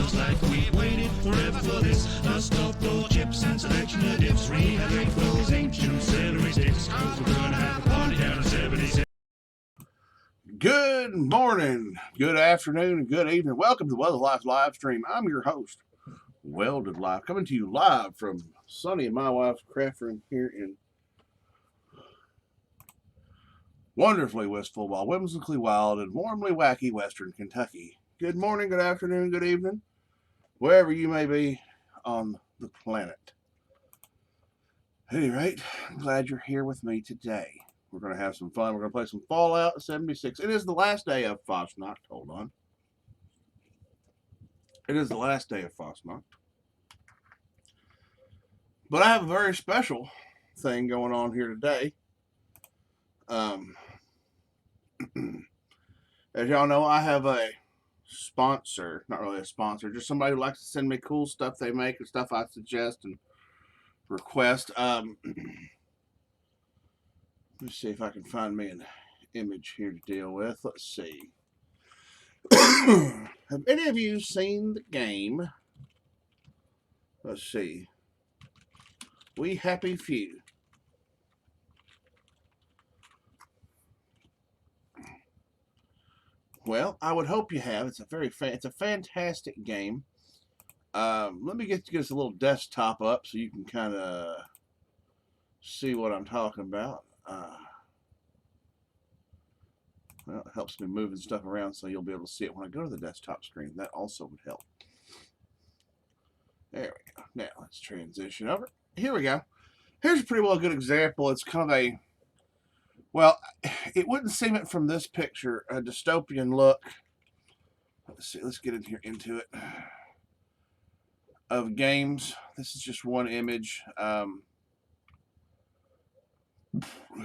feels like we waited forever for this. A stuffed full of chips and selection of dips. Rehydrate those ancient celery sticks. Cause we're gonna have a party down in 76. Good morning, good afternoon, and good evening. Welcome to the Welded Life live stream. I'm your host, Welded Life, coming to you live from Sonny and my wife's craft room here in wonderfully wistful, while whimsically wild and warmly wacky Western Kentucky. Good morning, good afternoon, good evening, wherever you may be on the planet. At any rate, I'm glad you're here with me today. We're going to have some fun. We're going to play some Fallout 76. It is the last day of Fasnacht. Hold on. It is the last day of Fasnacht. But I have a very special thing going on here today. As y'all know, I have a sponsor. Not really a sponsor. Just somebody who likes to send me cool stuff they make and stuff I suggest and request. Let's see if I can find me an image here to deal with. Let's see. Have any of you seen the game? Let's see. We Happy Few. Well, I would hope you have. It's a it's a fantastic game. Let me get us a little desktop up so you can kind of see what I'm talking about. Well, it helps me moving stuff around so you'll be able to see it when I go to the desktop screen. That also would help. There we go. Now let's transition over. Here we go. Here's a pretty well good example. It's kind of a, well, it wouldn't seem it from this picture, a dystopian look. Let's see, let's get into it. Of games. This is just one image.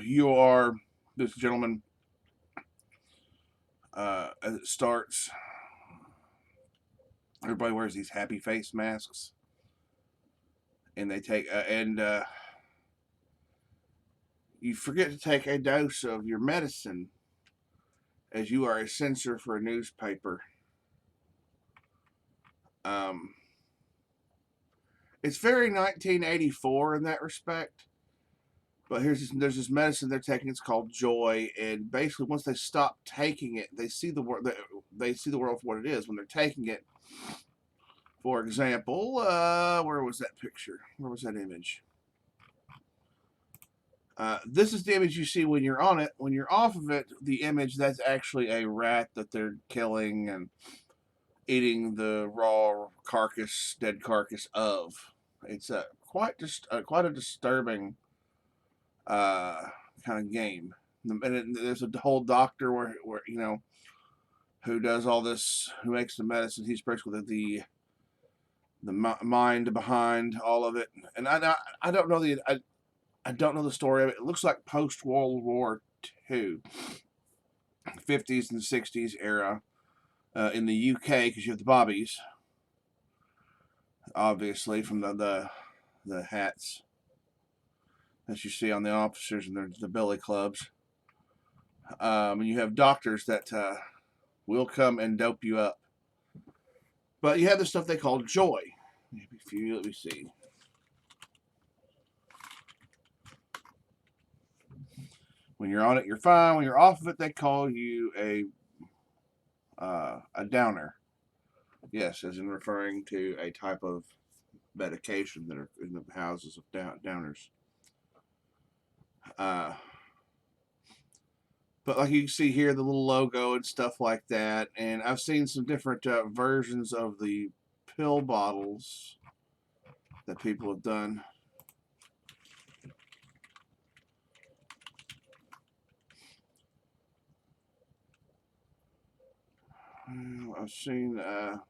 You are this gentleman as it starts. Everybody wears these happy face masks, and they take you forget to take a dose of your medicine as you are a censor for a newspaper. It's very 1984 in that respect. But there's this medicine they're taking. It's called Joy, and basically, once they stop taking it, they see the world. They see the world for what it is. When they're taking it, for example, where was that picture? Where was that image? This is the image you see when you're on it. When you're off of it, the image, that's actually a rat that they're killing and eating the raw carcass, dead carcass of. It's quite a disturbing kind of game. And there's a whole doctor where you know, who does all this, who makes the medicine. He's basically the mind behind all of it. And I don't know I don't know the story of it. It looks like post World War II, 50s and 60s era in the UK, because you have the bobbies, obviously, from the hats that you see on the officers and the billy clubs. And you have doctors that will come and dope you up. But you have the stuff they call Joy. Let me see. When you're on it, you're fine. When you're off of it, they call you a downer. Yes, as in referring to a type of medication that are in the houses of downers. But like you can see here, the little logo and stuff like that. And I've seen some different versions of the pill bottles that people have done. I've seen, no,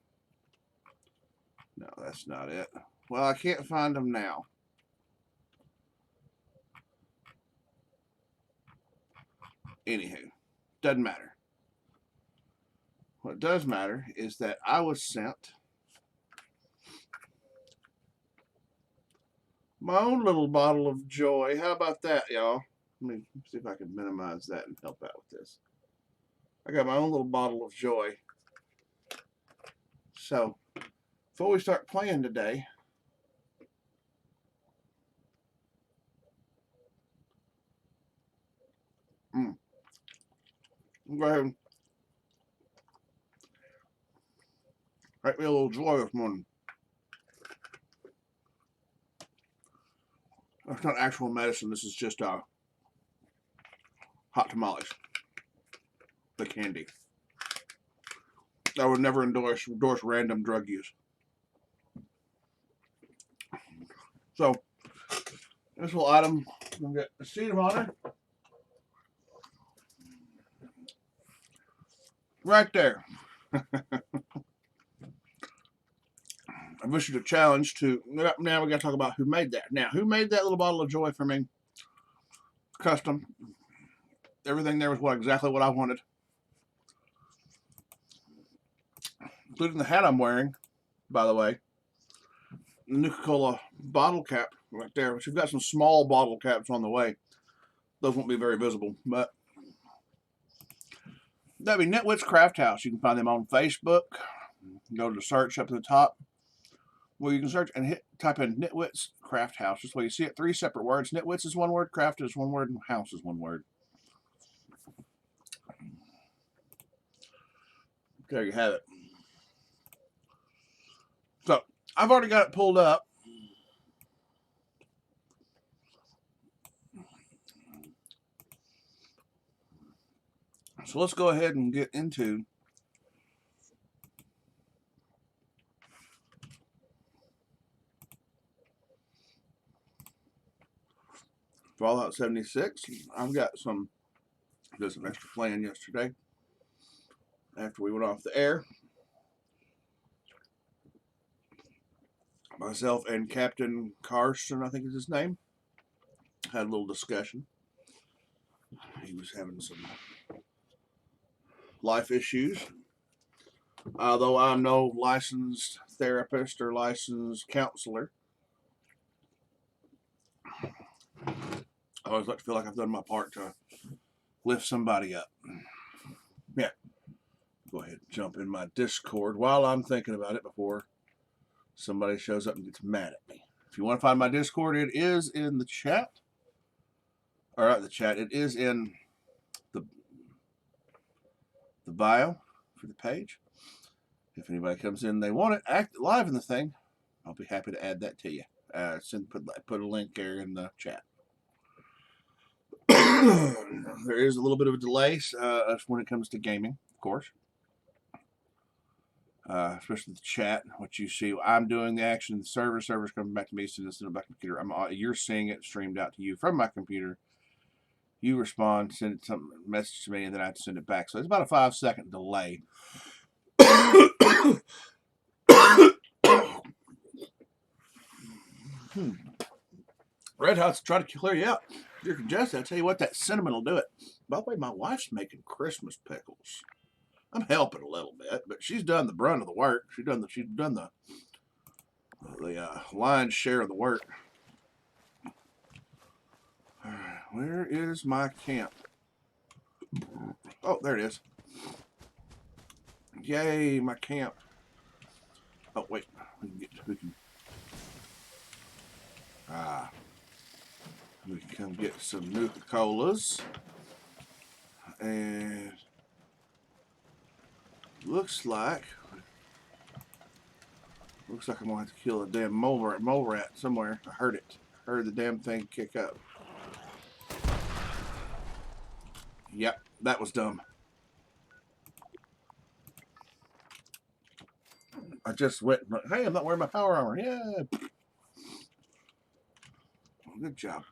that's not it. Well, I can't find them now. Anywho, doesn't matter. What does matter is that I was sent my own little bottle of Joy. How about that, y'all? Let me see if I can minimize that and help out with this. I got my own little bottle of Joy. So, before we start playing today, go ahead and write me a little joy this morning. That's not actual medicine. This is just hot tamales, the candy. I would never endorse random drug use. So, this little item, I'm going to get a seat of honor. Right there. I've issued a challenge to, now we got to talk about who made that. Now, who made that little bottle of joy for me? Custom. Everything there was exactly what I wanted. Including the hat I'm wearing, by the way. The Nuka-Cola bottle cap right there. Which we've got some small bottle caps on the way. Those won't be very visible, but that'd be Nitwits Craft House. You can find them on Facebook. Go to the search up at the top, where you can search and type in Nitwits Craft House. Just where you see it, 3 separate words. Nitwits is one word, craft is one word, and house is one word. There you have it. So, I've already got it pulled up. So let's go ahead and get into Fallout 76. I've got did some extra playing yesterday after we went off the air. Myself and Captain Carson, I think is his name, had a little discussion. He was having some life issues. Although I'm no licensed therapist or licensed counselor, I always like to feel like I've done my part to lift somebody up. Yeah. Go ahead and jump in my Discord while I'm thinking about it before somebody shows up and gets mad at me. If you want to find my Discord, it is in the chat. Or not the chat, it is in the bio for the page. If anybody comes in and they want it, act live in the thing, I'll be happy to add that to you. Put a link there in the chat. There is a little bit of a delay when it comes to gaming, of course. Especially the chat, what you see. I'm doing the action, the server's coming back to me, sending it back to the computer. You're seeing it streamed out to you from my computer. You respond, send some message to me, and then I have to send it back. So it's about a 5-second delay. Red Hot's trying to clear you out. If you're congested, I tell you what, that cinnamon will do it. By the way, my wife's making Christmas pickles. I'm helping a little bit, but she's done the brunt of the work. She's done the lion's share of the work. All right, where is my camp? Oh, there it is. Yay, my camp. Oh wait, we can come get some Nuka-Colas, and looks like I'm gonna have to kill a damn mole rat somewhere. I heard it. Heard the damn thing kick up. Yep, that was dumb. I just went, hey, I'm not wearing my power armor. Yeah. Good job.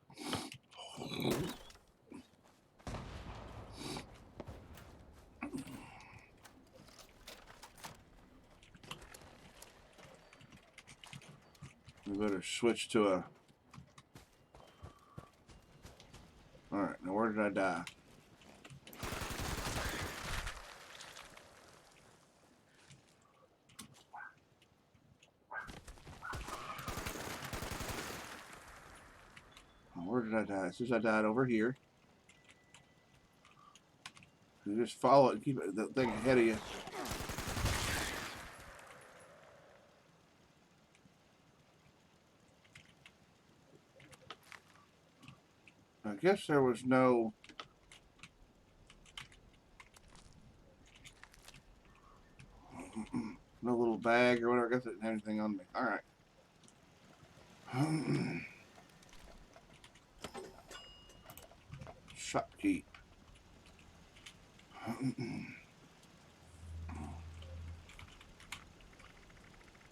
We better switch to a... Alright, now where did I die? Where did I die? It says I died over here. You just follow it and keep the thing ahead of you. I guess there was no... no little bag or whatever. I guess I didn't have anything on me. Alright. Shopkeep.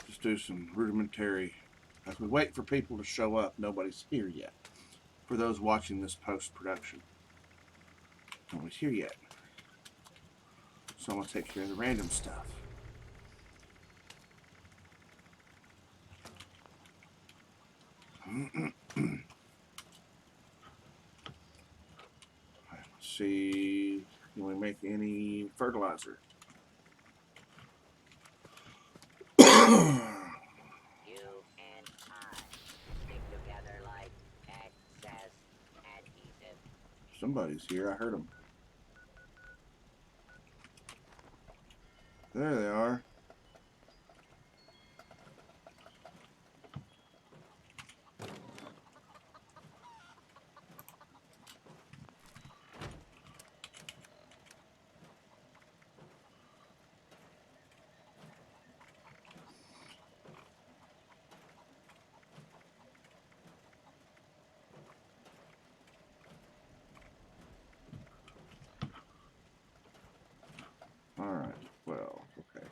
Just do some rudimentary... As we wait for people to show up, nobody's here yet. For those watching this post-production. Nobody's here yet. So I'm going to take care of the random stuff. Let's see, can we make any fertilizer? You and I stick together like excess adhesive. Somebody's here. I heard them. There they are. All right. Well, okay.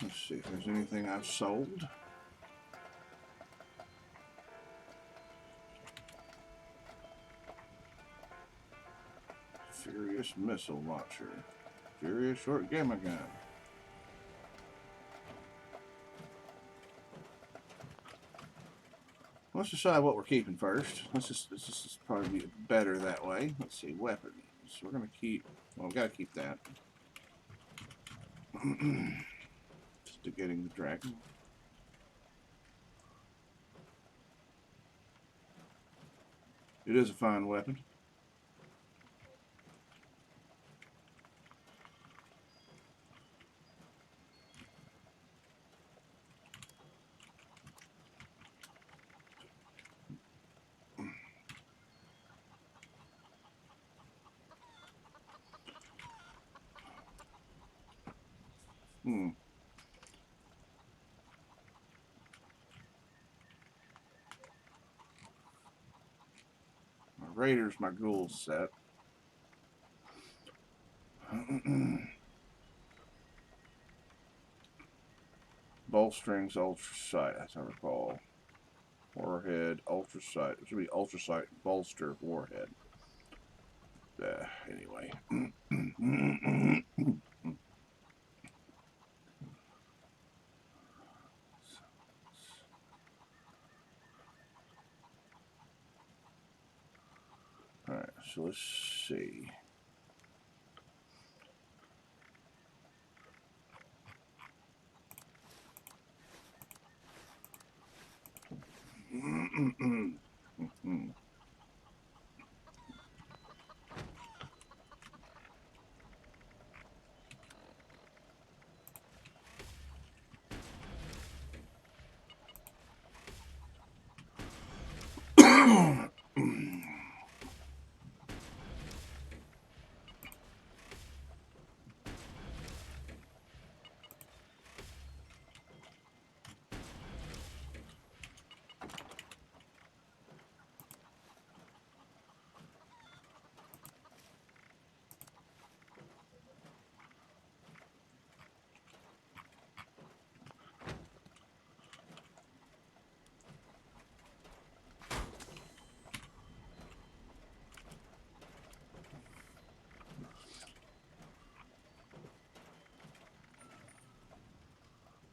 Let's see if there's anything I've sold. Furious missile launcher. Furious short gamma gun. Let's decide what we're keeping first. This is probably be better that way. Let's see, weapons. We're gonna keep. Well, we gotta keep that. Just to getting the dragon. It is a fine weapon. My Raiders, my ghouls set. Bowstrings, ultra sight, as I recall. Warhead, ultra sight. It should be ultra sight, bolster, warhead. Anyway. Alright, so let's see.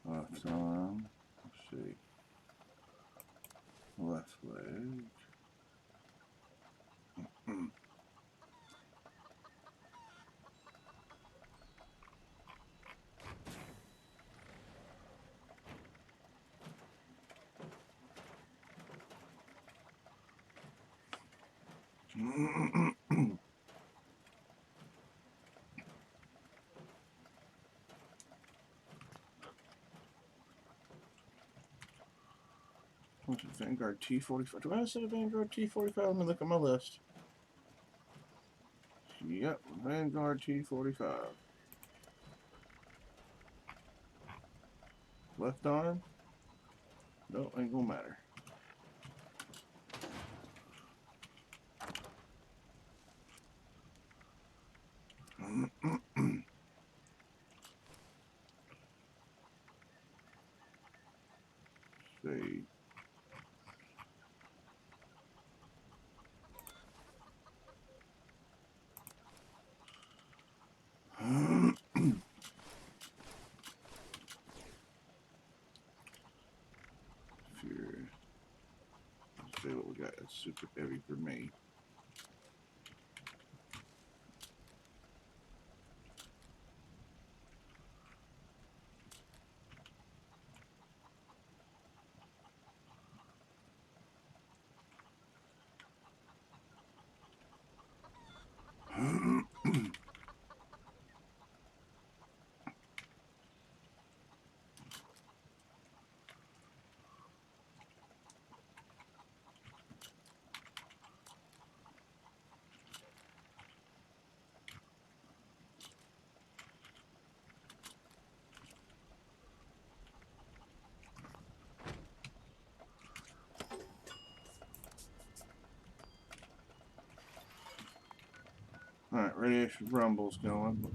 Left arm. Let's see. Left leg. Vanguard T45. Do I have a Vanguard T45? Let me look at my list. Yep, Vanguard T45. Left arm? No, ain't gonna matter. See. Fury. Let's see what we got. That's super heavy for me. Alright, radiation rumble's going.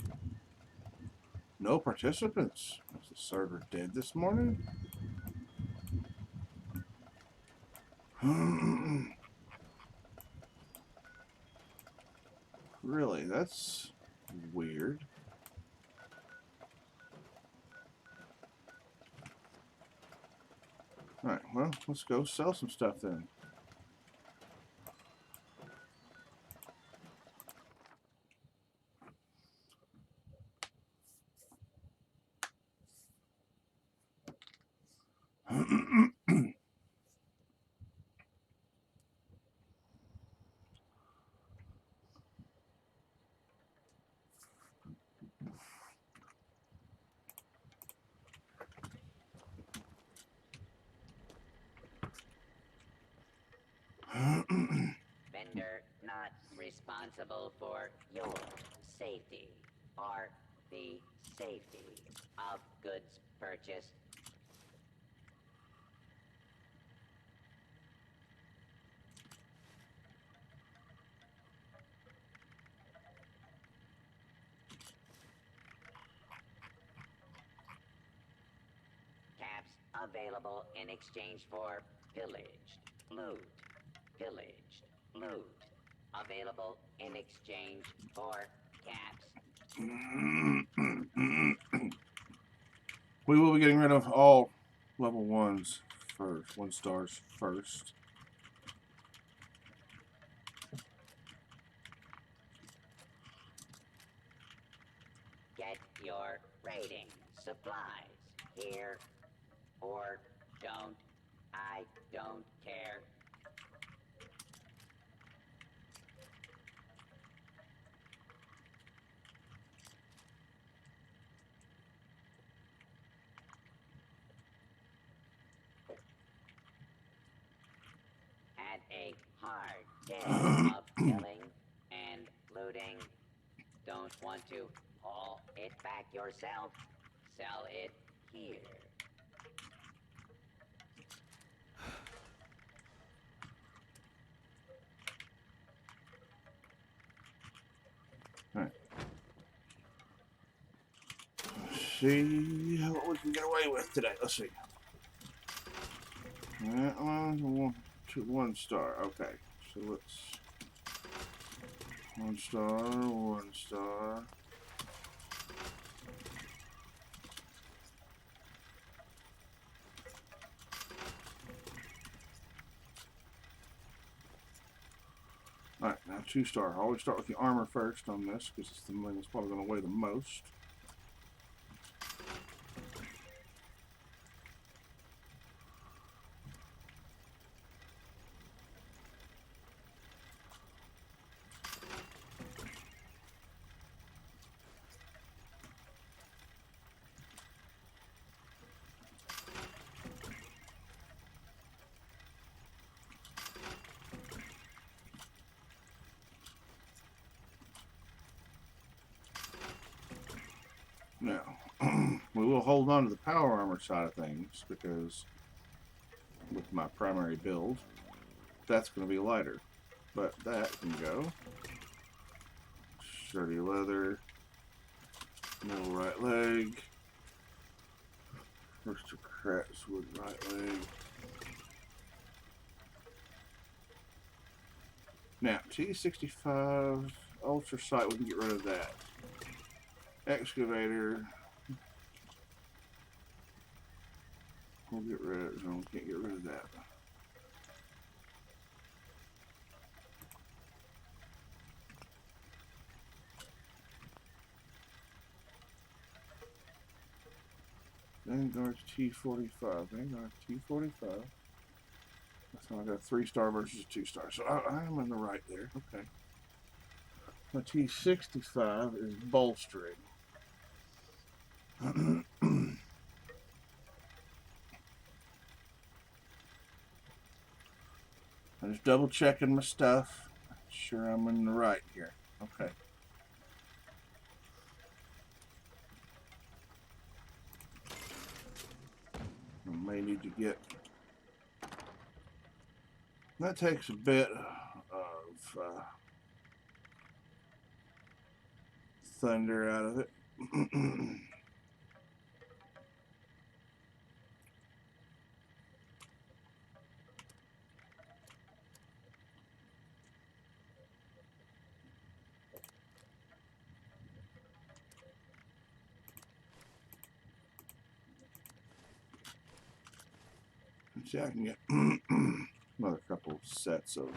No participants. Was the server dead this morning? Really? That's weird. Alright, well, let's go sell some stuff then. Vendor not responsible for your safety or the safety of goods purchased. Caps available in exchange for pillaged loot. Pillaged loot. Available in exchange for caps. We will be getting rid of all level 1s first. 1 stars first. Get your raiding supplies here or don't. I don't care. At a hard day of killing and looting, don't want to haul it back yourself? Sell it here. Alright. Let's see what we can get away with today. Let's see. That one, 1 star. Okay. So let's 1 star, 1 star. Alright, now 2 star. I always start with the armor first on this because it's the one that's probably going to weigh the most. hold on to the power armor side of things because with my primary build, that's going to be lighter. But that can go. Sturdy leather. Middle right leg. Aristocrat's wood right leg. Now, T65 Ultra Sight, we can get rid of that. Excavator. We'll get rid of it. No, we can't get rid of that. Vanguard's T45. Vanguard's T45. So I got 3-star versus 2-star. So I am in the right there. Okay. My T65 is bolstering. I'm just double checking my stuff. Sure I'm in the right here. Okay. I may need to get... That takes a bit of thunder out of it. See, I can get another couple sets of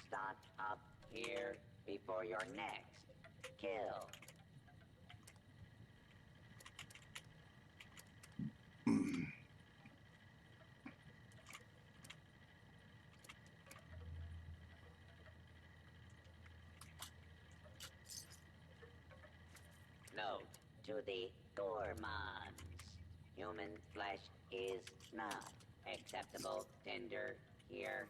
Stock up here before your next kill. Note to the gourmands. Human flesh is not acceptable tender here.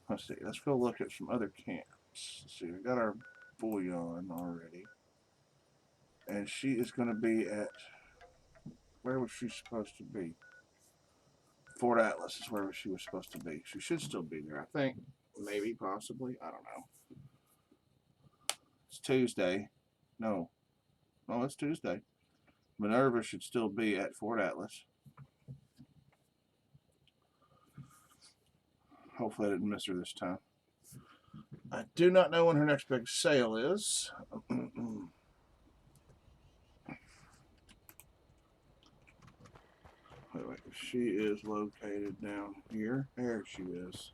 Let's see. Let's go look at some other camps. Let's see. We got our bullion already, and she is going to be at. Where was she supposed to be? Fort Atlas is where she was supposed to be. She should still be there, I think. Maybe, possibly. I don't know. It's Tuesday. No, it's Tuesday. Minerva should still be at Fort Atlas. Hopefully I didn't miss her this time. I do not know when her next big sale is. Wait, she is located down here. There she is.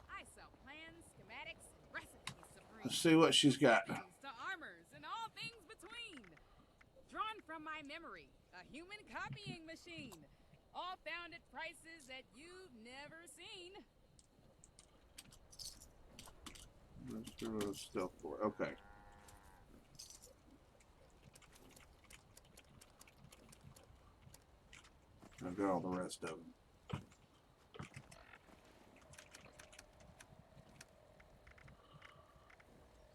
I sell plans, schematics, and recipes, Supreme. Let's see what she's got. To armors and all things between. Drawn from my memory, a human copying machine. All found at prices that you've never seen. Let's do a stealth board. Okay. I've got all the rest of them.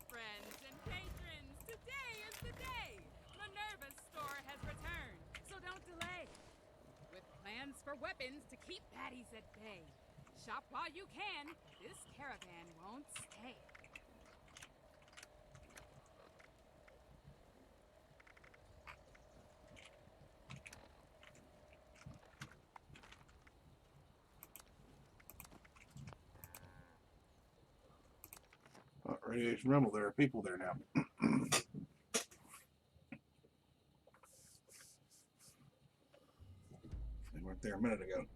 Friends and patrons, today is the day. Minerva's store has returned, so don't delay. With plans for weapons to keep baddies at bay. Shop while you can. This caravan won't stay. Radiation Rumble, there are people there now. They weren't there a minute ago.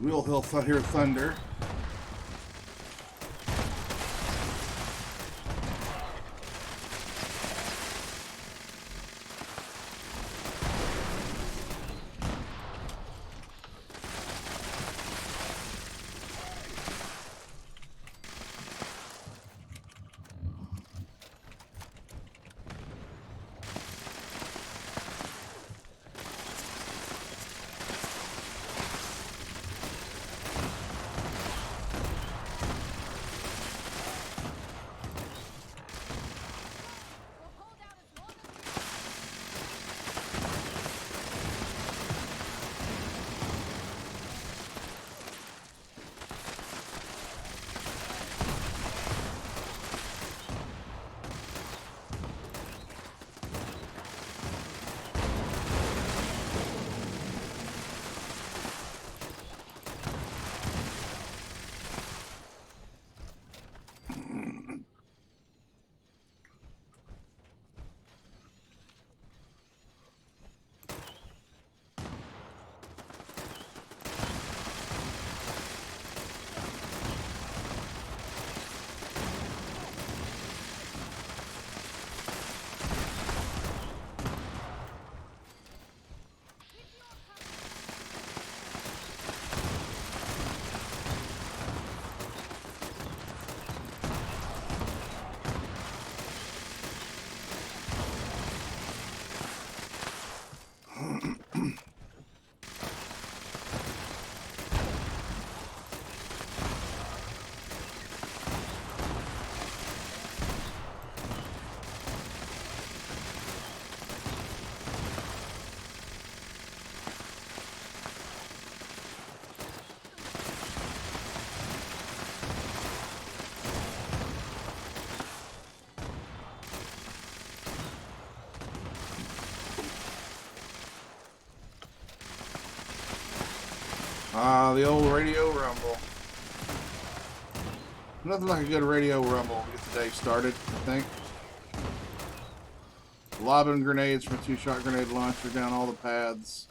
We'll hear thunder. We'll hold out as long as we Ah, the old radio rumble. Nothing like a good radio rumble to get the day started, I think. Lobbing grenades from a two-shot grenade launcher down all the paths.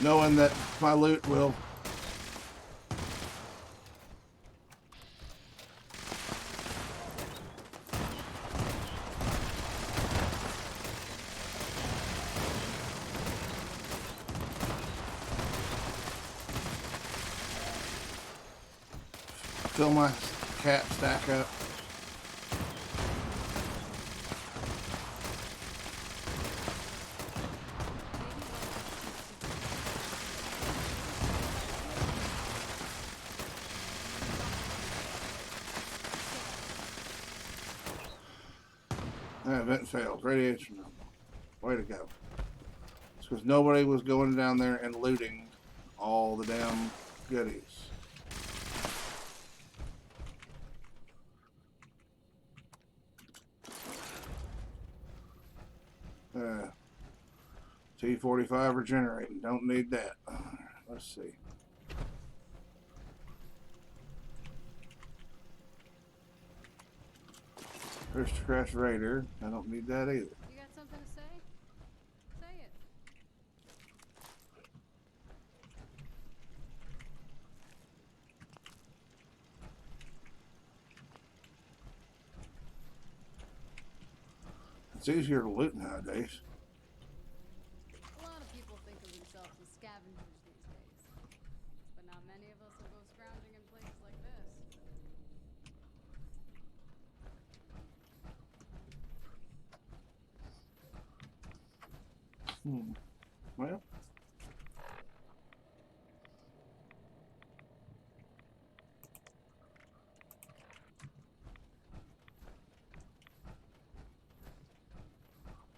Knowing that my loot will fill my cap stack up. Event failed. Radiation rumble. Way to go. It's because nobody was going down there and looting all the damn goodies. T45 regenerating. Don't need that. Let's see. Aristocrat Raider. I don't need that either. You got something to say? Say it. It's easier to loot nowadays. A lot of people think of themselves as scavengers these days. But not many of us will go scrounging in places like this. Well.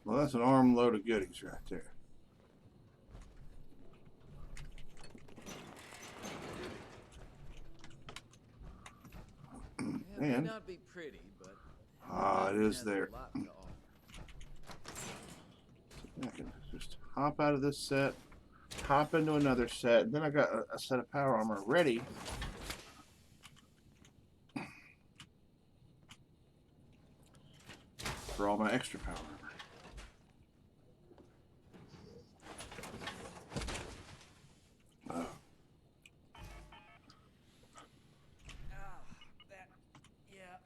Well, that's an armload of goodies right there. It may And not be pretty, but it is has there. a lot to offer. I can just hop out of this set, hop into another set. Then I got a set of power armor ready. For all my extra power armor.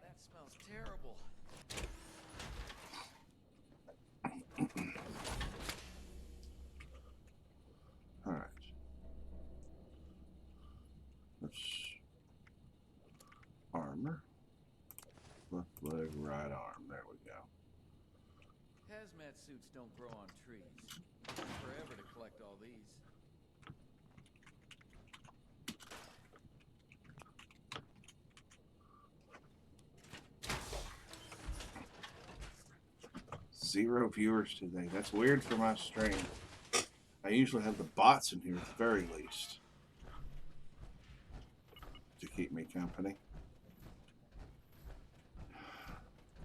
That smells terrible. All right. Let's armor. Left leg, right arm. There we go. Hazmat suits don't grow on trees. Took forever to collect all these. Zero viewers today. That's weird for my stream. I usually have the bots in here at the very least to keep me company.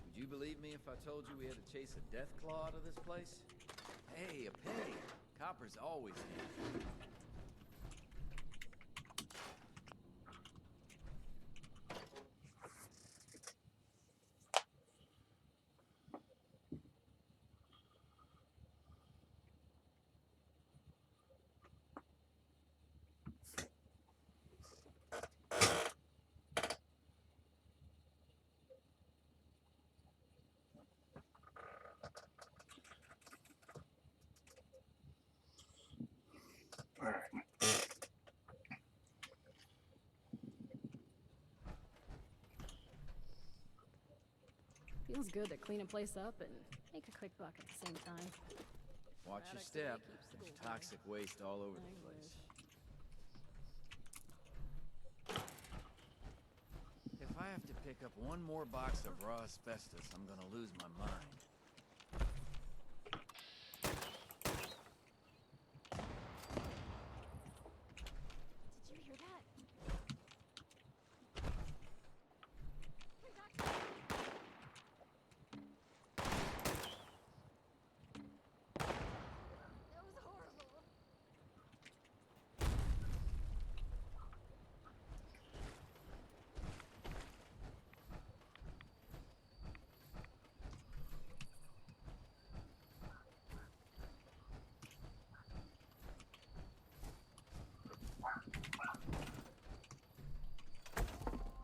Would you believe me if I told you we had to chase a death claw out of this place? Hey, a penny. Copper's always handy. All right. Feels good to clean a place up and make a quick buck at the same time. Watch your That step. activity keeps the There's school going. toxic waste all over the I place. wish. If I have to pick up one more box of raw asbestos, I'm gonna lose my mind. Did you hear that? Wait, Doctor! That was horrible.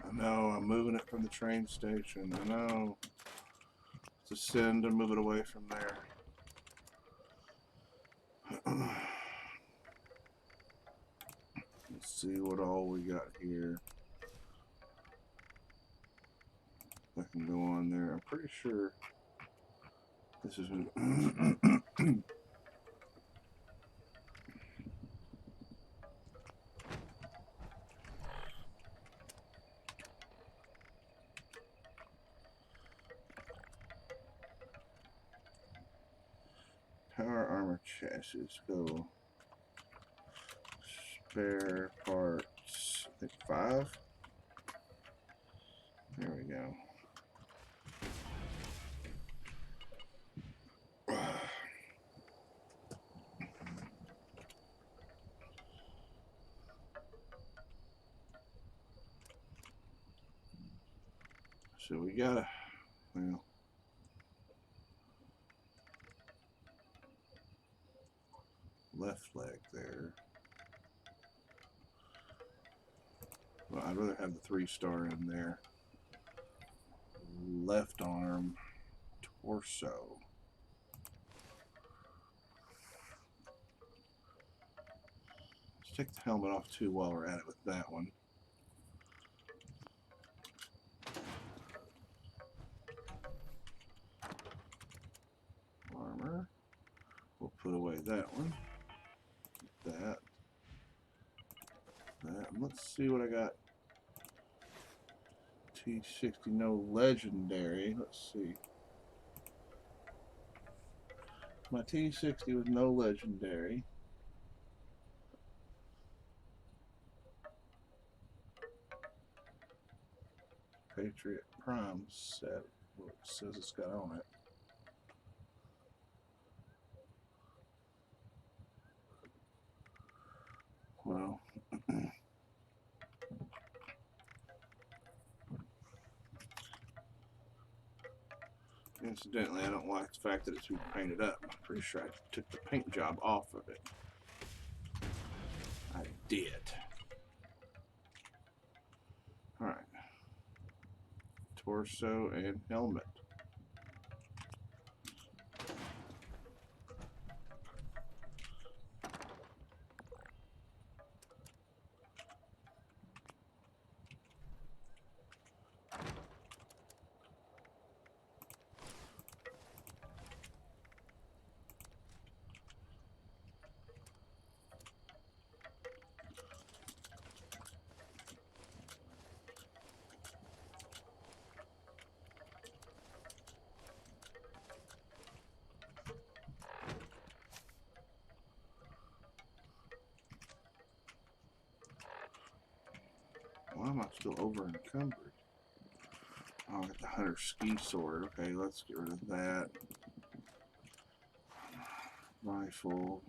I know, I'm moving it from the train station. I know. It's a sin to move it away from there. Let's see what all we got here. I can go on there. I'm pretty sure this is power armor chassis. Go spare parts. I think 5. There we go. So we got well, left leg there. Well, I'd rather have the 3-star in there. Left arm, torso. Let's take the helmet off too while we're at it with that one. Armor. We'll put away that one. That. That. And let's see what I got. T60, no legendary. Let's see. My T60 was no legendary. Patriot Prime set. What it says it's got on it. Well, incidentally, I don't like the fact that it's been painted up. I'm pretty sure I took the paint job off of it. I did. Alright. Torso and helmet. Why am I still over encumbered? Oh, I got the hunter ski sword. Okay, let's get rid of that. Rifle.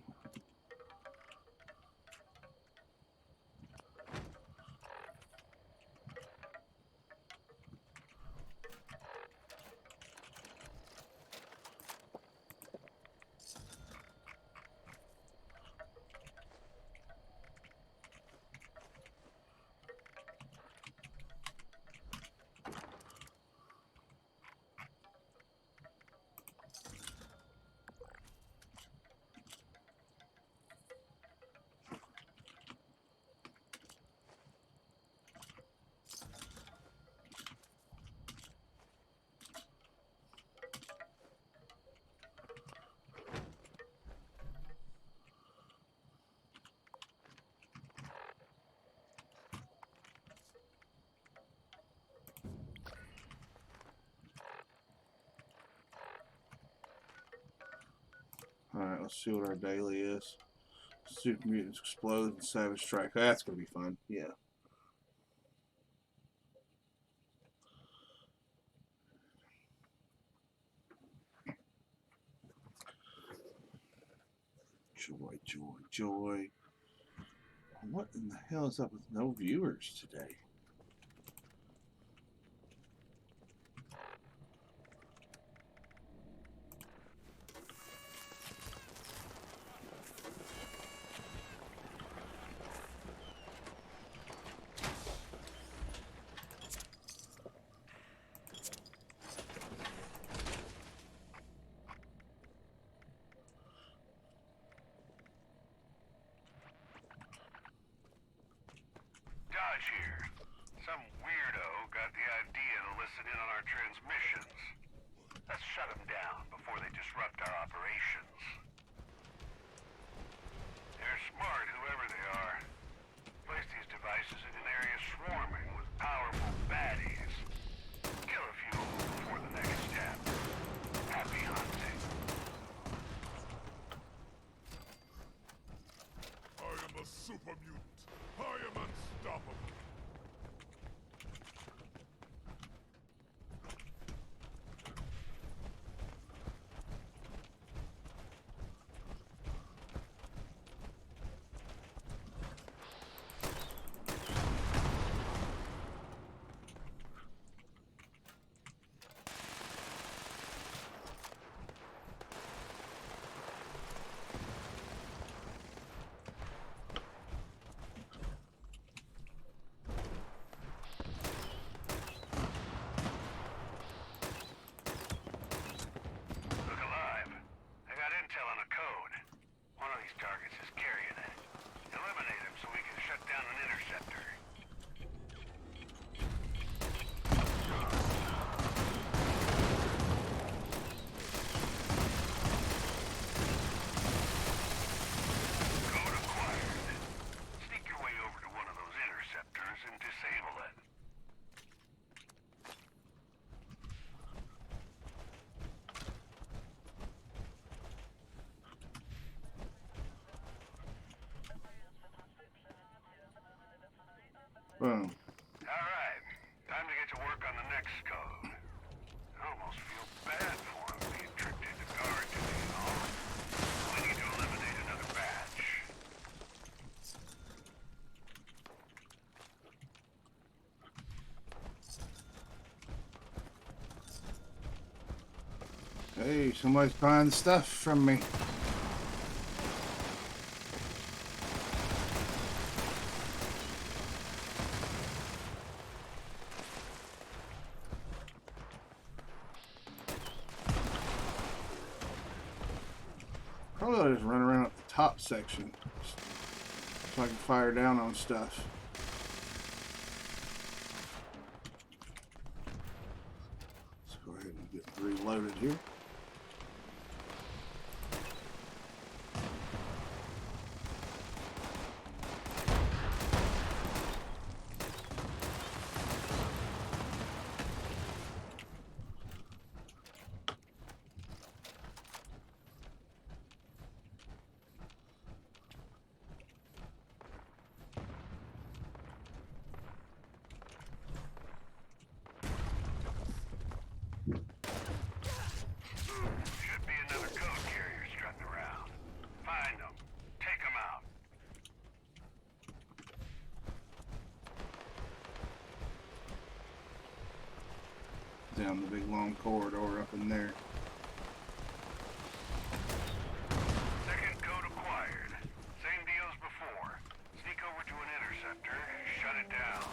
Alright, let's see what our daily is. Super mutants explode and savage strike. That's gonna be fun. Yeah. Joy, joy, joy. What in the hell is up with no viewers today? Dodge here. Some weirdo got the idea to listen in on our transmissions. Let's shut them down before they disrupt our operations. They're smart, whoever they are. Place these devices in an area swarming with powerful baddies. Kill a few before the next step. Happy hunting. I am a super mutant. I am unstoppable. Look alive. I got intel on a code. One of these targets is carrying it. Eliminate him so we can shut down an interceptor. Code acquired. Sneak your way over to one of those interceptors and disable it. Boom. Alright, time to get to work on the next code. I almost feel bad for him being tricked into guard duty and all. We need to eliminate another batch. Hey, somebody's buying stuff from me. Probably ought to just run around at the top section so I can fire down on stuff. Let's go ahead and get reloaded here. Should be another code carrier strutting around. Find them. Take them out. Down the big long corridor up in there. Second code acquired. Same deal as before. Sneak over to an interceptor, shut it down.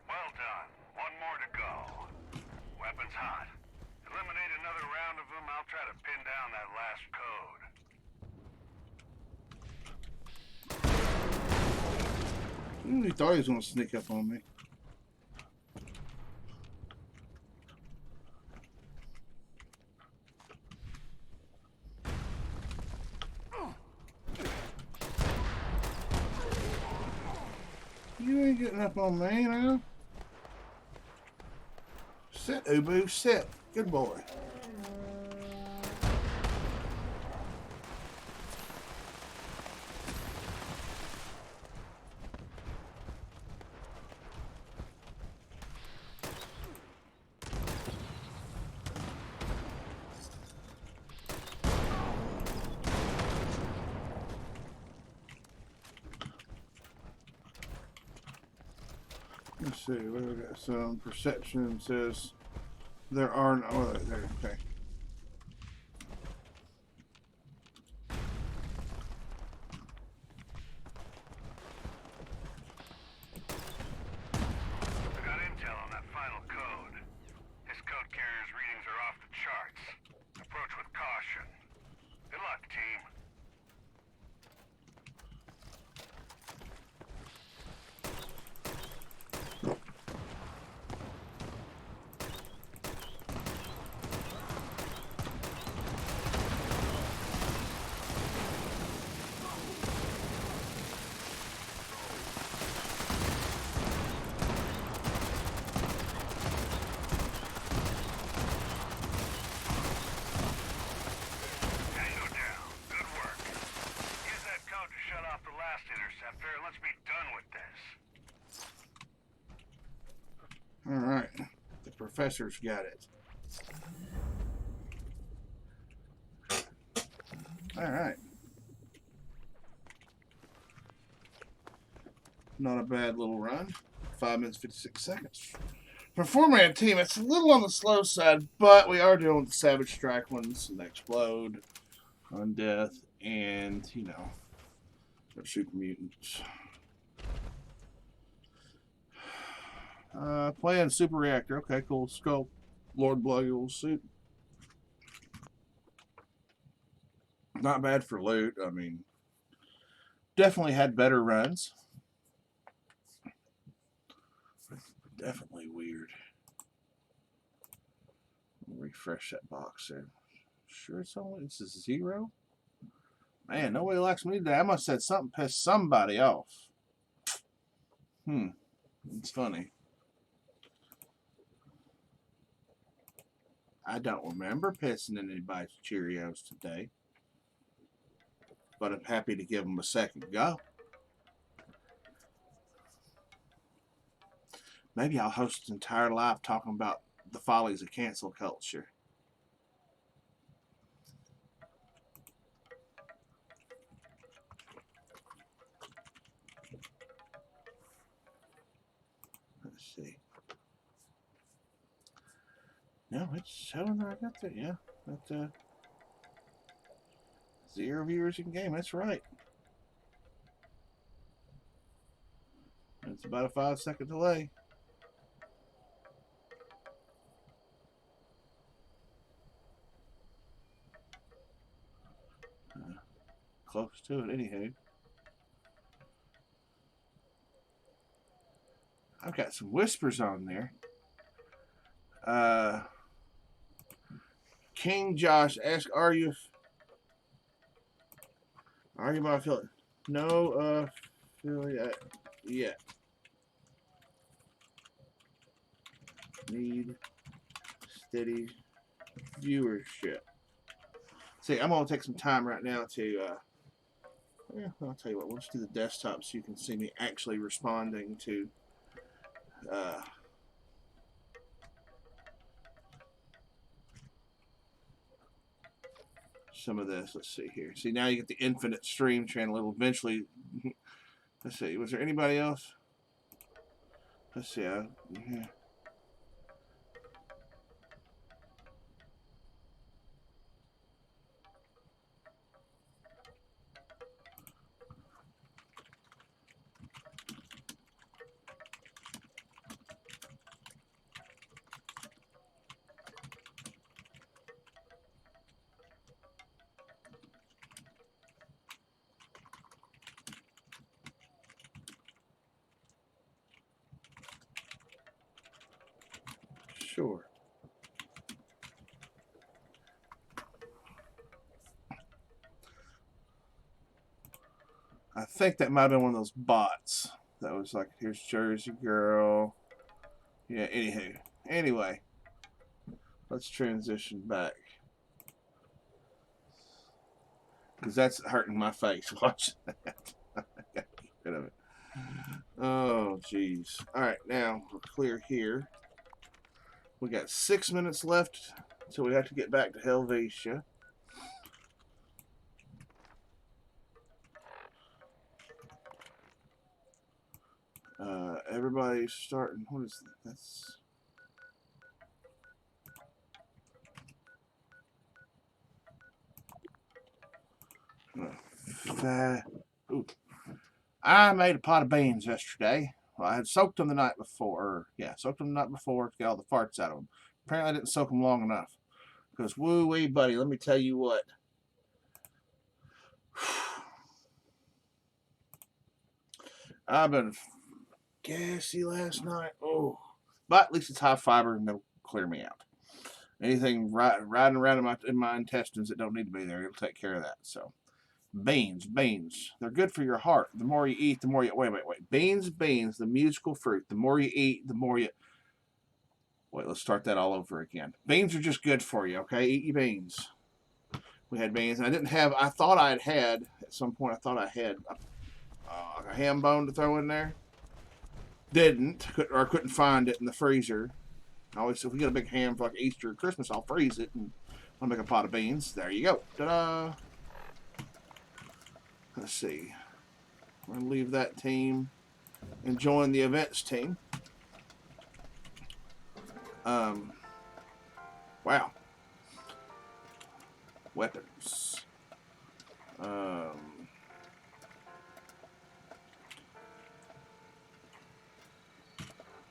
Well done. One more to go. Weapons hot. Eliminate another round of them, I'll try to pin down that last code. He thought he was going to sneak up on me. You ain't getting up on me now. Sit, Ubu, sit. Good boy. Let's see, what do we got? Some perception says there are no. Oh, there, okay. I got intel on that final code. This code carrier's readings are off the charts. Approach with caution. Good luck, team. Tango down. Good work. Use that code to shut off the last interceptor and let's be done with this. Alright. The professor's got it. Alright. Not a bad little run. 5 minutes, 56 seconds. For a 4-man team, it's a little on the slow side, but we are dealing with the Savage Strike ones and Explode, Undeath, and, you know, they're super mutants. Playing Super Reactor. Okay, cool. Skull. Lord Bloodghoul suit. Not bad for loot. I mean, definitely had better runs. Definitely weird. Refresh that box there. Sure it's a 0? Man, nobody likes me today. I must have said something pissed somebody off. It's funny. I don't remember pissing in anybody's Cheerios today. But I'm happy to give them a second go. Maybe I'll host an entire live talking about the follies of cancel culture. Let's see. No, it's showing that I got that. Yeah, that 0 viewers in game. That's right. It's about a 5-second delay. Close to it, anywho. I've got some whispers on there. King Josh asked, are you my affiliate? No affiliate yet. Need steady viewership. See, I'm gonna take some time right now to I'll tell you what, let's do the desktop so you can see me actually responding to some of this. Let's see here. See, now you get the infinite stream channel. It'll eventually. Let's see. Was there anybody else? Let's see. Yeah. Sure. I think that might have been one of those bots that was like, here's Jersey Girl. Yeah, anyway, let's transition back, because that's hurting my face. Watch that. Get rid of it. Oh, jeez. All right, now we're clear here. We got 6 minutes left until we have to get back to Helvetia. Everybody's starting. What is that? That's. Ooh. I made a pot of beans yesterday. Well, I had soaked them the night before. Yeah, soaked them the night before to get all the farts out of them. Apparently, I didn't soak them long enough. Because, woo-wee, buddy, let me tell you what. I've been gassy last night. Oh. But at least it's high fiber and it'll clear me out. Anything riding around in my intestines that don't need to be there, it'll take care of that. So, beans. They're good for your heart. The more you eat, the more you... Wait. Beans, the musical fruit. The more you eat, the more you... Wait, let's start that all over again. Beans are just good for you, okay? Eat your beans. We had beans. And I thought I had, at some point, a ham bone to throw in there. Couldn't find it in the freezer. Always, if we get a big ham for like Easter or Christmas, I'll freeze it and I'll make a pot of beans. There you go. Ta-da! Let's see. I'm going to leave that team and join the events team. Wow. Weapons.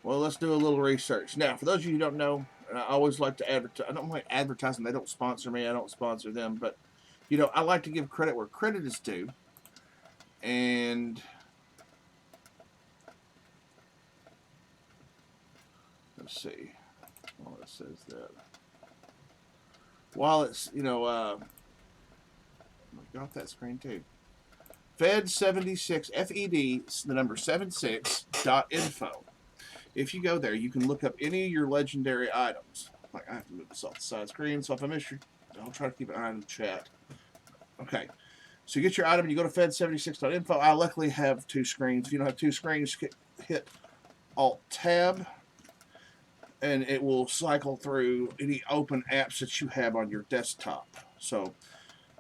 Well, let's do a little research. Now, for those of you who don't know, and I always like to advertise. I don't like advertising. They don't sponsor me. I don't sponsor them. But, you know, I like to give credit where credit is due. And let's see. Well, it says that. While it's, you know, I got that screen too. Fed76, FED, the number 76.info. If you go there, you can look up any of your legendary items. Like, I have to move this off the side screen, so if I miss you, I'll try to keep an eye on the chat. Okay. So you get your item and you go to fed76.info. I luckily have 2 screens. If you don't have 2 screens, hit Alt-Tab. and it will cycle through any open apps that you have on your desktop. So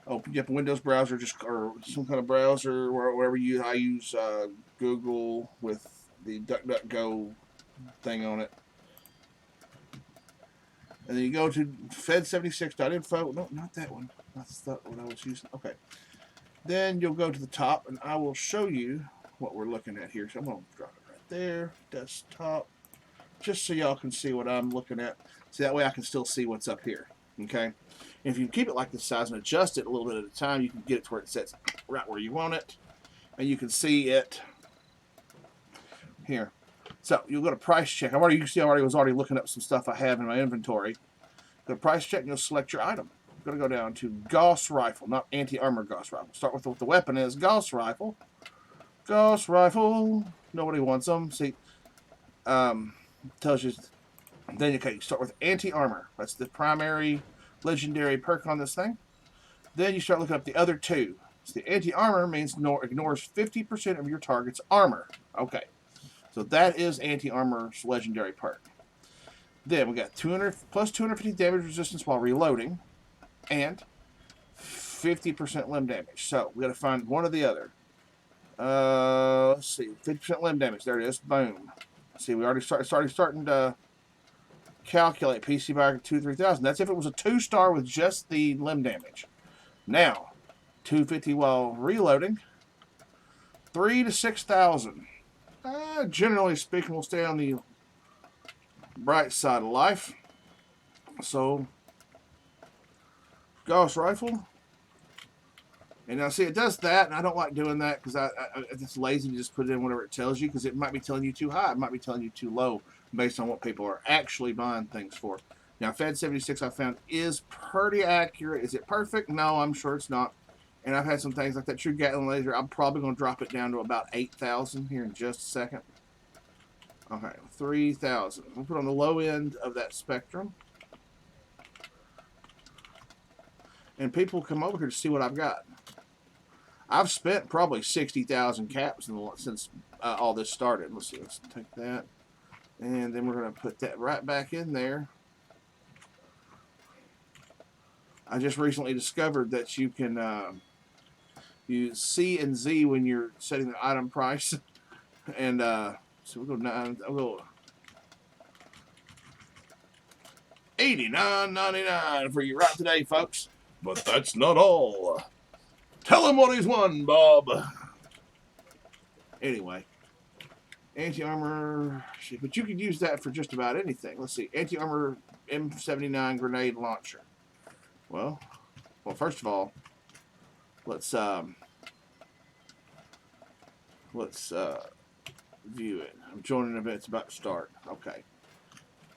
open up a Windows browser, or some kind of browser, or wherever I use Google with the DuckDuckGo thing on it. And then you go to fed76.info. No, not that one. That's not what I was using. Okay. Then you'll go to the top, and I will show you what we're looking at here. So I'm going to drop it right there, desktop, just so y'all can see what I'm looking at. So that way I can still see what's up here. Okay. And if you keep it like this size and adjust it a little bit at a time, you can get it to where it sits right where you want it. And you can see it here. So you'll go to price check. You can see I was already looking up some stuff I have in my inventory. Go to price check and you'll select your item. You're going to go down to Gauss rifle, not anti-armor Gauss rifle. Start with what the weapon is. Gauss rifle. Gauss rifle. Nobody wants them. See, tells you. Then you start with anti-armor. That's the primary legendary perk on this thing. Then you start looking up the other two. So the anti-armor means ignores 50% of your target's armor. Okay. So that is anti-armor's legendary perk. Then we got 200 plus 250 damage resistance while reloading, and 50% limb damage. So we got to find one or the other. Let's see, 50% limb damage. There it is. Boom. See, we already starting to calculate PC by 2,000-3,000. That's if it was a 2-star with just the limb damage. Now, 250 while reloading. 3,000 to 6,000. Generally speaking, we'll stay on the bright side of life. So, Gauss rifle. And now, see, it does that, and I don't like doing that because it's lazy to just put it in whatever it tells you, because it might be telling you too high, it might be telling you too low, based on what people are actually buying things for. Now, Fed76 I found is pretty accurate. Is it perfect? No, I'm sure it's not. And I've had some things like that True Gatling laser. I'm probably going to drop it down to about 8,000 here in just a second. Okay, 3,000. We'll put on the low end of that spectrum. And people come over here to see what I've got. I've spent probably 60,000 caps since all this started. Let's see, let's take that. And then we're going to put that right back in there. I just recently discovered that you can use C and Z when you're setting the item price. And so we'll go I'll go $89.99 for you right today, folks. But that's not all. Tell him what he's won, Bob. Anyway, anti-armor, but you could use that for just about anything. Let's see, anti-armor M79 grenade launcher. Well, first of all, let's view it. I'm joining an event. It's about to start. Okay.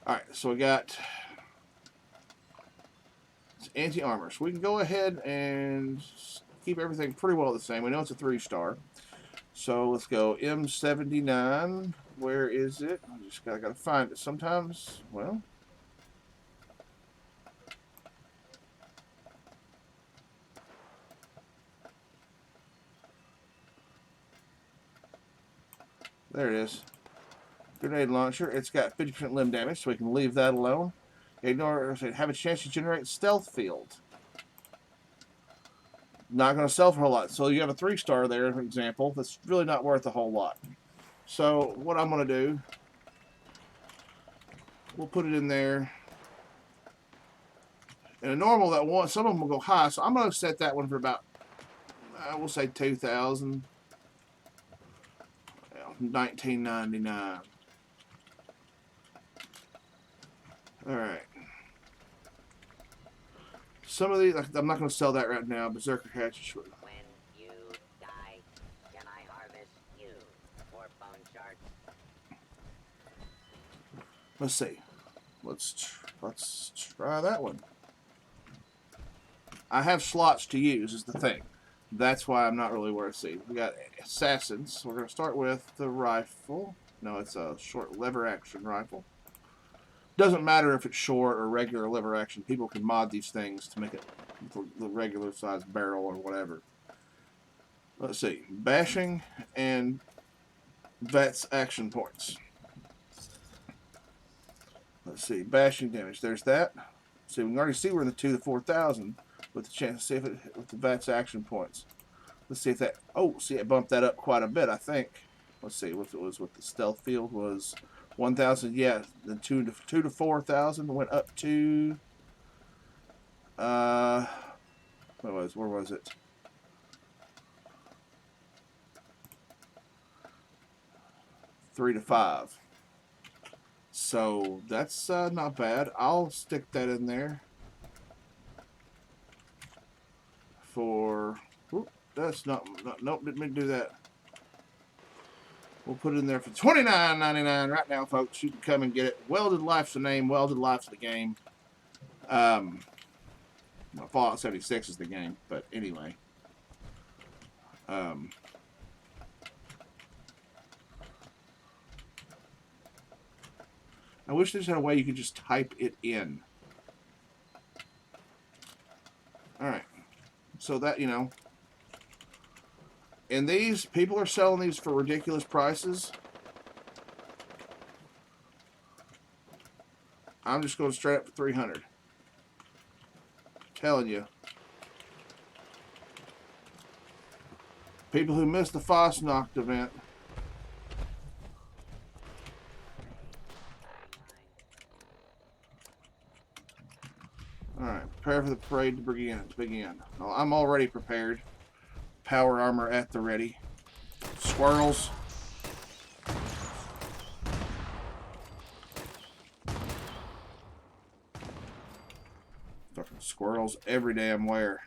All right. So we got anti-armor. So we can go ahead and keep everything pretty well the same. We know it's a 3-star. So let's go M79. Where is it? I just gotta find it. Sometimes, well. There it is. Grenade launcher. It's got 50% limb damage, so we can leave that alone. Have a chance to generate stealth field. Not going to sell for a whole lot. So you have a 3-star there, for example. That's really not worth a whole lot. So what I'm going to do, we'll put it in there. And a normal that one, some of them will go high. So I'm going to set that one for about, we'll say 2,000. $19.99. All right. Some of these, I'm not going to sell that right now. Berserker hatch. When you die, can I harvest you for bone shards? Let's see. Let's try that one. I have slots to use is the thing. That's why I'm not really worth seeing. We got assassins. We're going to start with the rifle. No, it's a short lever action rifle. Doesn't matter if it's short or regular lever action. People can mod these things to make it the regular size barrel or whatever. Let's see. Bashing and Vets action points. Let's see, bashing damage. There's that. See, we can already see we're in the 2 to 4,000 with the chance to see if it with the VATS action points. Let's see if that. Oh, see, it bumped that up quite a bit. I think. Let's see if it was with the stealth field was 1,000. Yeah, the 2 to 4,000 went up to. Where was it? $3 to $5. So that's not bad. I'll stick that in there for. Whoop, that's not. Nope, didn't mean to do that. We'll put it in there for $29.99 right now, folks. You can come and get it. Welded Life's the name. Welded Life's the game. Fallout 76 is the game, but anyway. I wish there's a way you could just type it in. Alright. So that, you know. And these, people are selling these for ridiculous prices. I'm just going straight up for 300. Telling you. People who missed the Fosnacht event. Alright, prepare for the parade to begin. Well, I'm already prepared. Power armor at the ready. Squirrels. Fucking squirrels every damn where.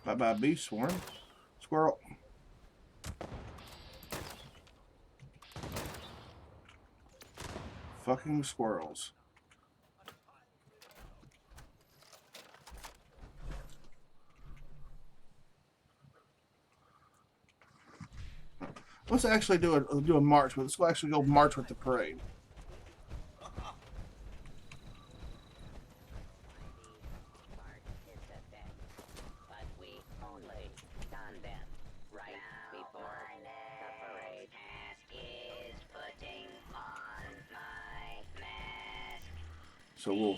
Bye-bye, bee swarm. Squirrel. Fucking squirrels. Let's actually do a march. Let's actually go march with the parade. So we'll.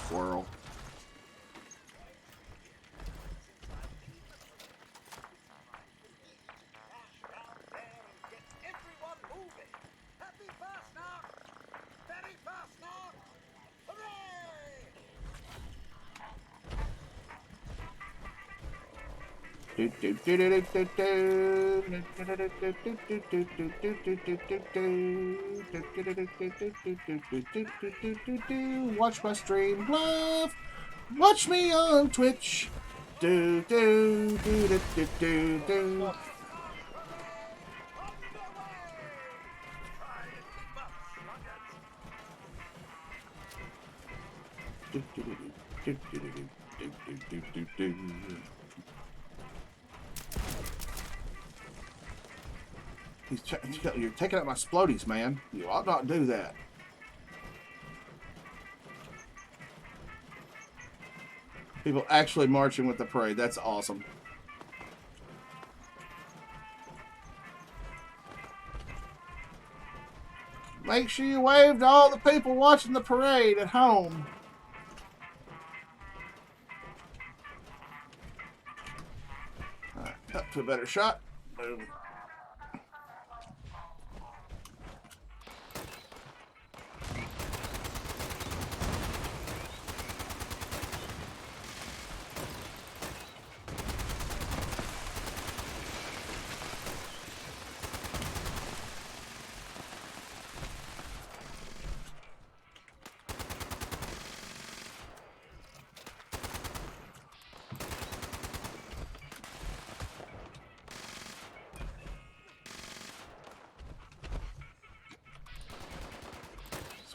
Squirrel. Watch my stream, bluff. Watch me on Twitch. Do do do do do do do. You're taking out my splodies, man. You ought not do that. People actually marching with the parade. That's awesome. Make sure you wave to all the people watching the parade at home. Alright, up to a better shot. Boom.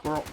Squirrel.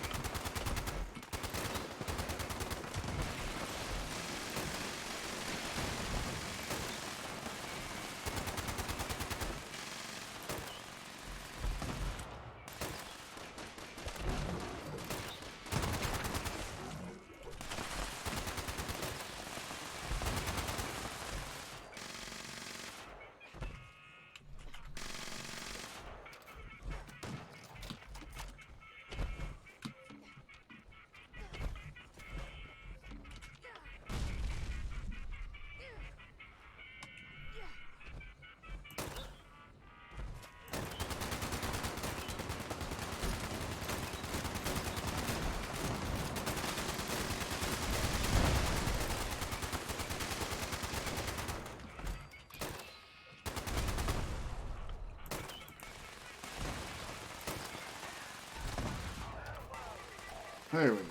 There we go.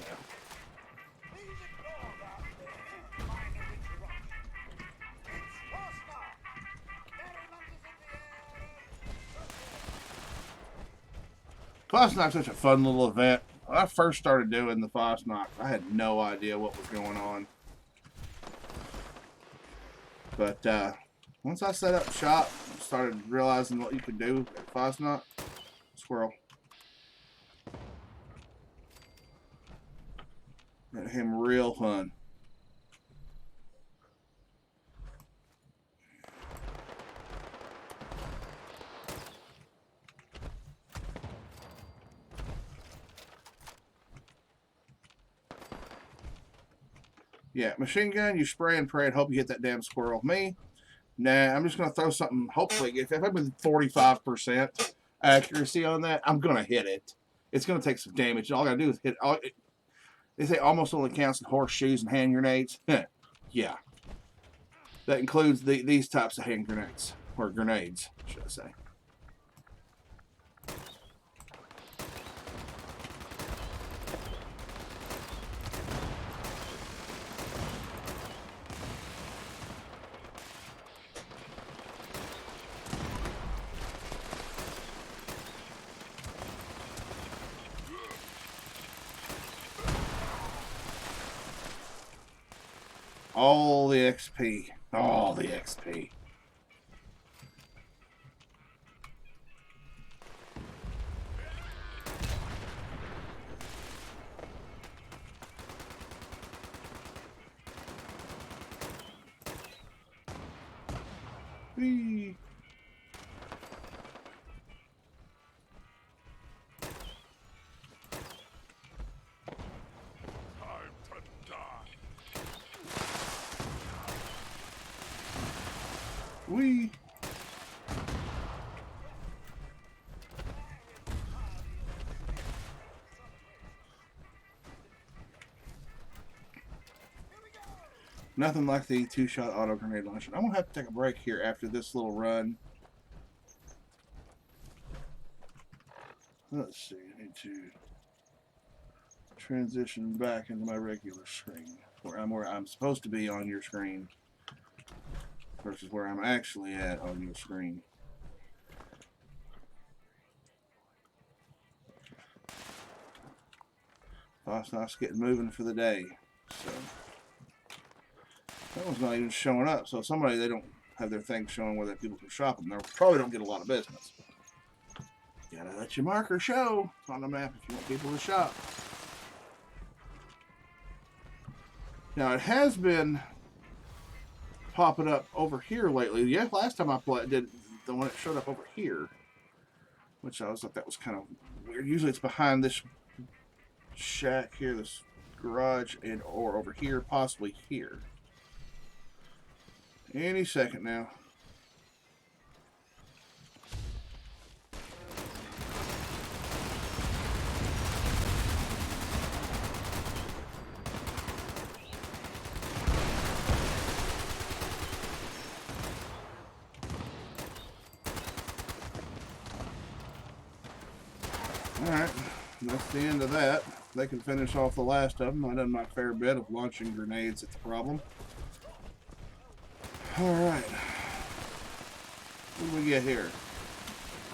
Fosnock's such a fun little event. When I first started doing the Fosnock, I had no idea what was going on. But once I set up shop, started realizing what you could do at Fosnock. Squirrel. Made him real fun. Yeah, machine gun, you spray and pray and hope you hit that damn squirrel. Me, nah, I'm just going to throw something, hopefully, if I'm with 45% accuracy on that, I'm going to hit it. It's going to take some damage. All I got to do is hit it. They say almost only counts in horseshoes and hand grenades. Yeah. That includes these types of hand grenades. Or grenades, should I say. All the XP. All the XP. Whee. Whee. Nothing like the two-shot auto grenade launcher. I'm gonna have to take a break here after this little run. Let's see. I need to transition back into my regular screen, where I'm supposed to be on your screen, versus where I'm actually at on your screen. Fosnock's getting moving for the day, so that one's not even showing up. So somebody, they don't have their thing showing where that people can shop them. They probably don't get a lot of business. You gotta let your marker show on the map if you want people to shop. Now it has been popping up over here lately. Yeah, last time I played, did the one that showed up over here, which I was like, that was kind of weird. Usually it's behind this shack here, this garage, and or over here, possibly here. Any second now. Alright, that's the end of that. They can finish off the last of them. I've done my fair bit of launching grenades at the problem. Alright. What do we get here?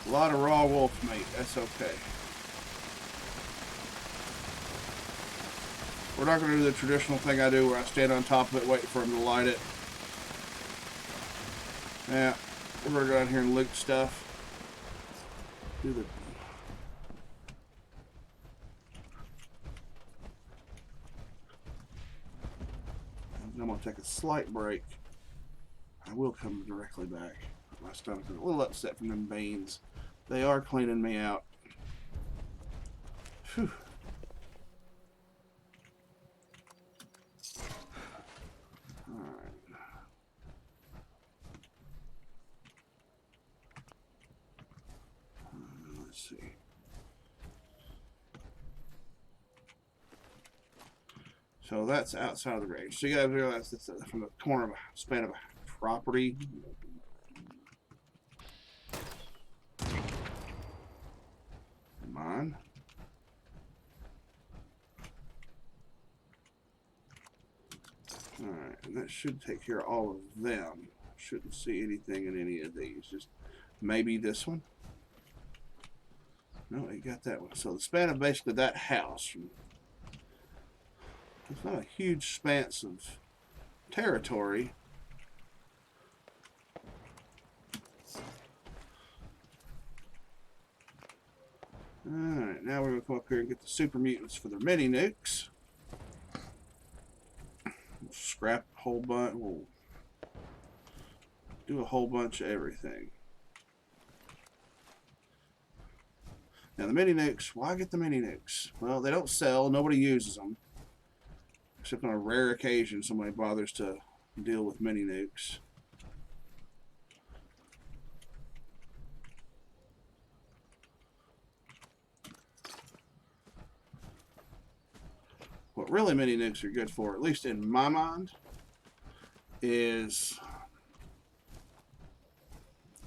A lot of raw wolf meat. That's okay. We're not going to do the traditional thing I do where I stand on top of it waiting for him to light it. Yeah, we're going to go down here and loot stuff. Do the... I'm going to take a slight break. I will come directly back. My stomach's a little upset from them beans. They are cleaning me out. Whew. Alright. Let's see. So that's outside of the range. So you gotta realize that's from the corner of a span of a property. Come on. Alright, and that should take care of all of them. Shouldn't see anything in any of these. Just maybe this one. No, you got that one. So the span of basically that house. It's not a huge expanse of territory. Alright, now we're going to come up here and get the super mutants for their mini nukes. We'll scrap a whole bunch. We'll do a whole bunch of everything. Now the mini nukes, why get the mini nukes? Well, they don't sell, nobody uses them. Except on a rare occasion somebody bothers to deal with mini nukes. What really mini nukes are good for, at least in my mind, is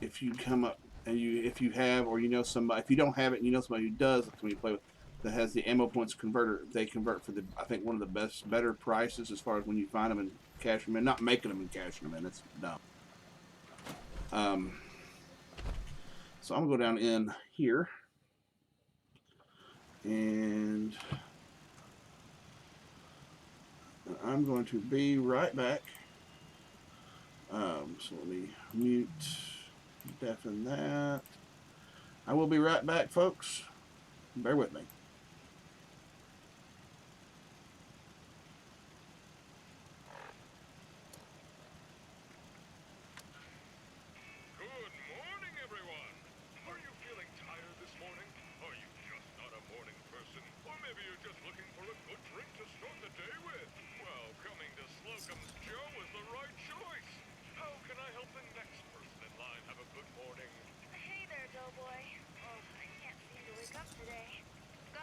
if you come up and if you have or you know somebody, if you don't have it and you know somebody who does, like when you play with, that has the ammo points converter, they convert for the, I think, one of the better prices as far as when you find them and cash them in. Not making them and cashing them in, that's dumb. So I'm gonna go down in here and I'm going to be right back. So let me mute, deafen that. I will be right back, folks. Bear with me. Good morning, everyone. Are you feeling tired this morning? Are you just not a morning person? Or maybe you're just looking for a good drink to start the day with? Well, coming to Slocum's Joe is the right choice. How can I help the next person in line have a good morning? Hey there, Doughboy. Oh, I can't seem to wake up today. Got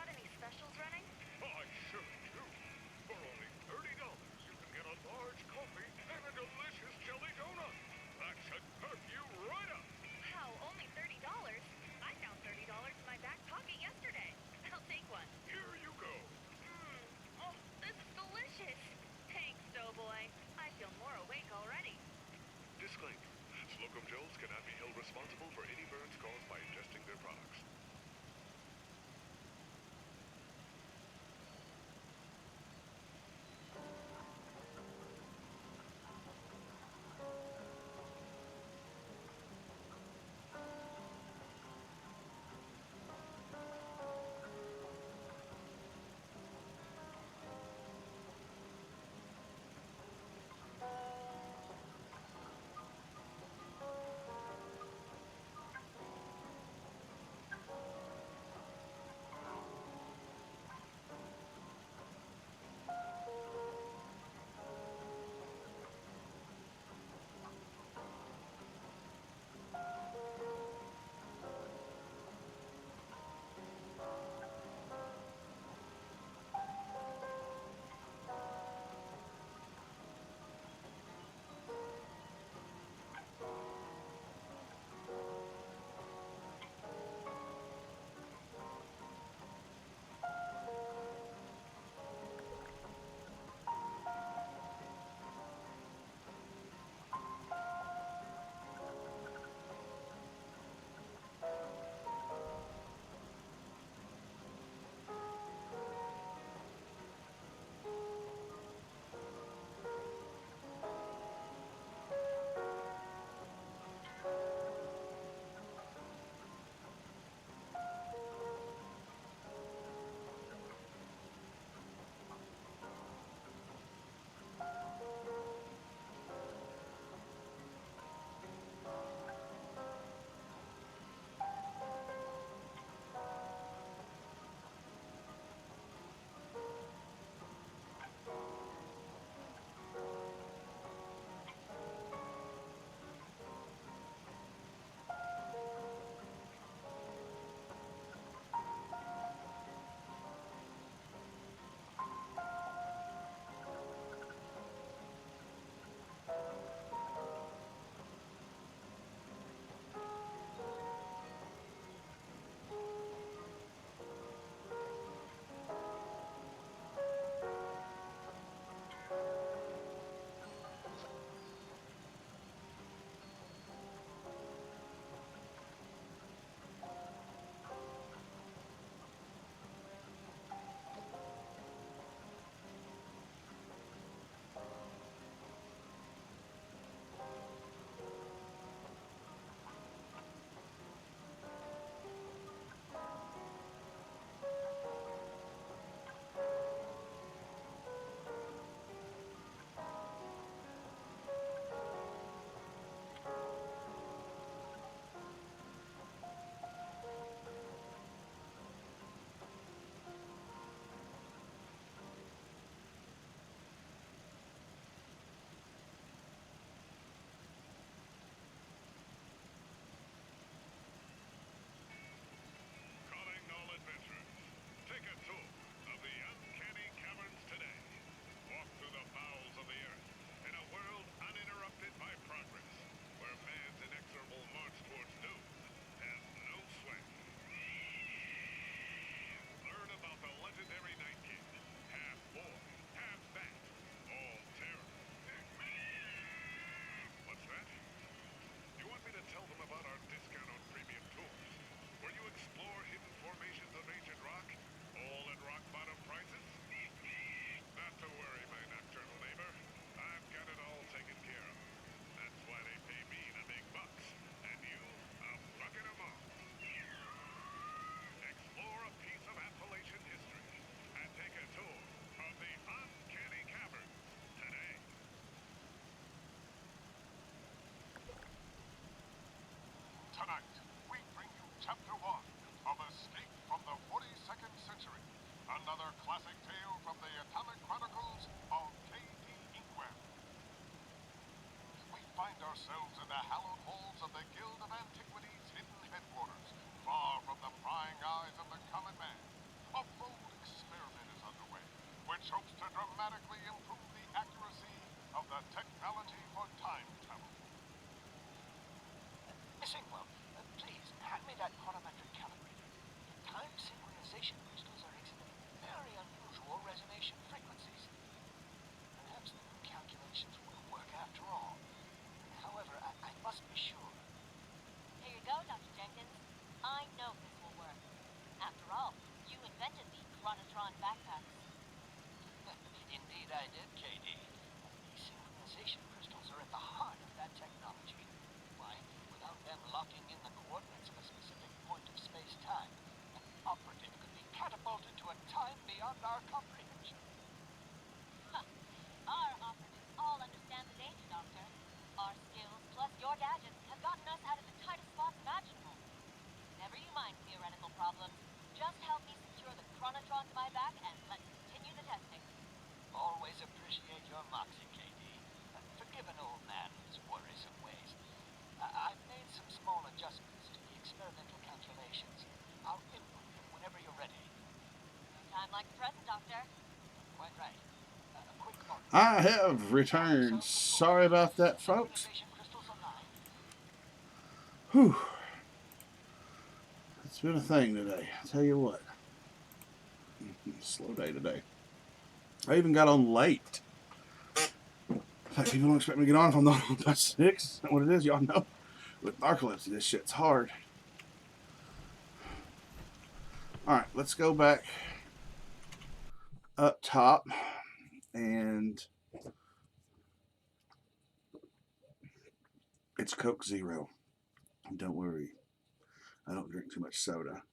The technology for time travel. Miss Inkwell, please, hand me that chronometric calibrator. Time synchronization crystals are exhibiting very unusual resonation frequencies. Perhaps the new calculations will work after all. However, I must be sure. Here you go, Dr. Jenkins. I know this will work. After all, you invented the Chronotron backpacks. Indeed I did, KD. These synchronization crystals are at the heart of that technology. Why, without them locking in the coordinates of a specific point of space-time, an operative could be catapulted to a time beyond our comprehension. Our operatives all understand the danger, Doctor. Our skills plus your gadgets have gotten us out of the tightest spots imaginable. Never you mind theoretical problems. Just help me secure the Chronotron to my back and let's continue the testing. Always appreciate your moxie, KD. Forgive an old man and his worrisome ways. I've made some small adjustments to the experimental calculations. I'll input them whenever you're ready. No time like the present, Doctor. Quite right. A quick moment. I have returned. Sorry about that, folks. Synchronization crystals alive. Whew. It's been a thing today. I'll tell you what. Slow day today. I even got on late. Like, people don't expect me to get on if I'm not on by 6. That's not what it is. Y'all know. With narcolepsy, this shit's hard. Alright, let's go back up top. And it's Coke Zero. Don't worry. I don't drink too much soda.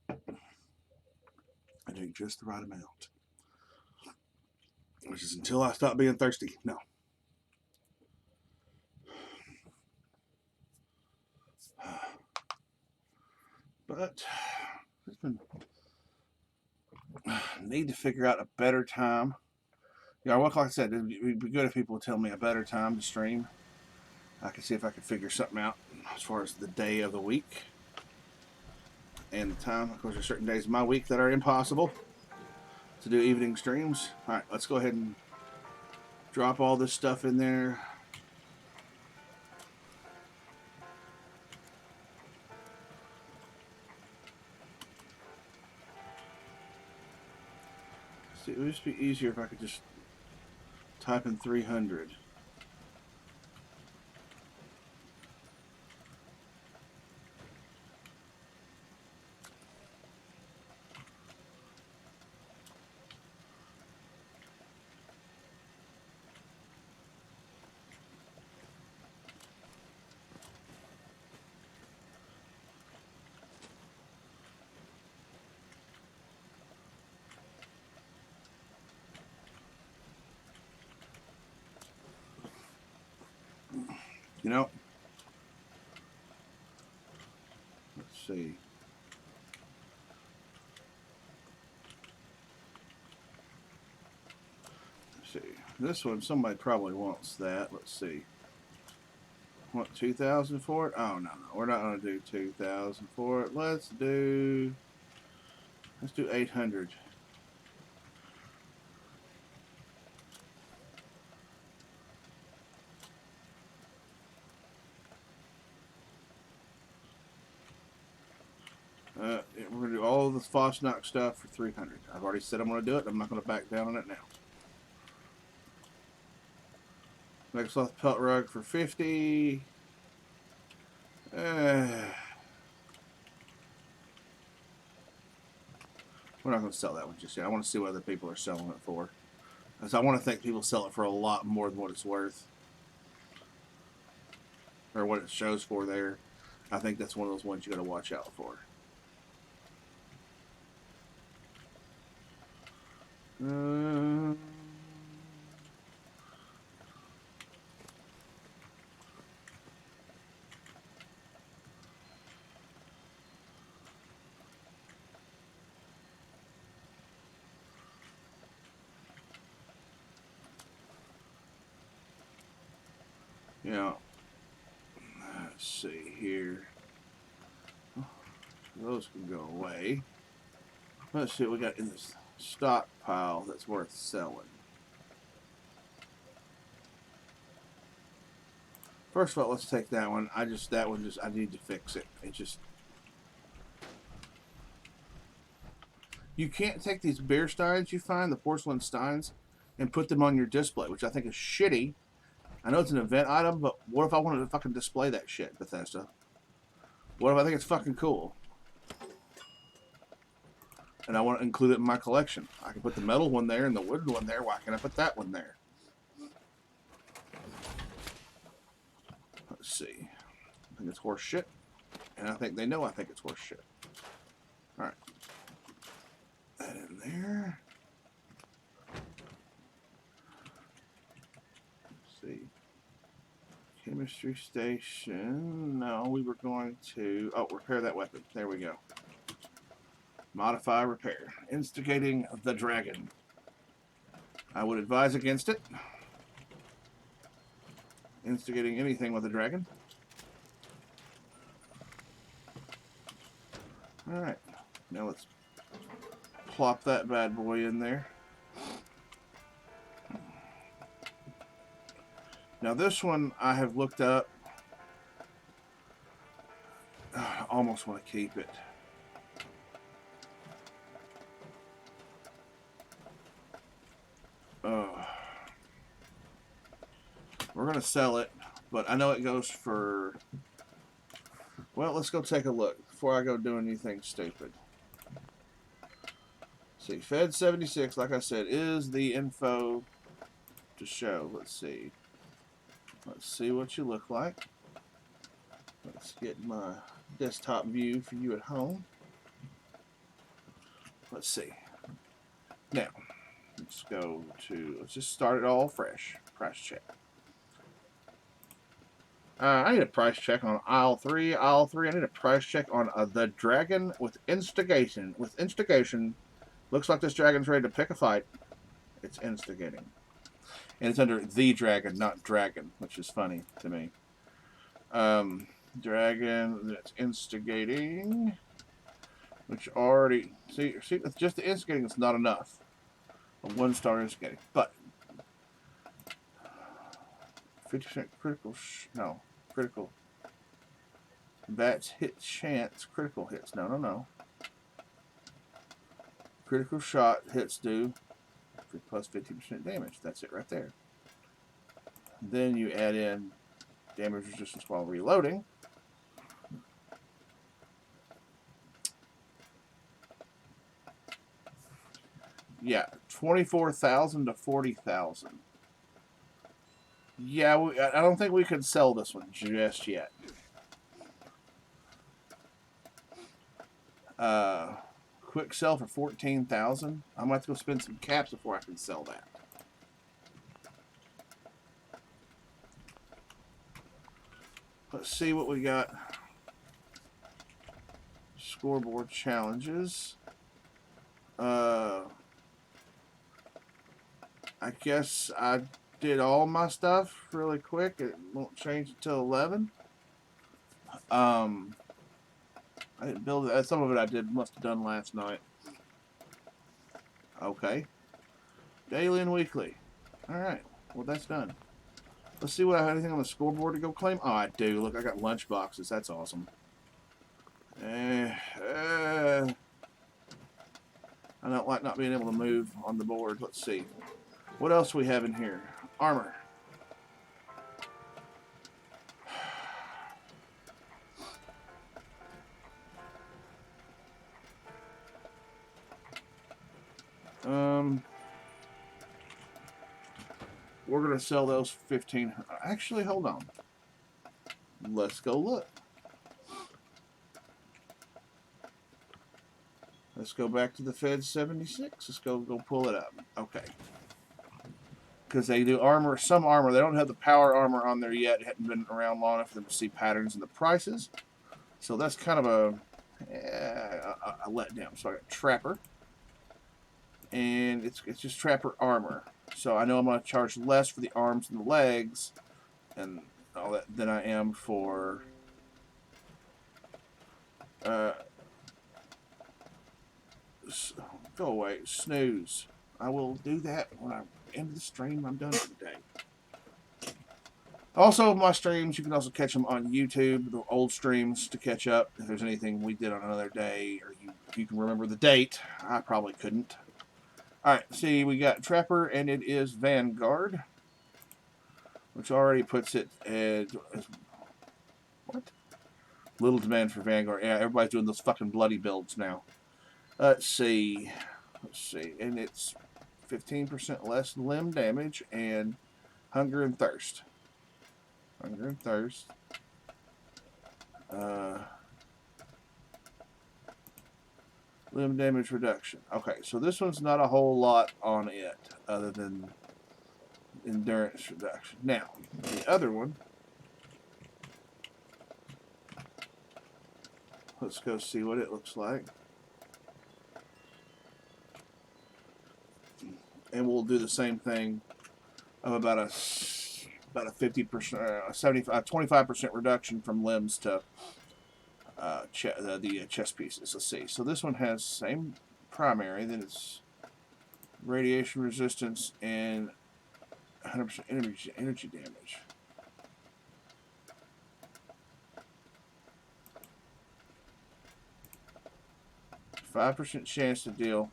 I drink just the right amount. Which is until I stop being thirsty. No. But it's been need to figure out a better time. Yeah, well, like I said, it'd be good if people would tell me a better time to stream. I can see if I can figure something out as far as the day of the week and the time. Of course, there's certain days of my week that are impossible to do evening streams. All right, let's go ahead and drop all this stuff in there. See, it would just be easier if I could just type in 300. You know, let's see. Let's see. This one, somebody probably wants that. Let's see. Want 2,000 for it? Oh, no. We're not going to do 2,000 for it. Let's do 800. We're going to do all of the Fosnock stuff for 300. I've already said I'm going to do it. I'm not going to back down on it now. Microsoft Pelt Rug for 50. We're not going to sell that one just yet. I want to see what other people are selling it for. Because I want to think people sell it for a lot more than what it's worth. Or what it shows for there. I think that's one of those ones you got to watch out for. Yeah. Let's see here. Those can go away. Let's see what we got in this stockpile that's worth selling. First of all, let's take that one. I need to fix it. It just... You can't take these beer steins you find, the porcelain steins, and put them on your display, which I think is shitty. I know it's an event item, but what if I wanted to fucking display that shit, Bethesda? What if I think it's fucking cool? And I want to include it in my collection. I can put the metal one there and the wooden one there. Why can't I put that one there? Let's see. I think it's horse shit. And I think they know I think it's horse shit. Alright. That in there. Let's see. Chemistry station. No, we were going to... Oh, repair that weapon. There we go. Modify repair. Instigating the dragon. I would advise against it. Instigating anything with a dragon. Alright. Now let's plop that bad boy in there. Now this one I have looked up. I almost want to keep it. We're going to sell it, but I know it goes for... Well, let's go take a look before I go do anything stupid. See, Fed 76, like I said, is the info to show. Let's see. Let's see what you look like. Let's get my desktop view for you at home. Let's see. Now, let's go to... Let's just start it all fresh. Price check. I need a price check on aisle 3. Aisle 3, I need a price check on the dragon with instigation. With instigation, looks like this dragon's ready to pick a fight. It's instigating. And it's under the dragon, not dragon, which is funny to me. Dragon that's instigating. Which already... See, just the instigating is not enough. A 1-star instigating. But 50% critical... No. Critical. That's hit chance. Critical hits. No. Critical shot hits do plus 50% damage. That's it right there. Then you add in damage resistance while reloading. Yeah, 24,000 to 40,000. Yeah, I don't think we could sell this one just yet. Quick sell for 14,000. I'm gonna have to go spend some caps before I can sell that. Let's see what we got. Scoreboard challenges. I guess I did all my stuff really quick. It won't change until 11. I didn't build it. Some of it must have done last night. Okay. Daily and weekly. Alright. Well, that's done. Let's see what I have anything on the scoreboard to go claim. Oh, I do. Look, I got lunch boxes. That's awesome. I don't like not being able to move on the board. Let's see. What else do we have in here? Armor. We're going to sell those 15. Actually, hold on. Let's go look. Let's go back to the Fed 76. Let's go pull it up. Okay. Because they do armor, some armor. They don't have the power armor on there yet. It hadn't been around long enough for them to see patterns in the prices. So that's kind of a letdown. So I got Trapper. And it's just Trapper armor. So I know I'm going to charge less for the arms and the legs and all that than I am for go away, snooze. I will do that when I end the stream. I'm done for the day. Also, my streams, you can also catch them on YouTube, the old streams to catch up. If there's anything we did on another day, or you can remember the date. I probably couldn't. Alright, see, we got Trapper, and it is Vanguard, which already puts it at... What? Little demand for Vanguard. Yeah, everybody's doing those fucking bloody builds now. Let's see. And it's 15% less limb damage and Hunger and Thirst. Hunger and Thirst. Limb damage reduction. Okay, so this one's not a whole lot on it other than endurance reduction. Now, the other one. Let's go see what it looks like. And we'll do the same thing of about a 50%, 25% reduction from limbs to the chest pieces. Let's see. So this one has same primary, then it's radiation resistance and 100% energy damage. 5% chance to deal.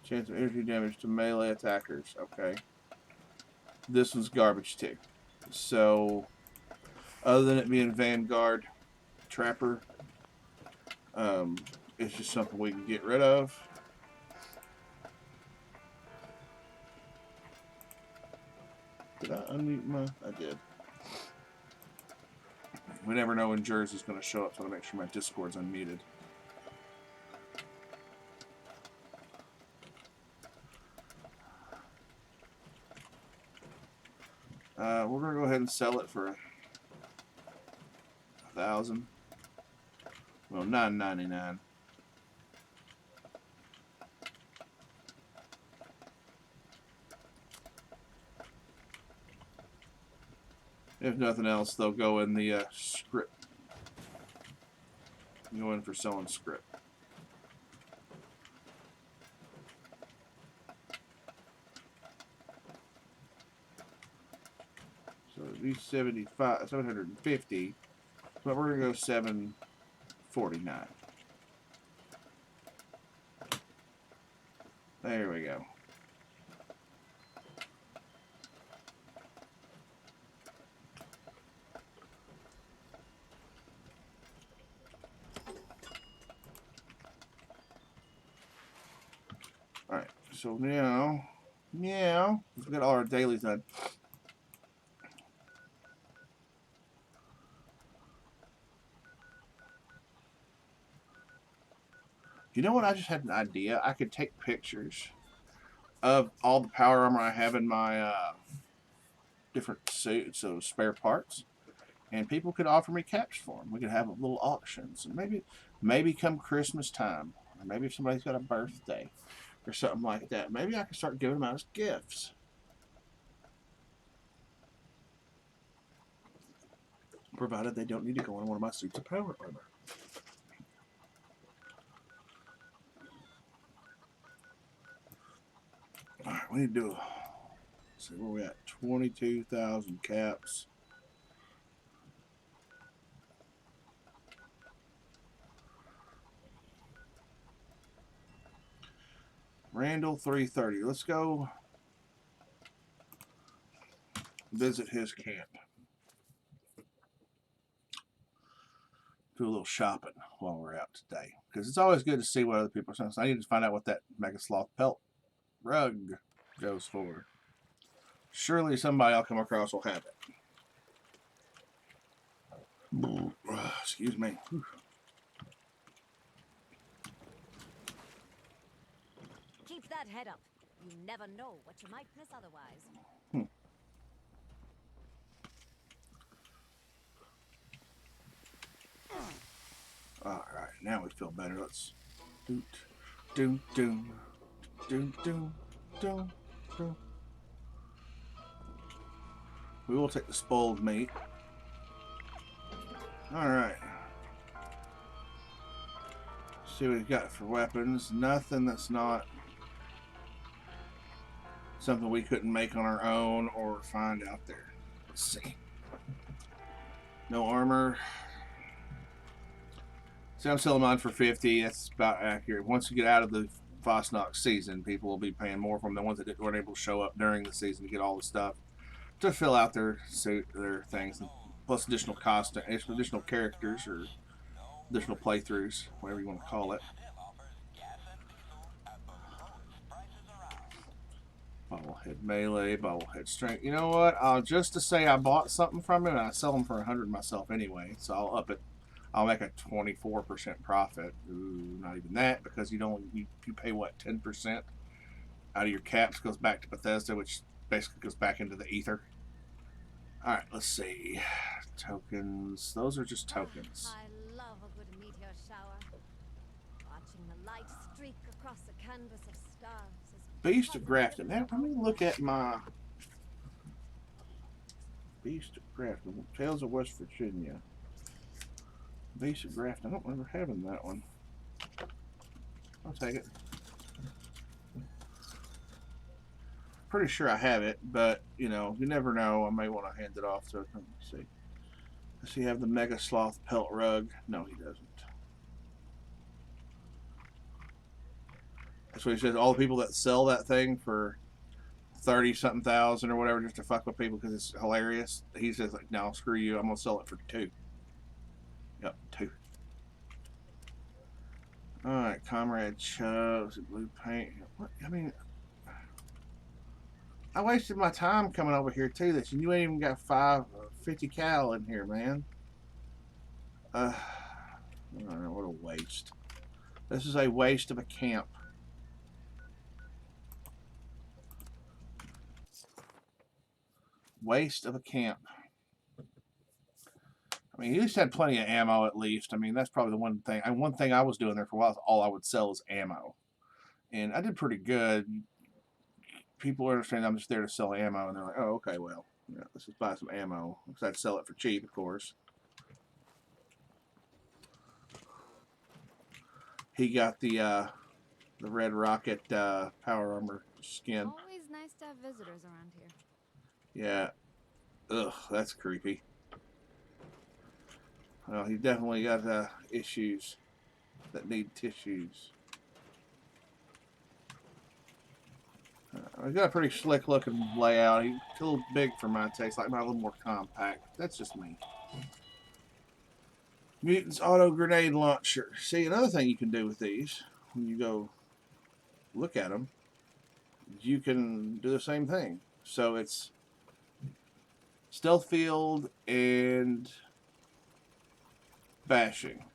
Chance of energy damage to melee attackers. Okay. This one's garbage too. So, other than it being Vanguard, Trapper, it's just something we can get rid of. Did I unmute my? I did. We never know when Jersey's going to show up, so I want to make sure my Discord's unmuted. We're going to go ahead and sell it for $1,000. Well, $9.99. If nothing else, they'll go in the script. Go in for selling script. So it'd be 750, but we're gonna go 749. There we go. Alright, so now, we got all our dailies done. You know what? I just had an idea. I could take pictures of all the power armor I have in my different suits, so spare parts, and people could offer me caps for them. We could have little auctions, and maybe come Christmas time, or maybe if somebody's got a birthday or something like that, maybe I can start giving them out as gifts. Provided they don't need to go in one of my suits of power armor. Alright, we need to do let's see where we at. 22,000 caps. Randall 330. Let's go visit his camp. Do a little shopping while we're out today. Because it's always good to see what other people are saying. So I need to find out what that Mega Sloth pelt rug goes for. Surely somebody I'll come across will have it. Excuse me. Whew. Keep that head up. You never know what you might miss otherwise. Alright, now we feel better. Let's do. We will take the spoiled meat. Alright. See what we've got for weapons. Nothing that's not Something we couldn't make on our own or find out there. Let's see. No armor. See, I'm selling mine for 50. That's about accurate. Once you get out of the Fosnox season, people will be paying more from the ones that weren't able to show up during the season to get all the stuff to fill out their things, plus additional cost, additional characters or additional playthroughs, whatever you want to call it. Bobblehead melee, bobblehead strength. You know what? Just to say I bought something from him, and I sell them for 100 myself anyway, so I'll up it. I'll make a 24% profit. Ooh, not even that, because you pay what, 10% out of your caps goes back to Bethesda, which basically goes back into the ether. All right, let's see. Tokens. Those are just tokens. I love a good meteor shower. Watching the light streak across the canvas of stars. Beast of Grafton. Now, let me look at my Beast of Grafton. Tales of West Virginia. Beast of Grafton. I don't remember having that one. I'll take it. Pretty sure I have it, but you know, you never know. I may want to hand it off to. Let me see. Does he have the Mega Sloth pelt rug? No, he doesn't. That's what he says. All the people that sell that thing for 30-something thousand or whatever just to fuck with people because it's hilarious. He says, like, no, screw you. I'm gonna sell it for 2. Yep, 2. All right, Comrade Chubbs, blue paint. What? I mean, I wasted my time coming over here too. That you ain't even got 50 cal in here, man. I don't know, what a waste. This is a waste of a camp. Waste of a camp. I mean, he at least had plenty of ammo at least. I mean, that's probably the one thing. One thing I was doing there for a while is all I would sell is ammo. And I did pretty good. People understand I'm just there to sell ammo, and they're like, oh, okay, well, yeah, let's just buy some ammo. Because I'd sell it for cheap, of course. He got the Red Rocket power armor skin. Always nice to have visitors around here. Yeah. Ugh, that's creepy. Well, he definitely got issues that need tissues. He's got a pretty slick looking layout. He's a little big for my taste, like mine a little more compact. That's just me. Mutant's auto grenade launcher. See, another thing you can do with these, when you go look at them, you can do the same thing. So it's stealth field and bashing.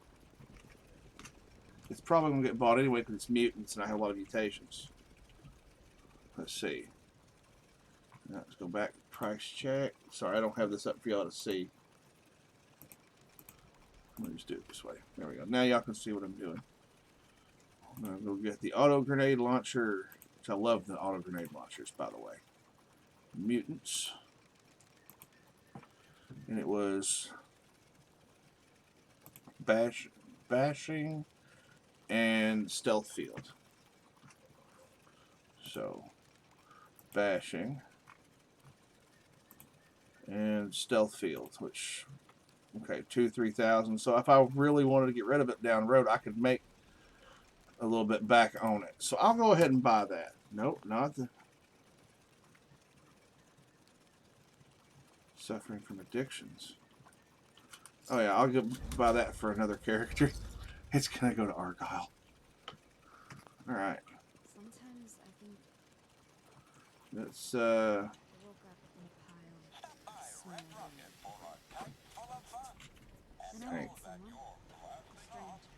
It's probably going to get bought anyway because it's mutants and I have a lot of mutations. Let's see. Now let's go back to price check. Sorry, I don't have this up for y'all to see. Let me just do it this way. There we go. Now y'all can see what I'm doing. I'm going to go get the auto grenade launcher, which I love the auto grenade launchers, by the way. Mutants. And it was bashing and stealth field. So bashing and stealth field, which okay, 2,000-3,000. So if I really wanted to get rid of it down the road, I could make a little bit back on it. So I'll go ahead and buy that. Nope, not the suffering from addictions. Oh yeah, I'll go buy that for another character. It's gonna go to Argyle. All right. Sometimes I think Let's I woke up in a pile of snow. And I Hey. met someone. A stranger.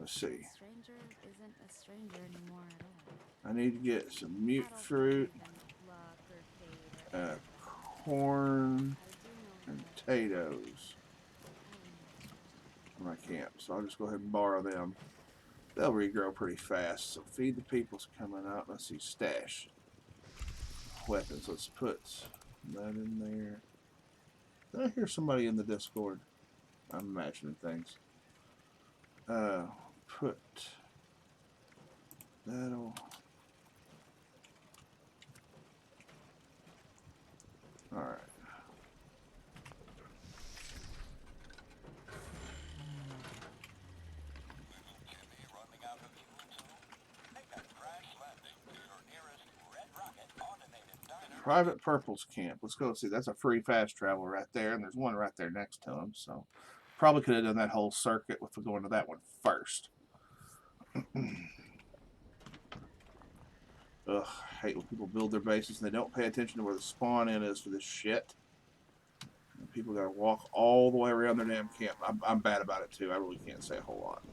let's see. A stranger isn't a stranger anymore at all. I need to get some mute I don't fruit, believe in luck or fate or corn, I do know and that potatoes for my camp. So I'll just go ahead and borrow them. They'll regrow pretty fast. So feed the people's coming up. Let's see, stash weapons. Let's put that in there. Did I hear somebody in the Discord? I'm imagining things. Put That'll. All right. Private Purple's camp. Let's go see. That's a free fast travel right there, and there's one right there next to him. So probably could have done that whole circuit with going to that one first. Ugh, I hate when people build their bases and they don't pay attention to where the spawn in is for this shit. And people gotta walk all the way around their damn camp. I'm bad about it too. I really can't say a whole lot.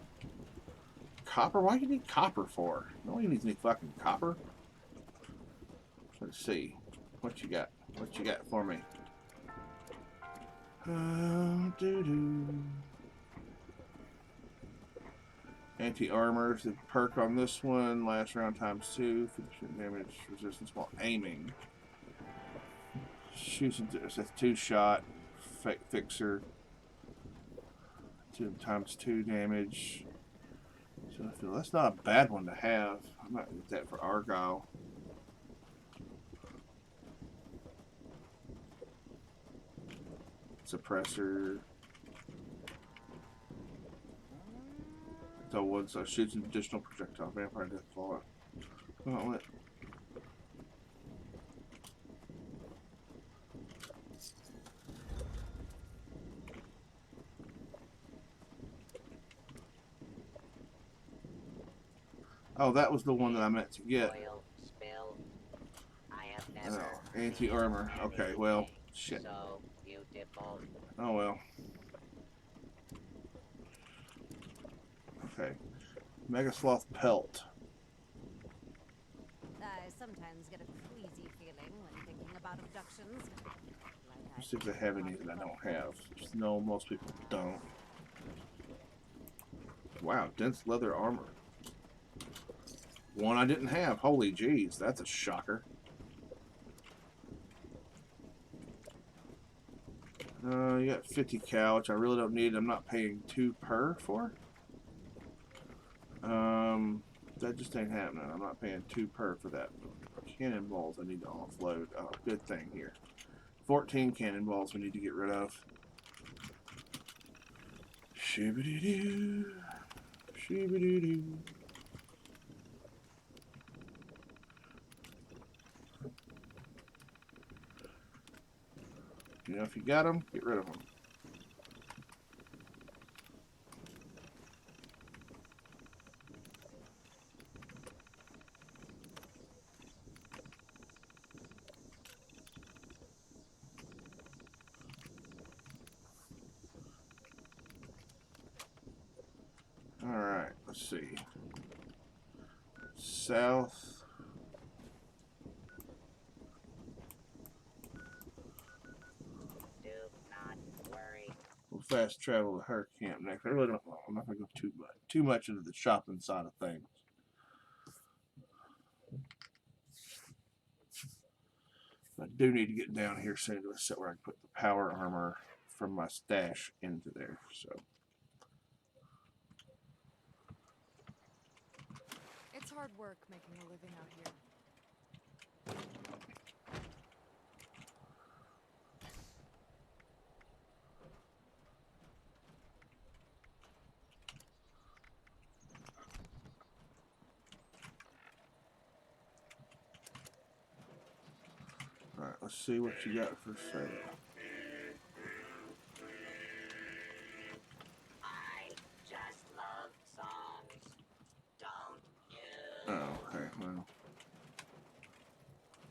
Copper? Why do you need copper for? No one needs any fucking copper. Let's see. What you got? What you got for me? Anti-armor is the perk on this one. Last round ×2. 50% damage resistance while aiming. Shoots into that's 2-shot. Fixer. 2 ×2 damage. So I feel that's not a bad one to have. I might get that for Argyle. Suppressor. So one so shoots an additional projectile. Vampire Death Claw. Gauntlet. Oh, that was the one that I meant to get. Oil spill. I have never Oh, anti-armor. Okay, well, shit. So you default. Oh well. Okay. Mega Sloth Pelt. I sometimes get a queasy feeling when thinking about abductions. Like Let's see if they have any that I don't have. No, most people don't. Wow, dense leather armor. One I didn't have. Holy jeez, that's a shocker. You got 50 cal, which I really don't need. I'm not paying 2 per for. That just ain't happening. I'm not paying 2 per for that. Cannonballs I need to offload. Oh, good thing here. 14 cannonballs we need to get rid of. Shibby-doo-doo. Shibby-doo-doo. You know, if you got them, get rid of them. All right, let's see. South. Do not worry. We'll fast travel to her camp next. I really don't know. I'm not gonna go too much into the shopping side of things. I do need to get down here soon to a set where I can put the power armor from my stash into there. So It's hard work making a living out here. all right, let's see what you got for sale. I just love songs. Don't you? Oh, okay. Well,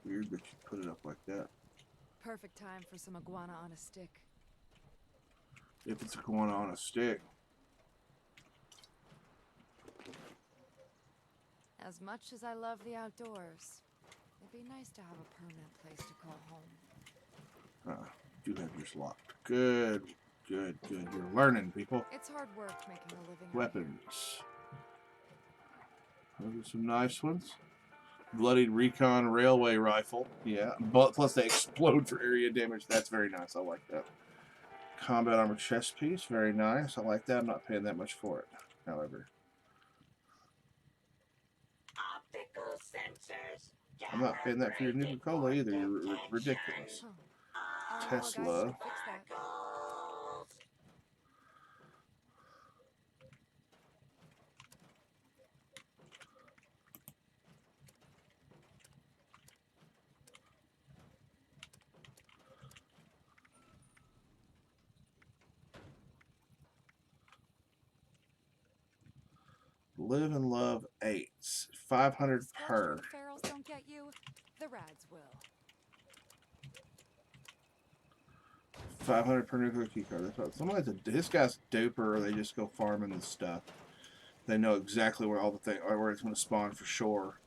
weird that you put it up like that. Perfect time for some iguana on a stick. If it's iguana on a stick. As much as I love the outdoors, it'd be nice to have a permanent place to call home. You have yours locked. Good, good, good. You're learning, people. It's hard work making a living out Weapons. Those are some nice ones. Bloodied Recon Railway Rifle. Yeah, but plus they explode for area damage. That's very nice. I like that. Combat Armor Chest Piece. Very nice. I like that. I'm not paying that much for it, however. A answers. I'm not paying that for your Nuka-Cola either. You're ridiculous. I know a guy who Tesla. could fix that. Live and Love 8s. 500 per. Scorched ferals don't get you. The rads will. 500 per nuclear key card. That's what somebody's this guy's duper, or they just go farming the stuff. They know exactly where all the thing or where it's going to spawn for sure.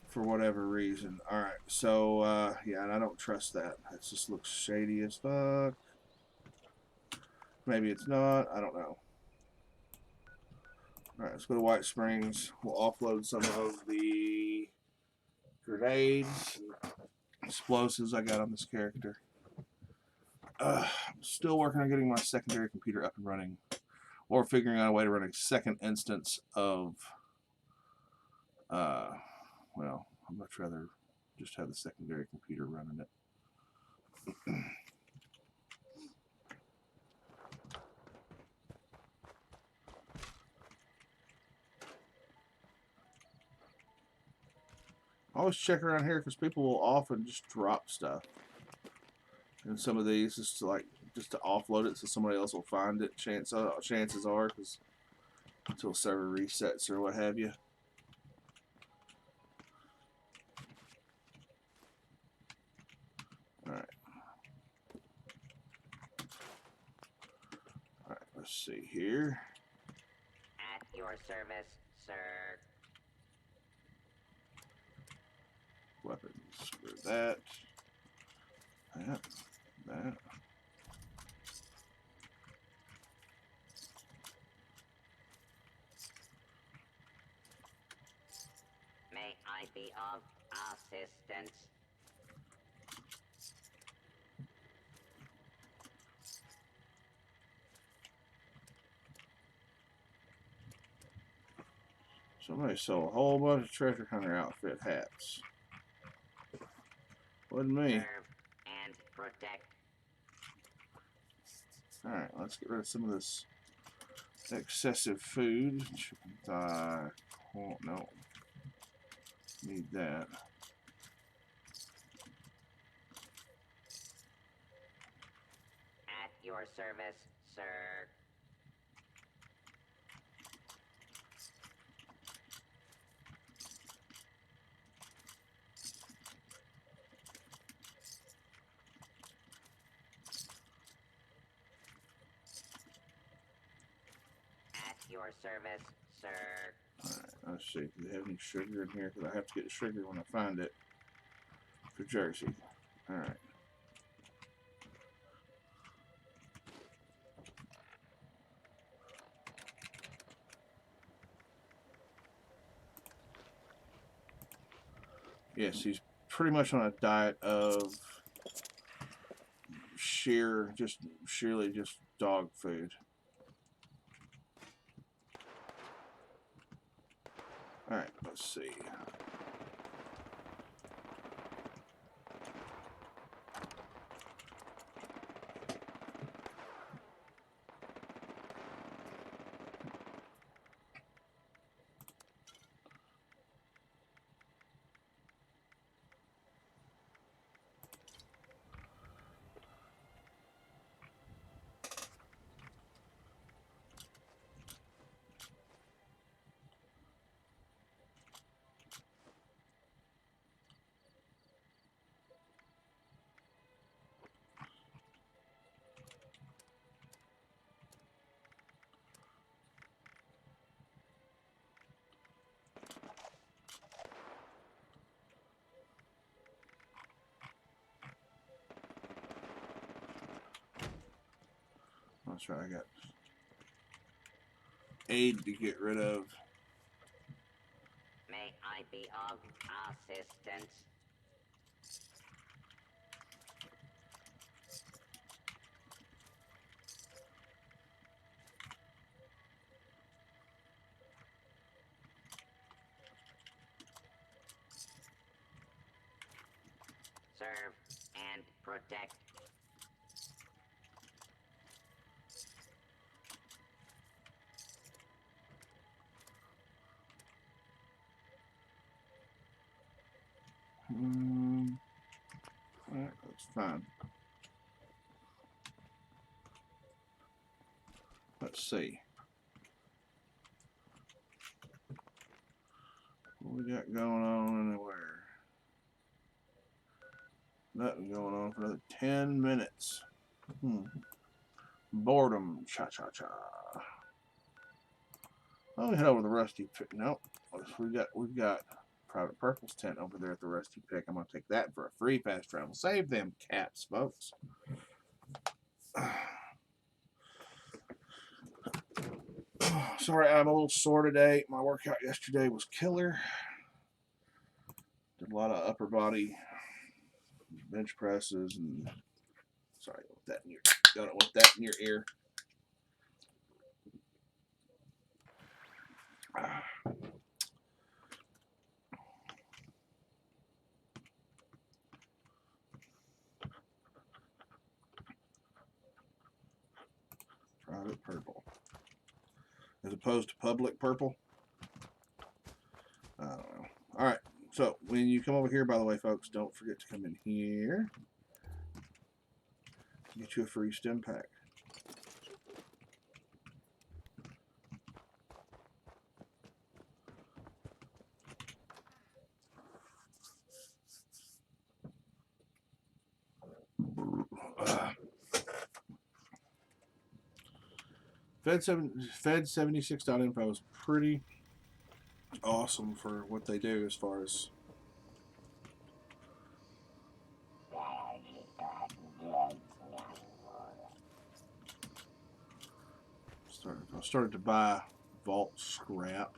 For whatever reason. Alright, so yeah, and I don't trust that. That just looks shady as fuck. Maybe it's not. I don't know. Alright, let's go to White Springs. We'll offload some of the grenades and explosives I got on this character. I'm still working on getting my secondary computer up and running, or figuring out a way to run a second instance of well, I'd much rather just have the secondary computer running it. Always check around here because people will often just drop stuff. And some of these just to offload it so somebody else will find it. Chances are, because until server resets or what have you. Alright. Alright, let's see here. At your service, sir. Weapons. Screw that. That. That. May I be of assistance? Somebody sold a whole bunch of treasure hunter outfit hats. Wasn't me. Serve and protect. Alright, let's get rid of some of this excessive food. Chicken thigh. Oh, no. Need that. At your service, sir. At your service, sir. Alright, let's see. Do they have any sugar in here? Because I have to get sugar when I find it. For Jersey. Alright. Yes, he's pretty much on a diet of sheerly just dog food. Alright, let's see. That's right, I got aid to get rid of. May I be of assistance? serve, and protect. Alright, that's fine. Let's see. What we got going on anywhere? Nothing going on for another 10 minutes. Boredom. Cha-cha-cha. Oh, we head over to the Rusty Pick. Nope. We've got Private Purple's tent over there at the Rusty Pick. I'm gonna take that for a free fast travel. Save them cats, folks. Sorry, I'm a little sore today. My workout yesterday was killer. Did a lot of upper body bench presses and sorry, don't want that in your ear. Private Purple. As opposed to Public Purple. I don't know. Alright, so when you come over here, by the way, folks, don't forget to come in here. Get you a free stim pack. Fed76.info is pretty awesome for what they do as far as I started to buy vault scrap.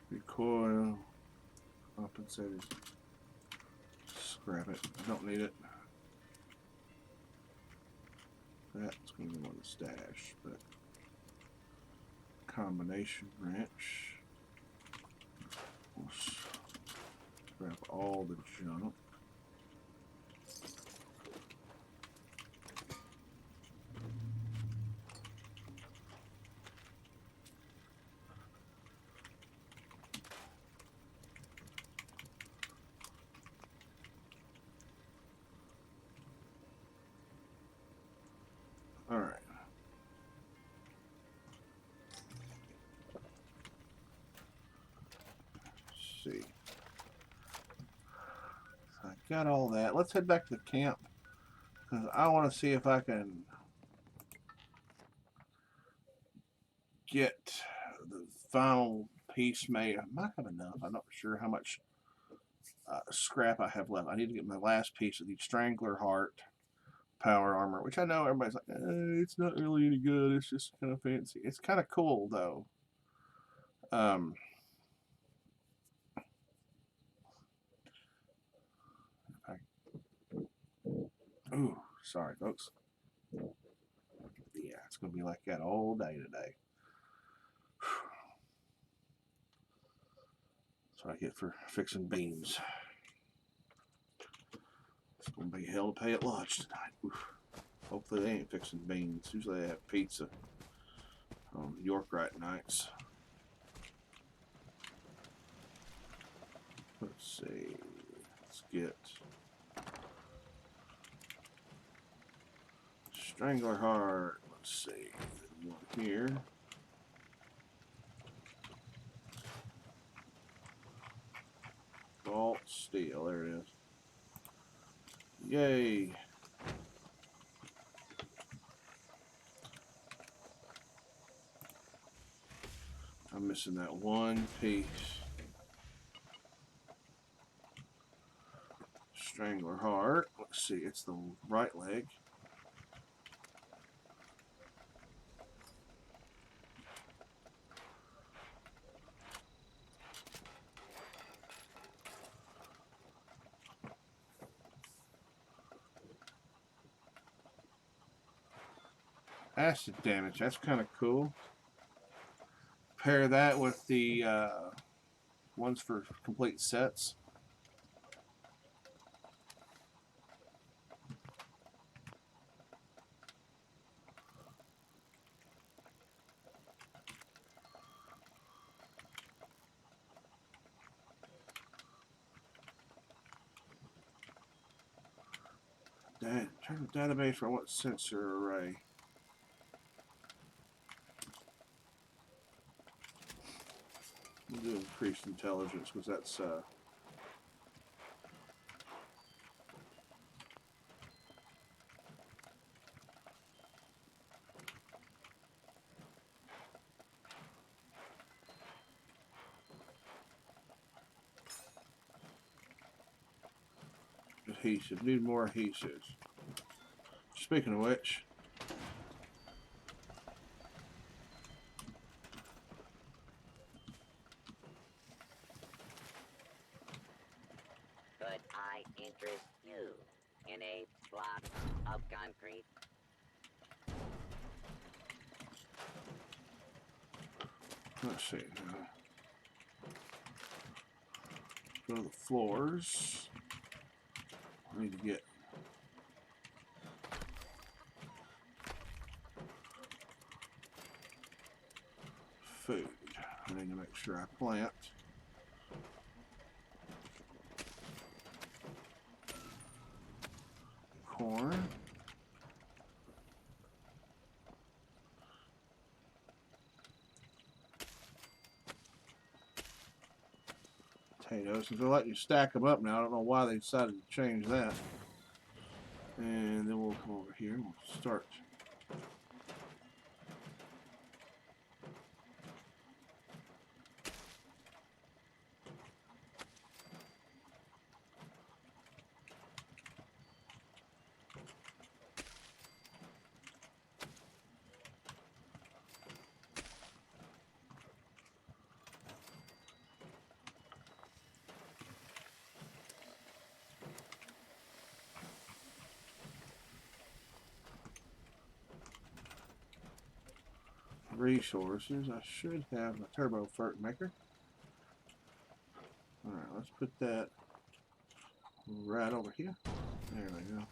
Recoil, compensated. Scrap it. I don't need it. That's going to go on the stash, but combination wrench. We'll scrap all the junk. All right. Let's see. I got all that. Let's head back to the camp because I want to see if I can get the final piece made. I might have enough. I'm not sure how much scrap I have left. I need to get my last piece of the Strangler Heart power armor, which I know everybody's like, it's not really any good. It's just kind of fancy. It's kind of cool though. Ooh, sorry folks. Yeah, it's gonna be like that all day today. That's what I get for fixing beans. It's gonna be hell to pay at lodge tonight. Oof. Hopefully they ain't fixing beans. Usually they have pizza on York-Rite nights. Let's see. Let's get Strangler Heart. Let's see. One here. Vault Steel. There it is. Yay. I'm missing that one piece. Strangler Heart. Let's see. It's the right leg. Acid damage. That's kind of cool. Pair that with the ones for complete sets. Check the database for what sensor array. We'll do increased intelligence because that's adhesive. Need more adhesives. Speaking of which, Could I interest you in a block of concrete? let's see. Go to the floors. I need to get food. I need to make sure I plant. Corn. Potatoes. Since they'll let you stack them up now, I don't know why they decided to change that. And then we'll come over here and we'll start. Resources. I should have a turbo fert maker. Alright, let's put that right over here. There we go.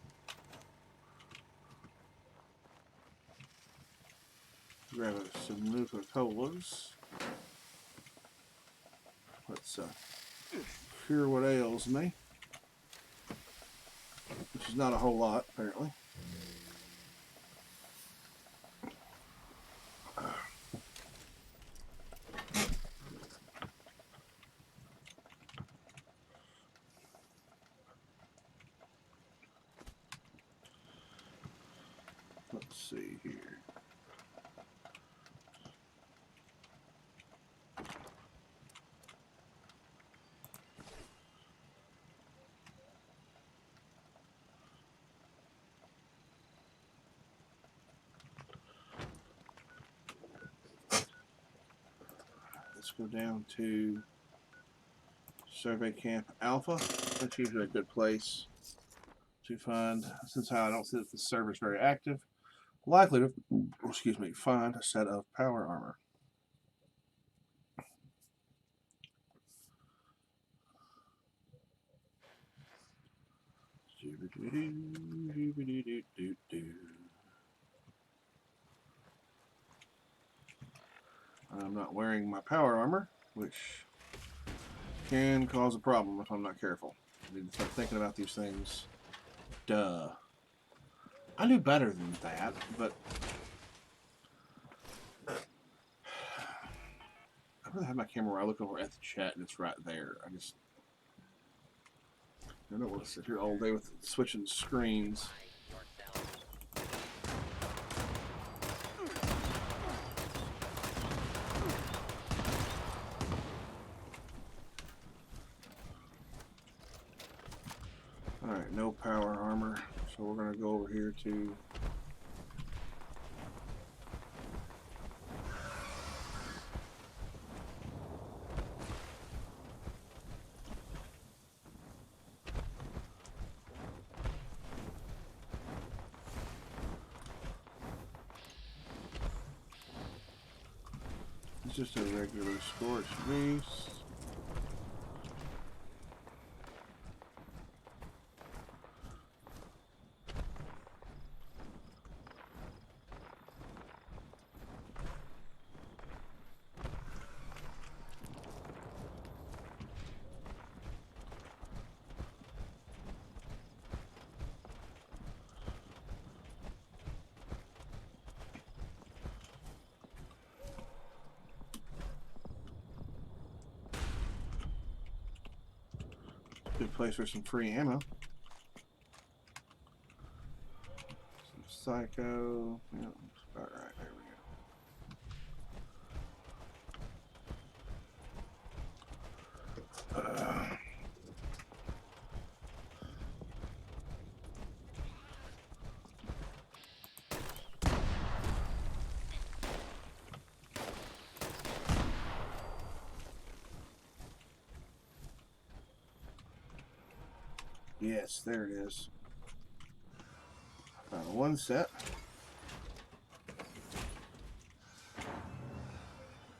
Grab some Nuka-Colas. Let's cure what ails me. Which is not a whole lot, apparently. Let's see here. Let's go down to Survey Camp Alpha. That's usually a good place to find, since I don't see that the server's very active, likely to, find a set of power armor. I'm not wearing my power armor, which can cause a problem if I'm not careful. I need to start thinking about these things. Duh. I knew better than that, but I'd rather have my camera where I look over at the chat and it's right there. I don't want to sit here all day with switching screens. Alright, no power armor, so we're going to go over here to It's just a regular scorched beast. Good place for some free ammo. Some psycho. Yeah, that's about right. There we go. Yes, there it is. Found one set.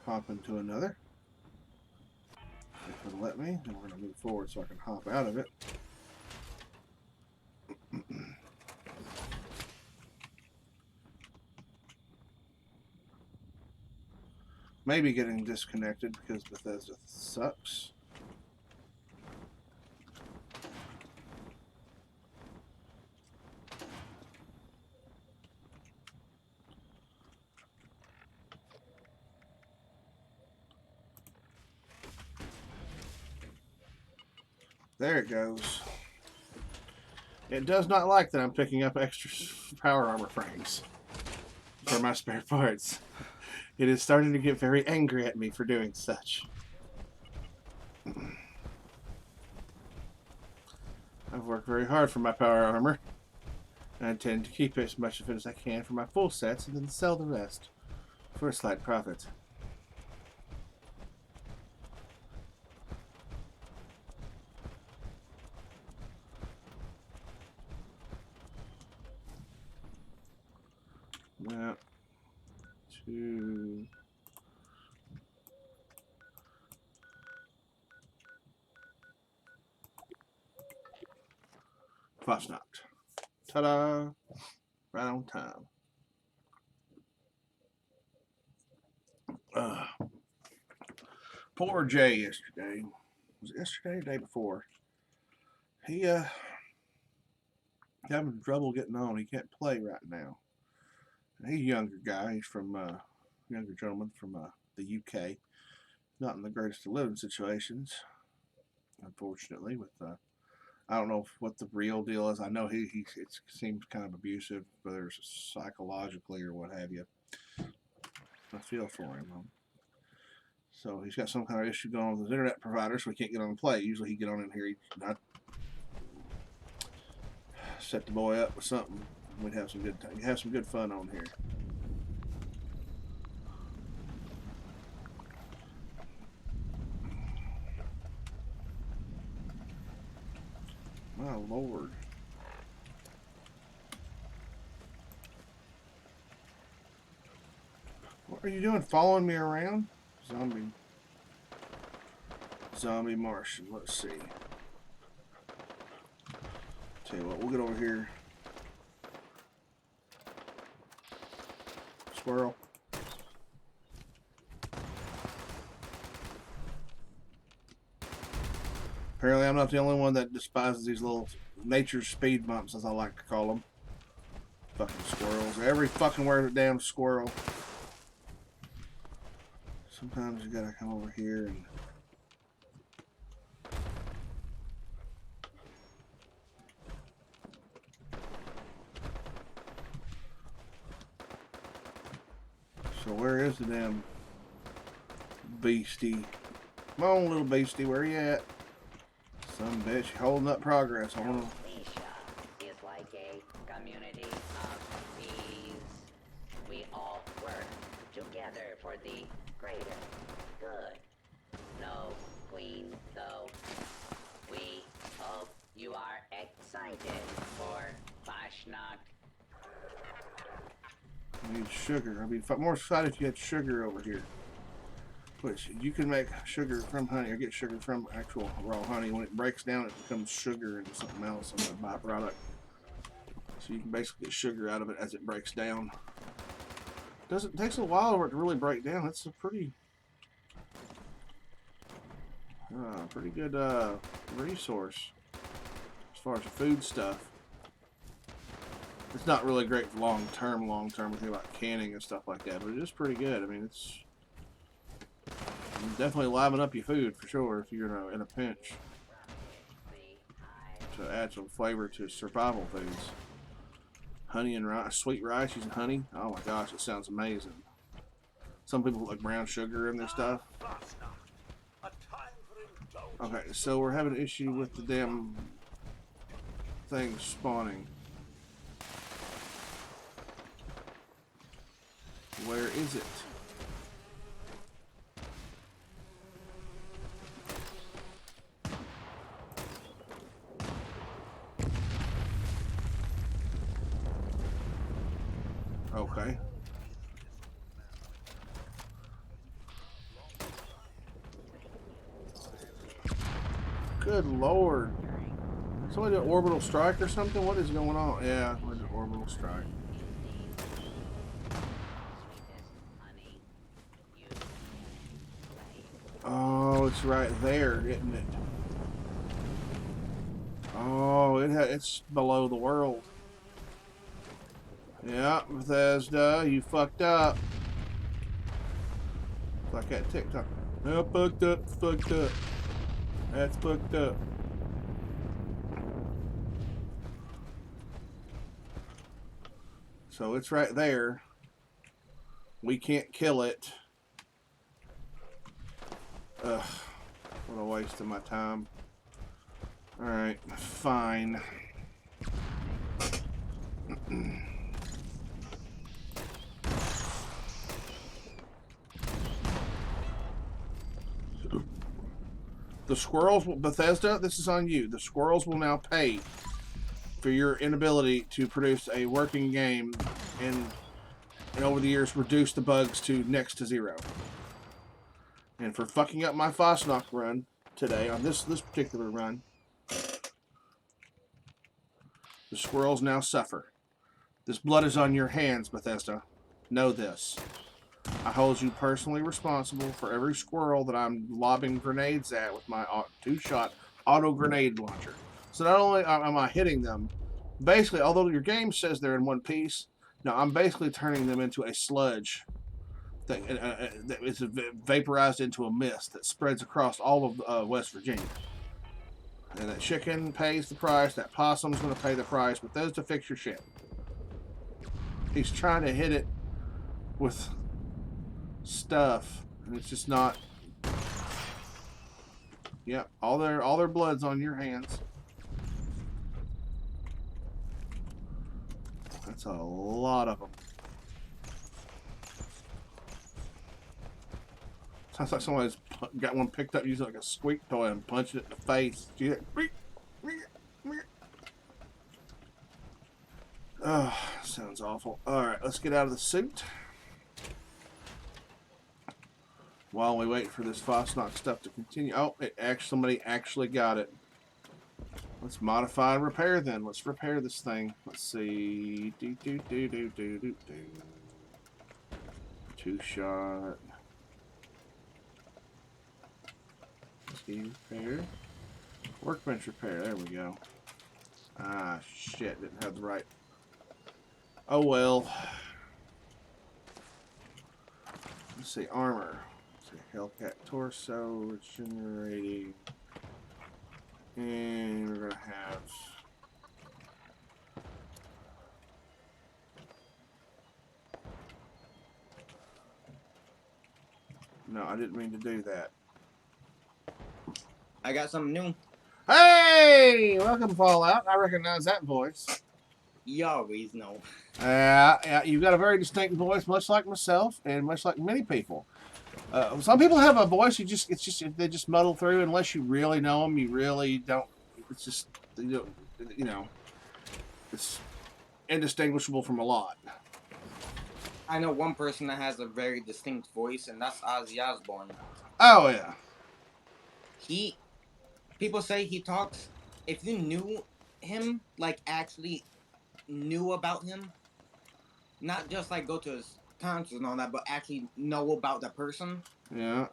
Hop into another. If it'll let me, then we're going to move forward so I can hop out of it. Maybe getting disconnected because Bethesda sucks. There it goes. It does not like that I'm picking up extra power armor frames for my spare parts. It is starting to get very angry at me for doing such. I've worked very hard for my power armor. And I intend to keep as much of it as I can for my full sets and then sell the rest for a slight profit. Now, two. Fosnacht. Ta-da! Right on time. Poor Jay yesterday. Was it yesterday or the day before? He having trouble getting on. He can't play right now. He's a younger guy. He's from younger gentleman from the UK. Not in the greatest of living situations, unfortunately. With I don't know what the real deal is. I know it seems kind of abusive, whether it's psychologically or what have you. I feel for him. So he's got some kind of issue going on with his internet provider, so he can't get on and play. Usually he get on in here, he'd set the boy up with something. We'd have some good time. Have some good fun on here. My Lord. What are you doing? Following me around? Zombie Martian. Let's see. Tell you what, we'll get over here. Squirrel. Apparently I'm not the only one that despises these little nature's speed bumps, as I like to call them. Fucking squirrels. Every fucking word of a damn squirrel. Sometimes you gotta come over here and so where is the damn beastie? Come on, little beastie, where you at? Some bitch holding up progress. I wanna. Alicia is like a community of bees. We all work together for the greater good. No queen, though. We hope you are excited for Fosnacht. I need sugar. I'd be more excited if you had sugar over here. Which you can make sugar from honey, or get sugar from actual raw honey. When it breaks down, it becomes sugar into something else, a byproduct. So you can basically get sugar out of it as it breaks down. It takes a while for it to really break down. It's a pretty good resource as far as food stuff. It's not really great for long term. We think about canning and stuff like that, but it is pretty good. I mean, it's definitely liven up your food for sure if you're in a pinch. To add some flavor to survival foods. Honey and rice, sweet rice using honey. Oh my gosh, it sounds amazing. Some people put like brown sugar in their stuff. Okay, so we're having an issue with the damn thing spawning. Where is it? Okay. Good Lord. Somebody did an orbital strike or something? What is going on? Yeah, we're doing orbital strike. Oh, it's right there, isn't it? Oh, it's below the world. Yeah, Bethesda, you fucked up. Like that TikTok. Oh, fucked up, fucked up. That's fucked up. So it's right there. We can't kill it. Ugh, what a waste of my time. Alright, fine. The squirrels, Bethesda, this is on you. The squirrels will now pay for your inability to produce a working game and over the years reduce the bugs to next to zero. And for fucking up my Fosnock run today, on this particular run, the squirrels now suffer. This blood is on your hands, Bethesda. Know this. I hold you personally responsible for every squirrel that I'm lobbing grenades at with my two-shot auto grenade launcher. So not only am I hitting them, basically, although your game says they're in one piece, no, I'm basically turning them into a sludge thing that is vaporized into a mist that spreads across all of West Virginia. And that chicken pays the price, that possum's going to pay the price, but those to fix your shit. He's trying to hit it with stuff, and it's just not. Yep, all their blood's on your hands. That's a lot of them. Sounds like somebody's got one picked up using like a squeak toy and punching it in the face. Oh, sounds awful. Alright, let's get out of the suit. While we wait for this Fosnock stuff to continue. Oh, somebody actually got it. Let's modify and repair then. Let's repair this thing. Let's see. Two-shot. Repair. Workbench repair. There we go. Ah, shit. Didn't have the right. Oh, well. Let's see. Armor. Hellcat torso, regenerating, and we're gonna have no, I didn't mean to do that. I got something new. Hey, welcome Fallout. I recognize that voice. You always know. Yeah, you've got a very distinct voice, much like myself, and much like many people. Some people have a voice they just muddle through unless you really know them. You really don't. It's just you know, it's indistinguishable from a lot. I know one person that has a very distinct voice, and that's Ozzy Osbourne. Oh yeah. People say he talks. If you knew him, like actually knew about him, not just like go to his concerts and all that, but actually know about the person. Yeah.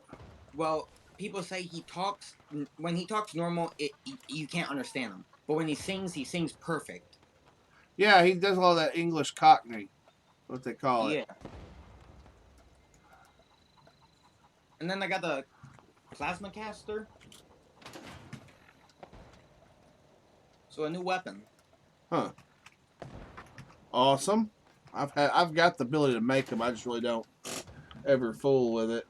Well, people say he talks when he talks normal, you can't understand him. But when he sings perfect. Yeah, he does all that English Cockney, what they call it. Yeah. And then I got the plasma caster. So a new weapon. Huh. Awesome. I've got the ability to make them. I just really don't ever fool with it.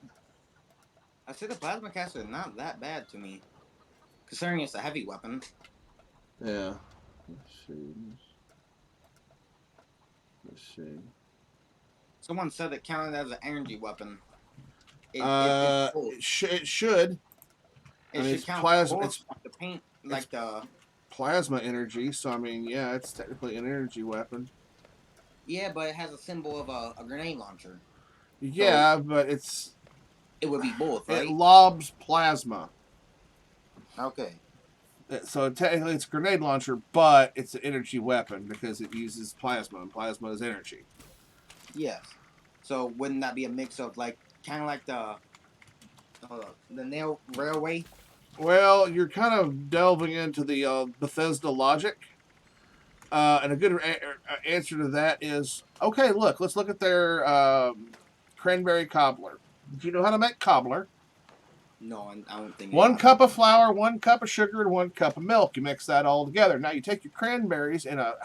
I say the plasma caster is not that bad to me, considering it's a heavy weapon. Yeah. Let's see. Let's see. Someone said it counted as an energy weapon. It should. It should count plasma. It's the paint, like the plasma energy. So I mean, yeah, it's technically an energy weapon. Yeah, but it has a symbol of a grenade launcher. Yeah, so but it would be both, right? It lobs plasma. Okay. So technically, it's a grenade launcher, but it's an energy weapon because it uses plasma, and plasma is energy. Yes. So wouldn't that be a mix of like kind of like the nail railway? Well, you're kind of delving into the Bethesda logic, and a good answer to that is okay. Look, let's look at their cranberry cobbler. Do you know how to make cobbler? No, I don't think. 1 cup of flour, 1 cup of sugar, and 1 cup of milk. You mix that all together. Now you take your cranberries in a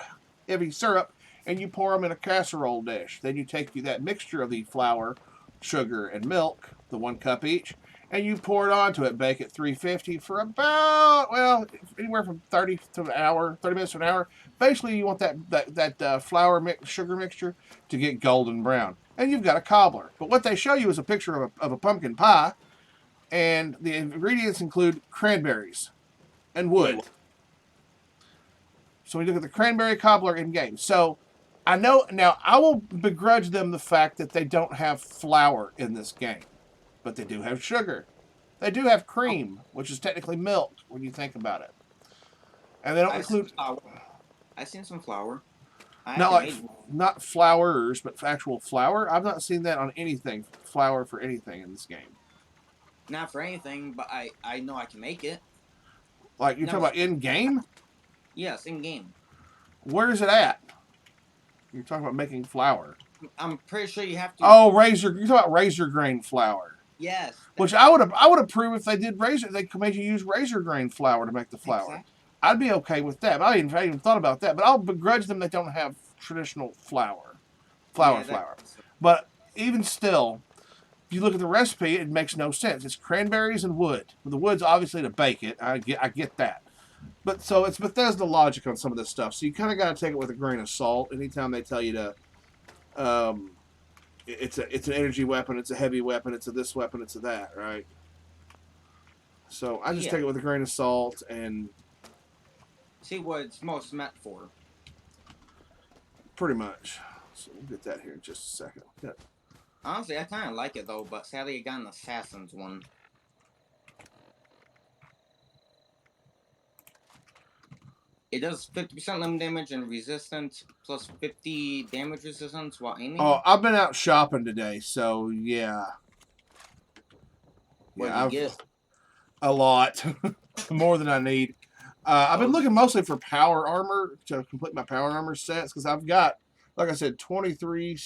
heavy syrup and you pour them in a casserole dish. Then you take that mixture of the flour, sugar, and milk, the 1 cup each, and you pour it onto it. Bake at 350 for about, well, anywhere from 30 minutes to an hour. Basically, you want that flour sugar mixture to get golden brown. And you've got a cobbler. But what they show you is a picture of a pumpkin pie. And the ingredients include cranberries and wood. So we look at the cranberry cobbler in game. So I know now I will begrudge them the fact that they don't have flour in this game, but they do have sugar. They do have cream, which is technically milk when you think about it. And they don't include. I've seen some flour. Not flours, but actual flour. I've not seen that on anything. Flour for anything in this game. Not for anything, but I know I can make it. Like you're talking about in game? Yes, in game. Where is it at? You're talking about making flour. I'm pretty sure you have to. Oh, you're talking about razor grain flour. Yes. Which I would approve if they did they could make you use razor grain flour to make the flour. Exactly. I'd be okay with that. But I hadn't even thought about that. But I'll begrudge them they don't have traditional flour. Flour. But even still, if you look at the recipe, it makes no sense. It's cranberries and wood. The wood's obviously to bake it. I get that. But so it's Bethesda logic on some of this stuff. So you kind of got to take it with a grain of salt. Anytime they tell you to, it's an energy weapon, it's a heavy weapon, it's a this weapon, it's a that, right? So I just take it with a grain of salt and see what it's most meant for. Pretty much. So we'll get that here in just a second. Yeah. Honestly, I kind of like it though, but sadly I got an Assassin's one. It does 50% limb damage and resistance, plus 50 damage resistance while aiming. Oh, I've been out shopping today, so yeah. What did you get? A lot. More than I need. I've been looking mostly for power armor to complete my power armor sets, because I've got, like I said, 21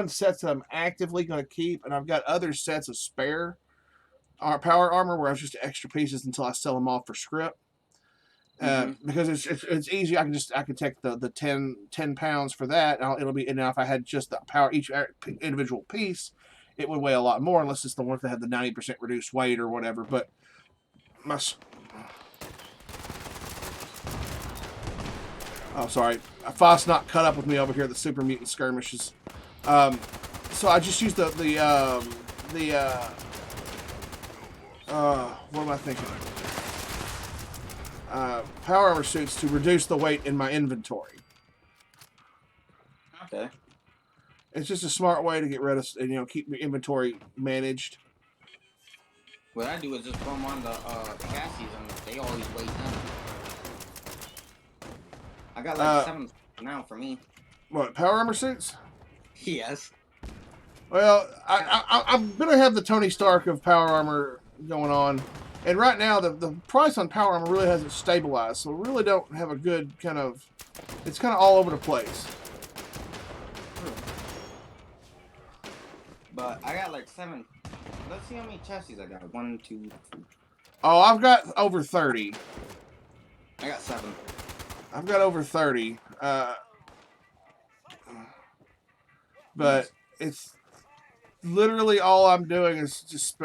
sets that I'm actively going to keep, and I've got other sets of spare power armor where I was just extra pieces until I sell them off for script. Because it's easy. I can take the 10 pounds for that. It'll be enough. If I had just the power each individual piece, it would weigh a lot more, unless it's the ones that have the 90% reduced weight or whatever. But sorry, Foss not caught up with me over here at the Super Mutant Skirmishes. So I just used what am I thinking? Power armor suits to reduce the weight in my inventory. Okay. It's just a smart way to get rid of, keep your inventory managed. What I do is just put them on the chassis and they always weigh down. I got like 7 now for me. What, power armor suits? Yes. Well, I'm gonna have the Tony Stark of power armor going on, and right now the price on power armor really hasn't stabilized, so we really don't have a good kind of. It's kind of all over the place. But I got like 7. Let's see how many chassis I got. 1, 2, 3. Oh, I've got over 30. I got 7. I've got over 30. But it's literally all I'm doing is just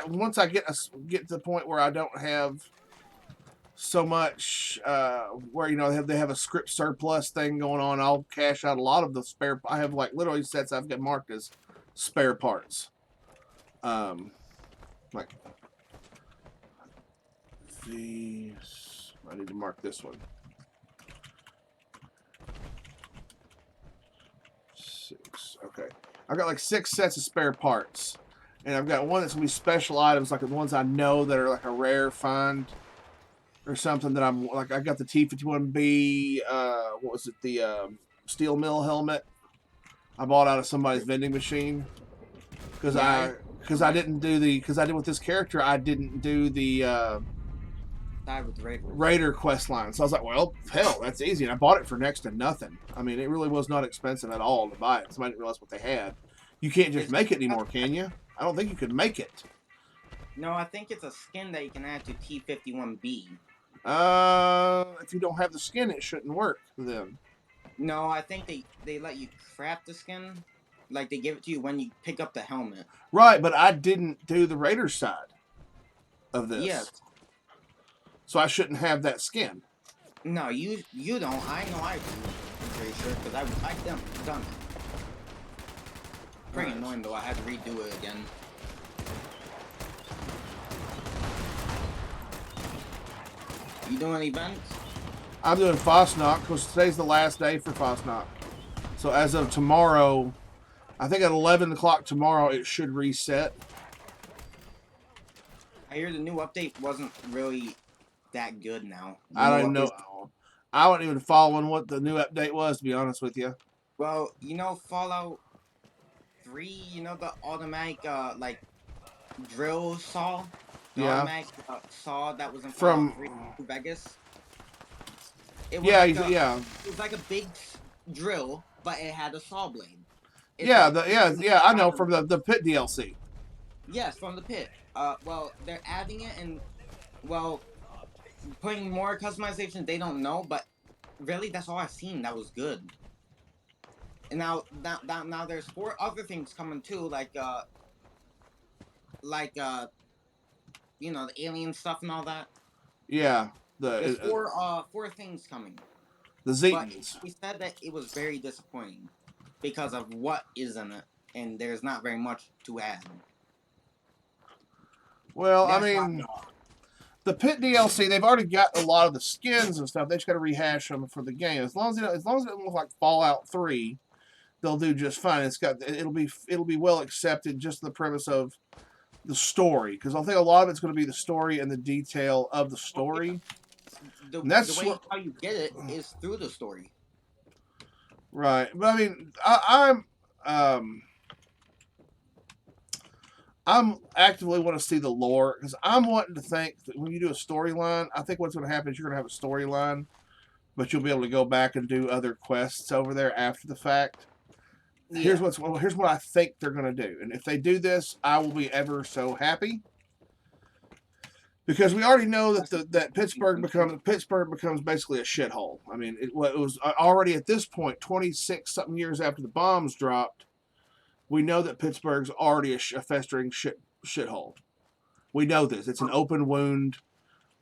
once I get to the point where I don't have so much where they have a script surplus thing going on, I'll cash out a lot of the spare. I have like literally sets I've got marked as spare parts. Like these, I need to mark this one. 6. Okay, I've got like 6 sets of spare parts, and I've got one that's gonna be special items, like the ones I know that are like a rare find or something. That I'm like, I got the T-51B. What was it? The steel mill helmet I bought out of somebody's vending machine because I didn't do because I did with this character. I didn't do the Raider quest line. So I was like, well, hell, that's easy. And I bought it for next to nothing. I mean, it really was not expensive at all to buy it. Somebody didn't realize what they had. You can't just make it anymore, can you? I don't think you can make it. No, I think it's a skin that you can add to T-51B. If you don't have the skin, it shouldn't work for them. No, I think they let you craft the skin. Like, they give it to you when you pick up the helmet. Right, but I didn't do the Raider side of this. Yes. So I shouldn't have that skin. No, you don't. I know I do. I'm pretty sure, because I've done it. Pretty annoying, though. I had to redo it again. You doing events? I'm doing Fosnock because today's the last day for Fosnock. So as of tomorrow, I think at 11 o'clock tomorrow, it should reset. I hear the new update wasn't really that good now. I don't even know. I wasn't even following what the new update was, to be honest with you. Well, Fallout 3, the automatic, like, drill saw? The automatic saw that was in Fallout 3 New Vegas? It was It was like a big drill, but it had a saw blade. I know, from the Pit DLC. Yes, from the Pit. Well, they're adding it and, well, putting more customization, they don't know, but really, that's all I've seen that was good. And now there's 4 other things coming too, like the alien stuff and all that. Yeah, there's 4 things coming. The Zetans. But he said that it was very disappointing because of what is in it, and there's not very much to add. Well, I mean, the Pit DLC, they've already got a lot of the skins and stuff. They just got to rehash them for the game. As long as it doesn't look like Fallout 3, they'll do just fine. It'll be well accepted. Just the premise of the story, because I think a lot of it's going to be the story and the detail of the story. The way how you get it is through the story. Right, but I mean, I'm actively want to see the lore, because I'm wanting to think that when you do a storyline, I think what's going to happen is you're going to have a storyline, but you'll be able to go back and do other quests over there after the fact. Yeah. Here's what I think they're going to do, and if they do this, I will be ever so happy, because we already know that Pittsburgh becomes basically a shithole. I mean, it was already at this point 26-something years after the bombs dropped. We know that Pittsburgh's already a festering shithole. We know this. It's an open wound.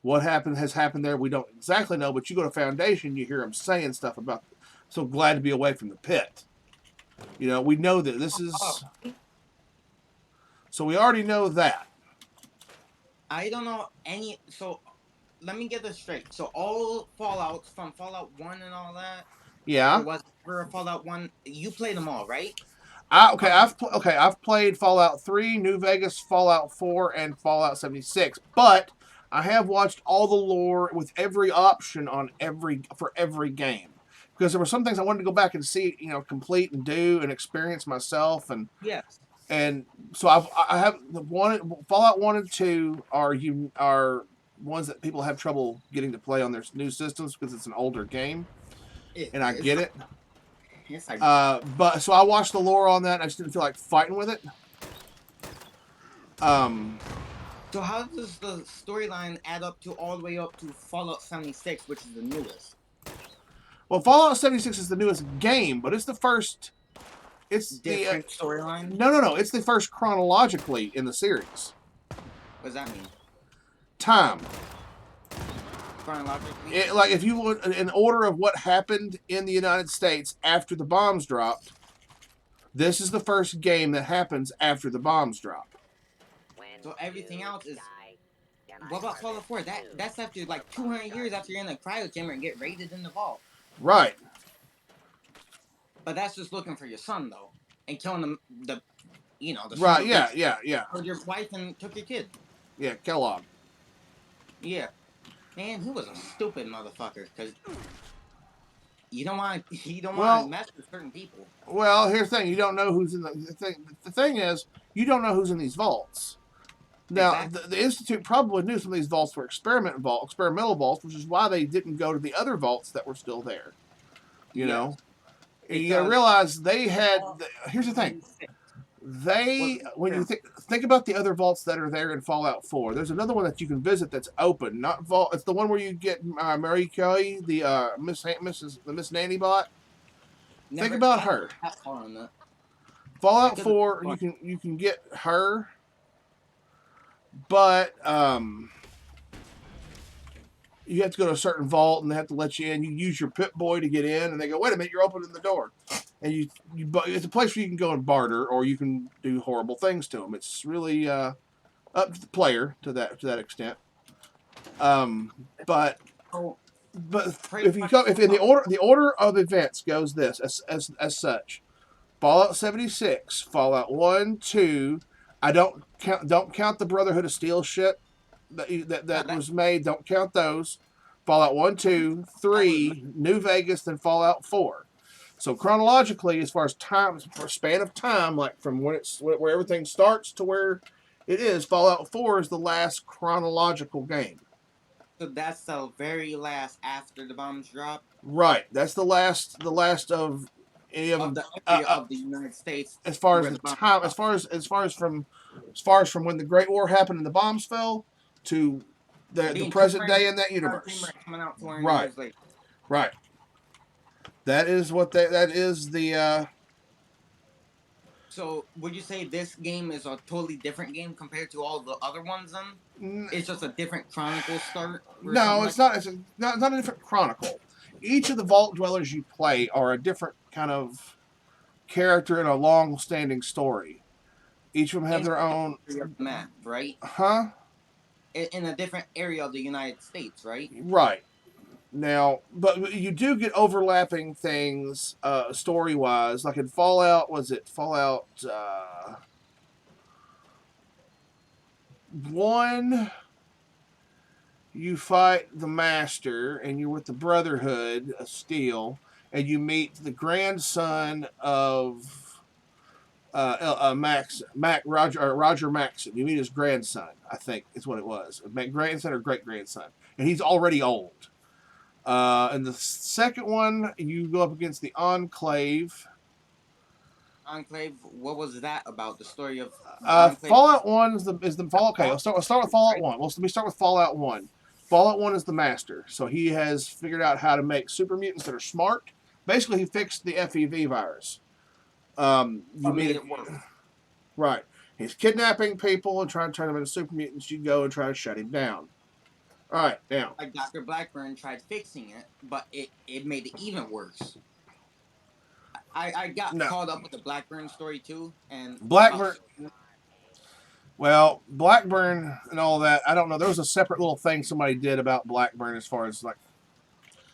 What has happened there, we don't exactly know, but you go to Foundation, you hear them saying stuff about, so glad to be away from the pit. We know that this is... So we already know that. I don't know any... So, let me get this straight. So, all Fallouts, from Fallout 1 and all that, Yeah. There was ever a Fallout 1. You played them all, right? I've played Fallout 3, New Vegas, Fallout 4, and Fallout 76, but I have watched all the lore with every option on for every game because there were some things I wanted to go back and see, complete and do and experience myself, Yes. and so I have the Fallout 1 and 2 are ones that people have trouble getting to play on their new systems because it's an older game, and I get it. Yes, I But so I watched the lore on that. And I just didn't feel like fighting with it. So how does the storyline add up to all the way up to Fallout 76, which is the newest? Well, Fallout 76 is the newest game, but it's the first. It's Different storyline. No. It's the first chronologically in the series. What does that mean? Time. Chronologically. Like if you would, in order of what happened in the United States after the bombs dropped, this is the first game that happens after the bombs drop. So everything else is. What about Fallout 4? That's after like 200 years after you're in the cryo chamber and get raided in the vault. Right. But that's just looking for your son though, and killing the Right. Yeah. Or your wife and took your kid. Yeah, Kellogg. Yeah. Man, he was a stupid motherfucker because you don't want to mess with certain people. Well, here's the thing: you don't know who's in the thing is you don't know who's in these vaults. Now, Exactly. the Institute probably knew some of these vaults were experimental vaults, which is why they didn't go to the other vaults that were still there. You know, and you got to realize they had. Here's the thing: when you think about the other vaults that are there in Fallout 4, there's another one that you can visit that's open. Not vault. It's the one where you get Mary Kay, the Miss Nanny bot. Think about her. Fallout 4, you can get her, but you have to go to a certain vault and they have to let you in. You use your Pip-Boy to get in, and they go, "Wait a minute, you're opening the door." And it's a place where you can go and barter, or you can do horrible things to them. It's really up to the player to that extent. But if in the order of events goes this as such, Fallout 76, Fallout 1, 2. I don't count the Brotherhood of Steel shit that was made. Don't count those. Fallout 1, 2, 3, New Vegas, then Fallout 4. So chronologically, as far as time, for span of time, like from where everything starts to where it is, Fallout 4 is the last chronological game. So that's the very last after the bombs drop. Right. That's the last of any of the United States. As far as the time, as far as from when the Great War happened and the bombs fell to the present day in that universe. Right. Right. That is what that is the. So would you say this game is a totally different game compared to all the other ones? Then it's just a different chronicle start. No, it's not. It's not a different chronicle. Each of the vault dwellers you play are a different kind of character in a long-standing story. Each of them have their own map, right? Huh? In a different area of the United States, right? Right. Now, but you do get overlapping things story-wise. Like in Fallout, was it Fallout 1? You fight the Master, and you're with the Brotherhood of Steel, and you meet the grandson of Roger Maxson. You meet his grandson, I think is what it was. Grandson or great-grandson. And he's already old. And the second one, you go up against the Enclave. Enclave, what was that about? The story of Fallout 1 is the Fallout. Okay, let's start with Fallout 1. Well, let me start with Fallout 1. Fallout 1 is the Master, so he has figured out how to make super mutants that are smart. Basically, he fixed the FEV virus. Made it work. Right. He's kidnapping people and trying to turn them into super mutants. You go and try to shut him down. All right, now. Like Dr. Blackburn tried fixing it, but it made it even worse. I got caught up with the Blackburn story too, and Blackburn. Well, Blackburn and all that, I don't know. There was a separate little thing somebody did about Blackburn as far as like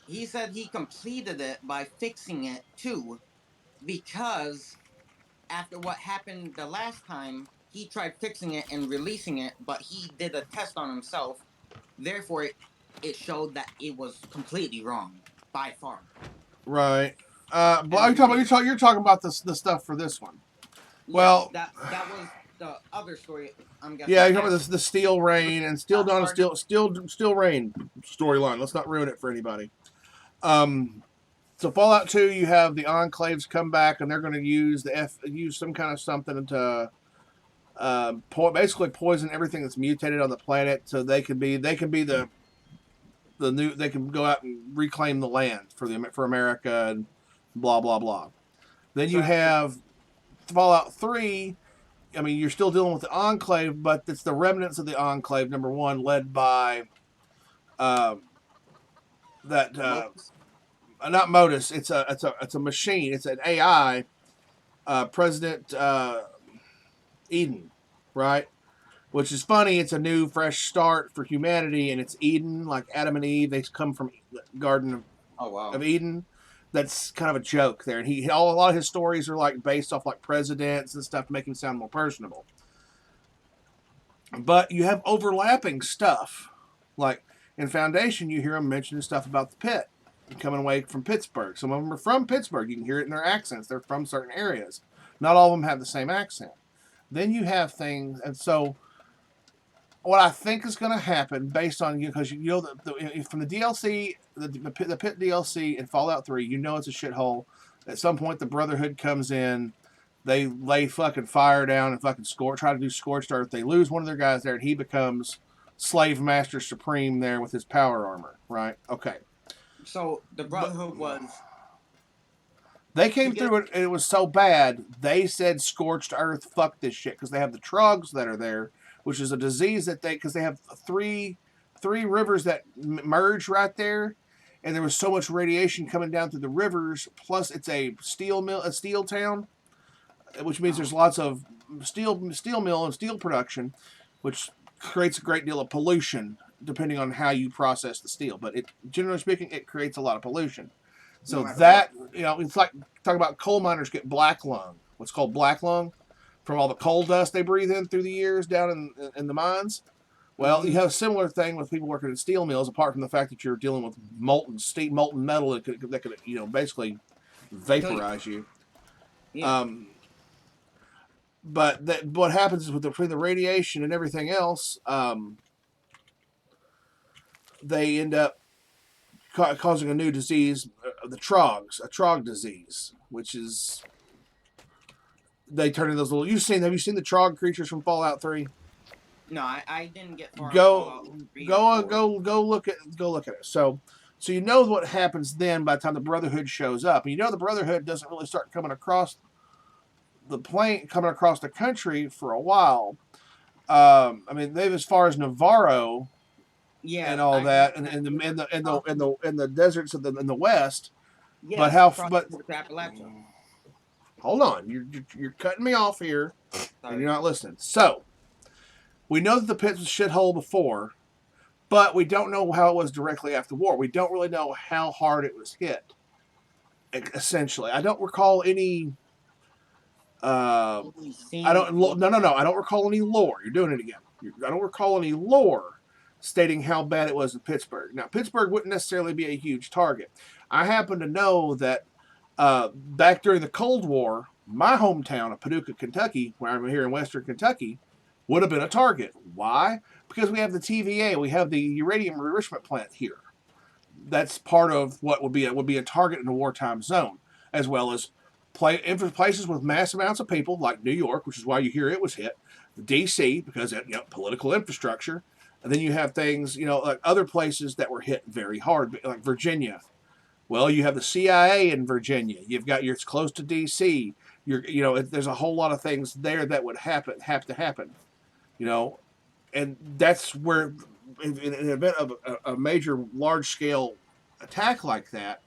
he said he completed it by fixing it too, because after what happened the last time, he tried fixing it and releasing it, but he did a test on himself. Therefore, it showed that it was completely wrong by far. Right. But you're talking about the stuff for this one. Yes, Well, that was the other story. I'm guessing. Yeah, you're talking about the Steel Rain and Steel Dawn and Steel Rain storyline. Let's not ruin it for anybody. So Fallout 2, you have the Enclaves come back, and they're going to use some kind of something to basically poison everything that's mutated on the planet, so they can go out and reclaim the land for America and blah blah blah. Then you have Fallout 3. I mean, you're still dealing with the Enclave, but it's the remnants of the Enclave. Number one, led by not Modus. It's a machine. It's an AI. President Eden, right? Which is funny. It's a new, fresh start for humanity, and it's Eden, like Adam and Eve. They come from the Garden of Eden. That's kind of a joke there. And a lot of his stories are like based off like presidents and stuff to make him sound more personable. But you have overlapping stuff. Like in Foundation, you hear them mentioning stuff about the pit coming away from Pittsburgh. Some of them are from Pittsburgh. You can hear it in their accents. They're from certain areas. Not all of them have the same accent. Then you have things, and so what I think is going to happen, based on because from the DLC, the Pit DLC in Fallout 3, it's a shithole. At some point, the Brotherhood comes in, they lay fucking fire down and fucking try to do scorched earth. They lose one of their guys there, and he becomes Slave Master Supreme there with his power armor. Right? Okay. So the Brotherhood was. They came through it, and it was so bad. They said scorched earth. Fuck this shit, because they have the Trogs that are there, which is a disease because they have three rivers that merge right there, and there was so much radiation coming down through the rivers. Plus, it's a steel town, which means there's lots of steel mill and steel production, which creates a great deal of pollution depending on how you process the steel. But generally speaking, it creates a lot of pollution. So it's like talk about coal miners get black lung. What's called black lung, from all the coal dust they breathe in through the years down in the mines. Well, you have a similar thing with people working in steel mills, apart from the fact that you're dealing with molten metal that could basically vaporize you. Yeah. But what happens is between the radiation and everything else, they end up causing a new disease, the Trogs, a Trog disease, which is they turn into those little. Have you seen the Trog creatures from Fallout 3? No, I didn't get far. Go look at it. So you know what happens then by the time the Brotherhood shows up. And the Brotherhood doesn't really start coming across the country for a while. I mean, they've as far as Navarro. Yeah, and all that, and in the deserts in the west. Yeah, but hold on, you're cutting me off here, and you're not listening. So we know that the pit was a shithole before, but we don't know how it was directly after the war. We don't really know how hard it was hit. Essentially, I don't recall any. I don't recall any lore. You're doing it again. I don't recall any lore stating how bad it was in Pittsburgh. Now, Pittsburgh wouldn't necessarily be a huge target. I happen to know that back during the Cold War, my hometown of Paducah, Kentucky, where I'm here in Western Kentucky, would have been a target. Why? Because we have the TVA, we have the uranium enrichment plant here. That's part of what would be a target in a wartime zone, as well as places with mass amounts of people, like New York, which is why you hear it was hit, D.C., because political infrastructure. And then you have things, like other places that were hit very hard, like Virginia. Well, you have the CIA in Virginia. It's close to D.C. There's a whole lot of things there that would have to happen, and that's where, in an event of a major, large-scale attack like that,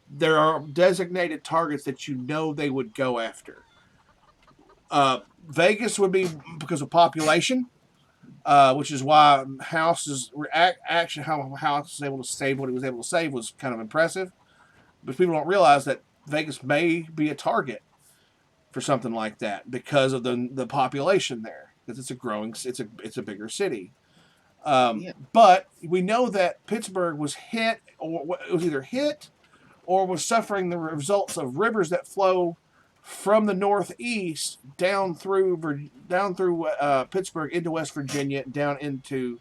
there are designated targets that they would go after. Vegas would be because of population. which is why House's action, how House was able to save what he was able to save, was kind of impressive. But people don't realize that Vegas may be a target for something like that because of the population there, because it's a growing, it's a bigger city. But we know that Pittsburgh was hit, or it was either hit or was suffering the results of rivers that flow from the northeast down through Pittsburgh into West Virginia, down into,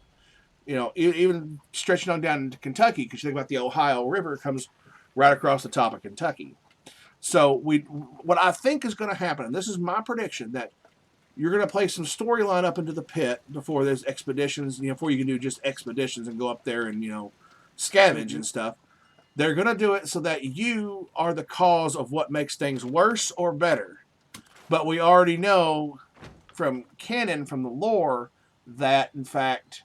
even stretching on down into Kentucky, because you think about the Ohio River comes right across the top of Kentucky. So what I think is going to happen, and this is my prediction, that you're going to play some storyline up into the pit before there's expeditions, before you can do just expeditions and go up there and, scavenge and stuff. They're going to do it so that you are the cause of what makes things worse or better. But we already know from canon, from the lore, that, in fact,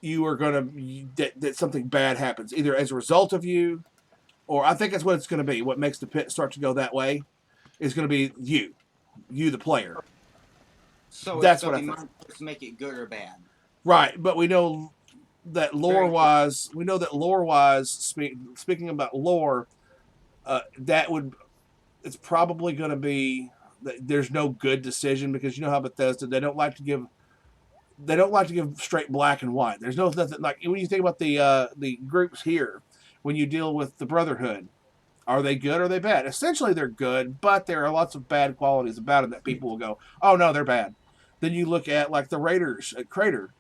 you are going to, that something bad happens, either as a result of you, or I think that's what it's going to be. What makes the pit start to go that way is going to be you, the player. So that's what I think. Just make it good or bad. Right, but we know that lore-wise, speaking about lore, it's probably going to be, there's no good decision, because you know how Bethesda, they don't like to give straight black and white. There's nothing like when you think about the groups here, when you deal with the Brotherhood, are they good or are they bad? Essentially, they're good, but there are lots of bad qualities about it that people will go, oh no, they're bad. Then you look at like the Raiders at Crater.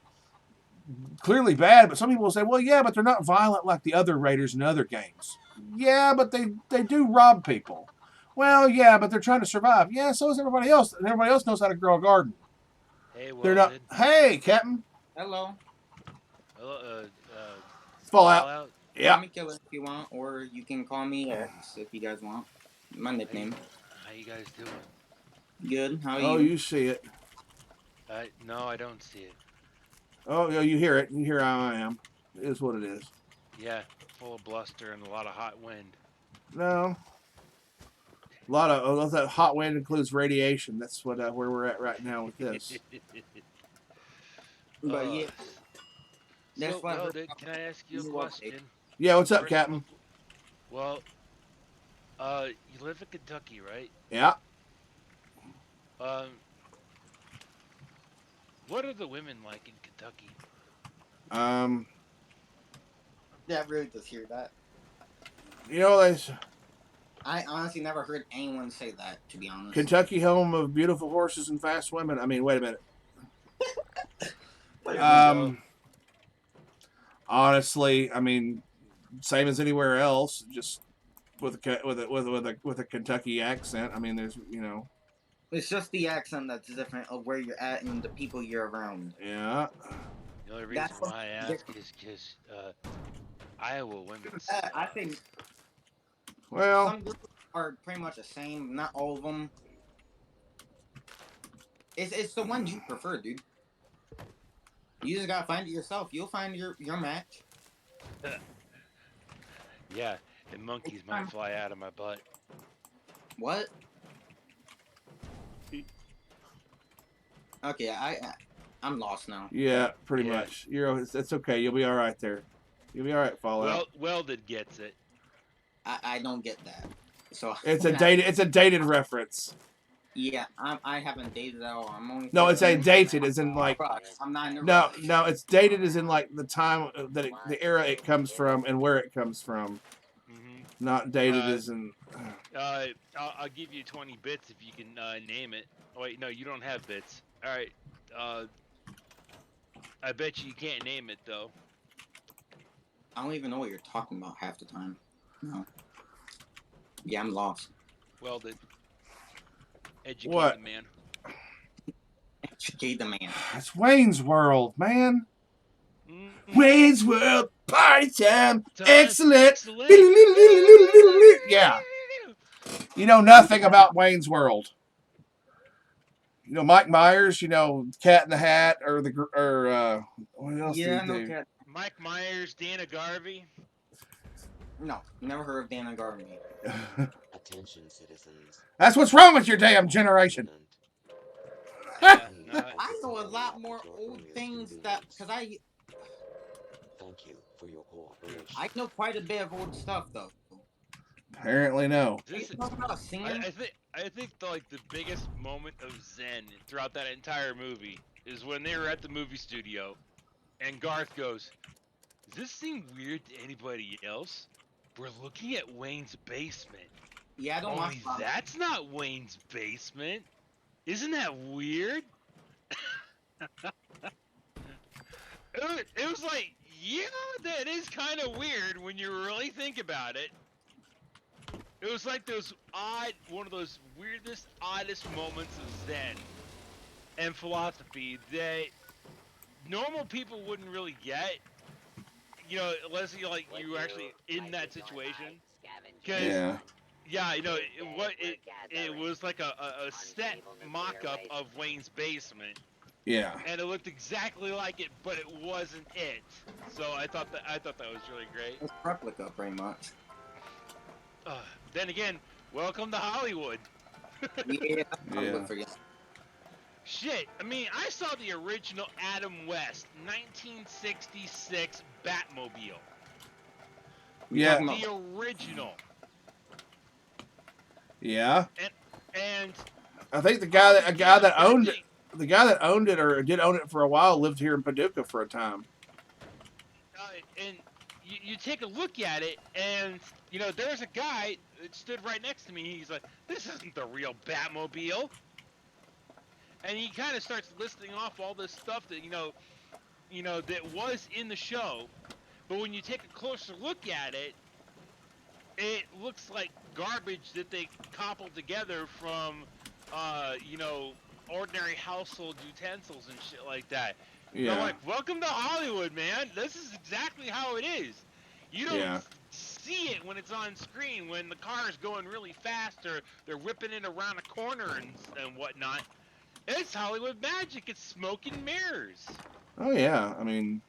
Clearly bad, but some people will say, well, yeah, but they're not violent like the other Raiders in other games. Yeah, but they do rob people. Well, yeah, but they're trying to survive. Yeah, so is everybody else. And everybody else knows how to grow a garden. Hey, they're not. Hey, Captain. Hello. Hello, Fallout. Yeah. Call me Killer if you want, or you can call me X if you guys want. My nickname. How you guys doing? Good. How are you? Oh, you see it. No, I don't see it. Oh, you hear it. You hear how I am. It is what it is. Yeah, full of bluster and a lot of hot wind. No. A lot of that hot wind includes radiation. That's what where we're at right now with this. But yeah. So, can I ask you a question? Yeah, what's up, Captain? Well, you live in Kentucky, right? Yeah. What are the women like in Kentucky? Yeah, I really just hear that. I honestly never heard anyone say that, to be honest. Kentucky, home of beautiful horses and fast women. I mean, wait a minute. Honestly, I mean, same as anywhere else, just with a Kentucky accent. I mean, there's It's just the accent that's different of where you're at and the people you're around. Yeah. The only reason why I ask is because Iowa women. I think. Well, some groups are pretty much the same. Not all of them. It's the one you prefer, dude. You just gotta find it yourself. You'll find your match. Yeah, and monkeys might fly out of my butt. What? Okay, I'm lost now. Yeah, pretty much. It's okay. You'll be all right there. You'll be all right, Fallout. Welded gets it. I don't get that. So it's a dated reference. Yeah, I haven't dated at all. I'm only. No, it's a dated, as in like. I'm not in a No, it's dated as in like the time that the era it comes from and where it comes from. Mm-hmm. Not dated as in. I'll give you 20 bits if you can name it. Oh, wait, no, you don't have bits. All right. I bet you can't name it though. I don't even know what you're talking about half the time. No. Yeah, I'm lost. Welded. Educate the man. Educate the man. It's Wayne's World, man. Mm-hmm. Wayne's World, party time. Excellent. Yeah. You know nothing about Wayne's World. You know Mike Myers. You know Cat in the Hat, or what else? Yeah, no Cat. Mike Myers, Dana Garvey. No, never heard of Dana Garvey. Attention, citizens. That's what's wrong with your damn generation. Yeah, I know a lot more old things that because Thank you for your cooperation. I know quite a bit of old stuff though. Apparently, no. Are you this talking about singing? I think the biggest moment of zen throughout that entire movie is when they were at the movie studio, and Garth goes, "Does this seem weird to anybody else? We're looking at Wayne's basement. Yeah, I don't Only want. that's not Wayne's basement. Isn't that weird?" It was like, yeah, that is kind of weird when you really think about it. It was like one of those weirdest, oddest moments of Zen and philosophy that normal people wouldn't really get. You know, unless you you actually in that situation. Cause Yeah. you know, it was like a set mock-up of Wayne's basement. Yeah. And it looked exactly like it, but it wasn't it. So I thought that was really great. It's replica, pretty much. Then again, welcome to Hollywood. Yeah. Yeah. Shit, I mean, I saw the original Adam West 1966 Batmobile. Yeah. The original. Yeah. And I think the guy that owned it. The guy that owned it or did own it for a while lived here in Paducah for a time. And you take a look at it, and you know there's a guy that stood right next to me. He's like, "This isn't the real Batmobile," and he kind of starts listing off all this stuff that you know that was in the show. But when you take a closer look at it, it looks like garbage that they cobbled together from, you know, ordinary household utensils and shit like that. Yeah. I'm like, welcome to Hollywood, man. This is exactly how it is. You don't see it when it's on screen, when the car is going really fast or they're whipping it around a corner and whatnot. It's Hollywood magic. It's smoke and mirrors. Oh yeah, I mean.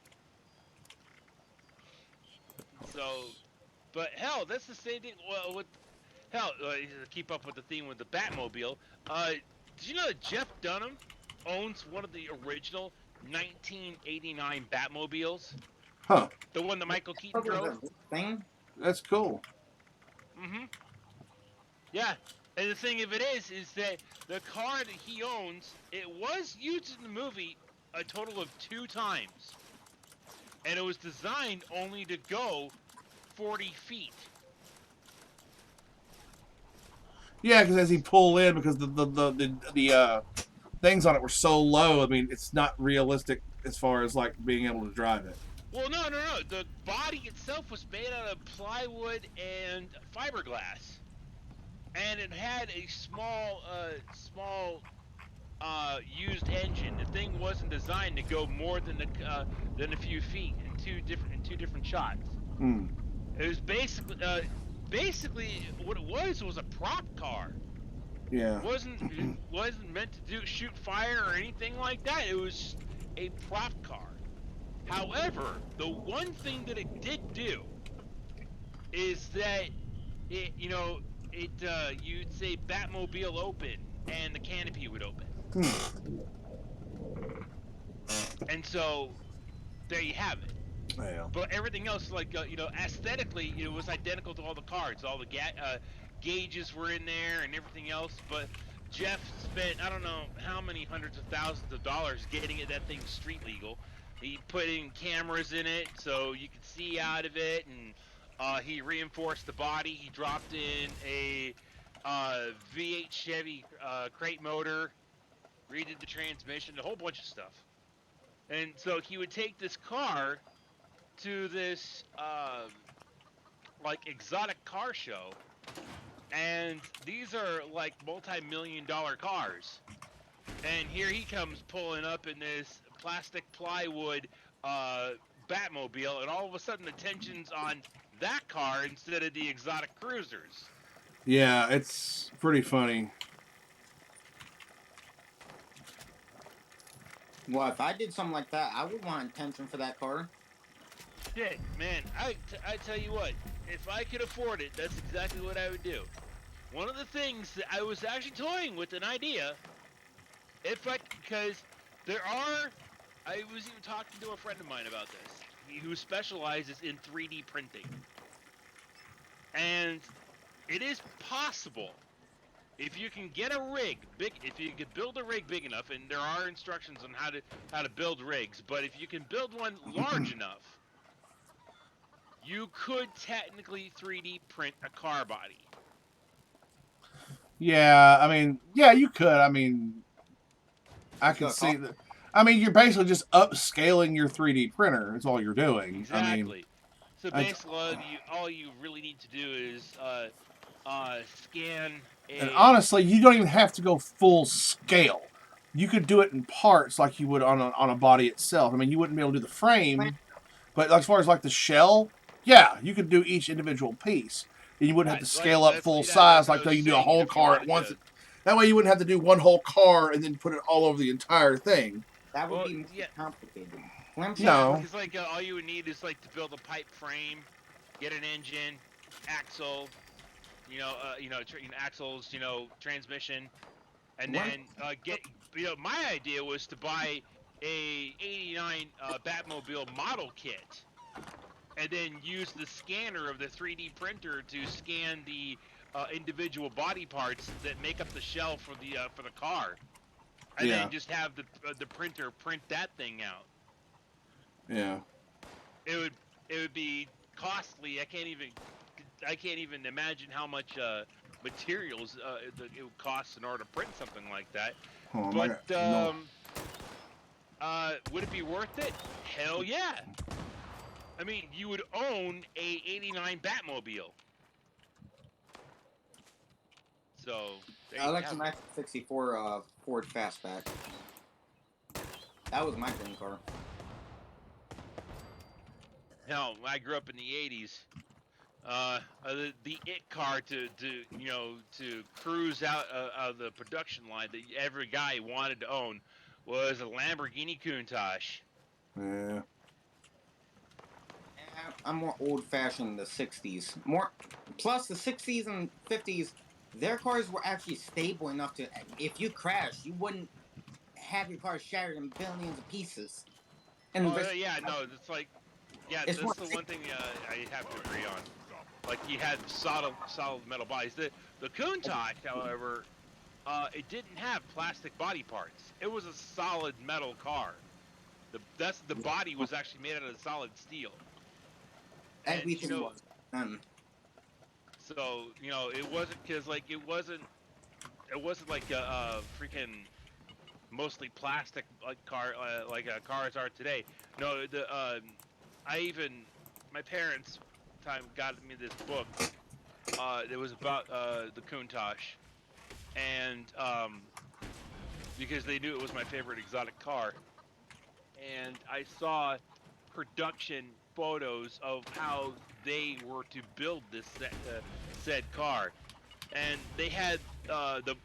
So, but hell, that's the same thing. Well, with hell, to keep up with the theme with the Batmobile. Did you know that Jeff Dunham owns one of the original 1989 Batmobiles? Huh. The one that Michael Keaton drove? That's cool. Mm-hmm. Yeah. And the thing of it is that the car that he owns, it was used in the movie a total of 2 times. And it was designed only to go 40 feet. Yeah, because as he pulled in, because the things on it were so low. I mean, it's not realistic as far as like being able to drive it. Well, no. The body itself was made out of plywood and fiberglass, and it had a small used engine. The thing wasn't designed to go more than a few feet in two different shots. Hmm. It was basically what it was a prop car. Yeah. It wasn't meant to shoot fire or anything like that. It was a prop car. However, the one thing that it did do is that you'd say Batmobile open and the canopy would open. And so there you have it. Yeah. But everything else, like aesthetically, it was identical to all the cars. All the gauges were in there and everything else. But Jeff spent I don't know how many hundreds of thousands of dollars getting that thing street legal. He put in cameras in it so you could see out of it, and he reinforced the body. He dropped in a V8 Chevy crate motor, redid the transmission, a whole bunch of stuff. And so he would take this car to this like exotic car show, and these are like multi-million-dollar cars. And here he comes pulling up in this plastic plywood Batmobile, and all of a sudden the tension's on that car instead of the exotic cruisers. Yeah, it's pretty funny. Well, if I did something like that, I would want attention for that car. Shit, man, I tell you what, if I could afford it, that's exactly what I would do. One of the things that I was actually toying with an idea In fact, because there are, I was even talking to a friend of mine about this, who specializes in 3D printing, and it is possible if you can get a rig big, if you can build a rig big enough, and there are instructions on how to build rigs, but if you can build one large enough, you could technically 3D print a car body. Yeah, I mean, yeah, you could. I mean, I can see that. I mean, you're basically just upscaling your 3D printer. Is all you're doing. Exactly. I mean, So basically, all you really need to do is scan a. and honestly, you don't even have to go full scale. You could do it in parts like you would on a body itself. I mean, you wouldn't be able to do the frame, but as far as like the shell, yeah, you could do each individual piece. And you wouldn't have to scale up full size like though you do a whole car at once. That way, you wouldn't have to do one whole car and then put it all over the entire thing. That would be complicated. No. Because like all you would need is like to build a pipe frame, get an engine, axle, axles, transmission, and then get. My idea was to buy a '89 Batmobile model kit, and then use the scanner of the 3D printer to scan the individual body parts that make up the shell for the car, and then just have the printer print that thing out. Yeah. It would be costly. I can't even imagine how much materials it would cost in order to print something like that. But would it be worth it? Hell yeah! I mean, you would own a '89 Batmobile. So I like the 1964 Ford Fastback. That was my dream car. Hell, I grew up in the '80s. The it car to cruise out of the production line that every guy wanted to own was a Lamborghini Countach. Yeah. I'm more old-fashioned in the '60s. Plus the '60s and '50s, their cars were actually stable enough to, if you crashed, you wouldn't have your car shattered in billions of pieces. And it's like. Yeah, that's the one thing I have to agree on. Like, he had solid metal bodies. The Countach, however, it didn't have plastic body parts. It was a solid metal car. The body was actually made out of solid steel. Everything was. So it wasn't because it wasn't like a freaking mostly plastic like car like cars are today. No, my parents got me this book. It was about the Countach, and because they knew it was my favorite exotic car, and I saw production photos of how they were to build this said car, and they had the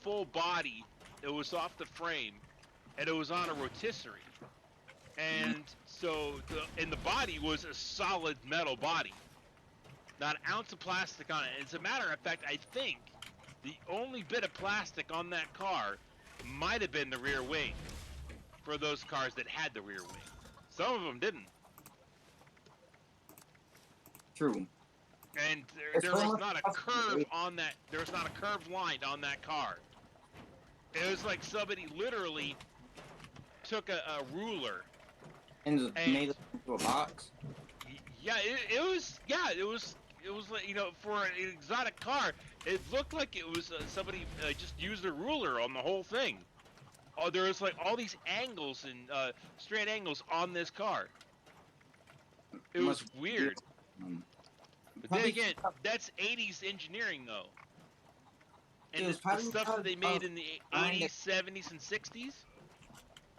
full body. It was off the frame, and it was on a rotisserie. And so the body was a solid metal body, not an ounce of plastic on it. As a matter of fact, I think the only bit of plastic on that car might have been the rear wing for those cars that had the rear wing. Some of them didn't. True. And there was not a curve on that. There was not a curved line on that car. It was like somebody literally took a ruler. And just made it into a box. Yeah, it was like, for an exotic car, it looked like it was somebody just used a ruler on the whole thing. Oh, there was like all these angles and straight angles on this car. It was weird. But then again, that's '80s engineering though. And the stuff that they made in the '80s, '70s, and '60s,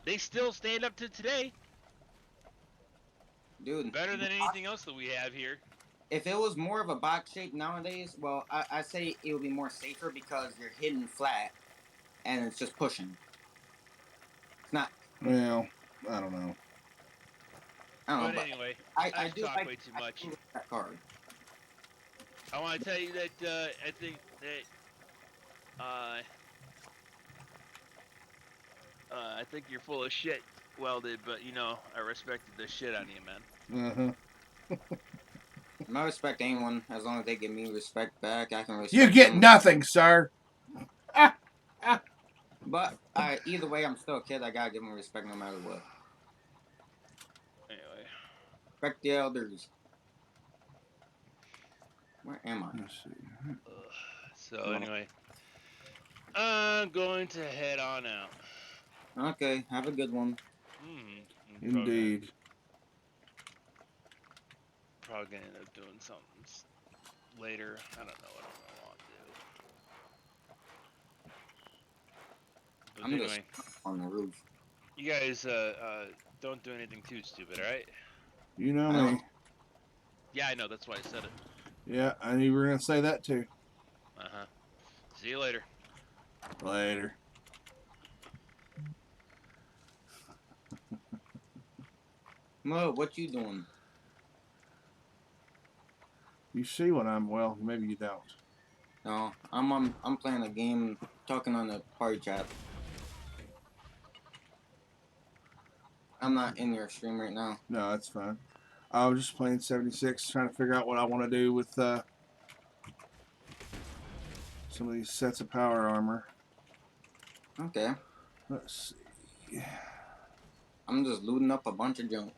they still stand up to today. Dude, better than anything else that we have here. If it was more of a box shape nowadays, well, I say it would be more safer because you're hidden flat, and it's just pushing. It's not. Well, I don't know. But anyway, I do talk way too much. That card. I want to tell you that I think that I think you're full of shit, Welded, but you know, I respected the shit out of you, man. I respect anyone as long as they give me respect back. I can respect You get them. nothing, sir. But either way, I'm still a kid. I gotta give them respect no matter what. Anyway. Respect the elders. Where am I? Let's see. So anyway, I'm going to head on out. Okay, have a good one. Indeed. Probably gonna end up doing something later. I don't know what I'm gonna want to do. But I'm anyway, just on the roof. you guys don't do anything too stupid, alright? You know me. Yeah, I know. That's why I said it. Yeah, I knew you were gonna say that too. See you later. Later. Mo, what you doing? You see what I'm, well, maybe you don't. No, I'm playing a game, talking on the party chat. I'm not in your stream right now. No, that's fine. I was just playing 76, trying to figure out what I want to do with some of these sets of power armor. Okay. Let's see. I'm just looting up a bunch of junk.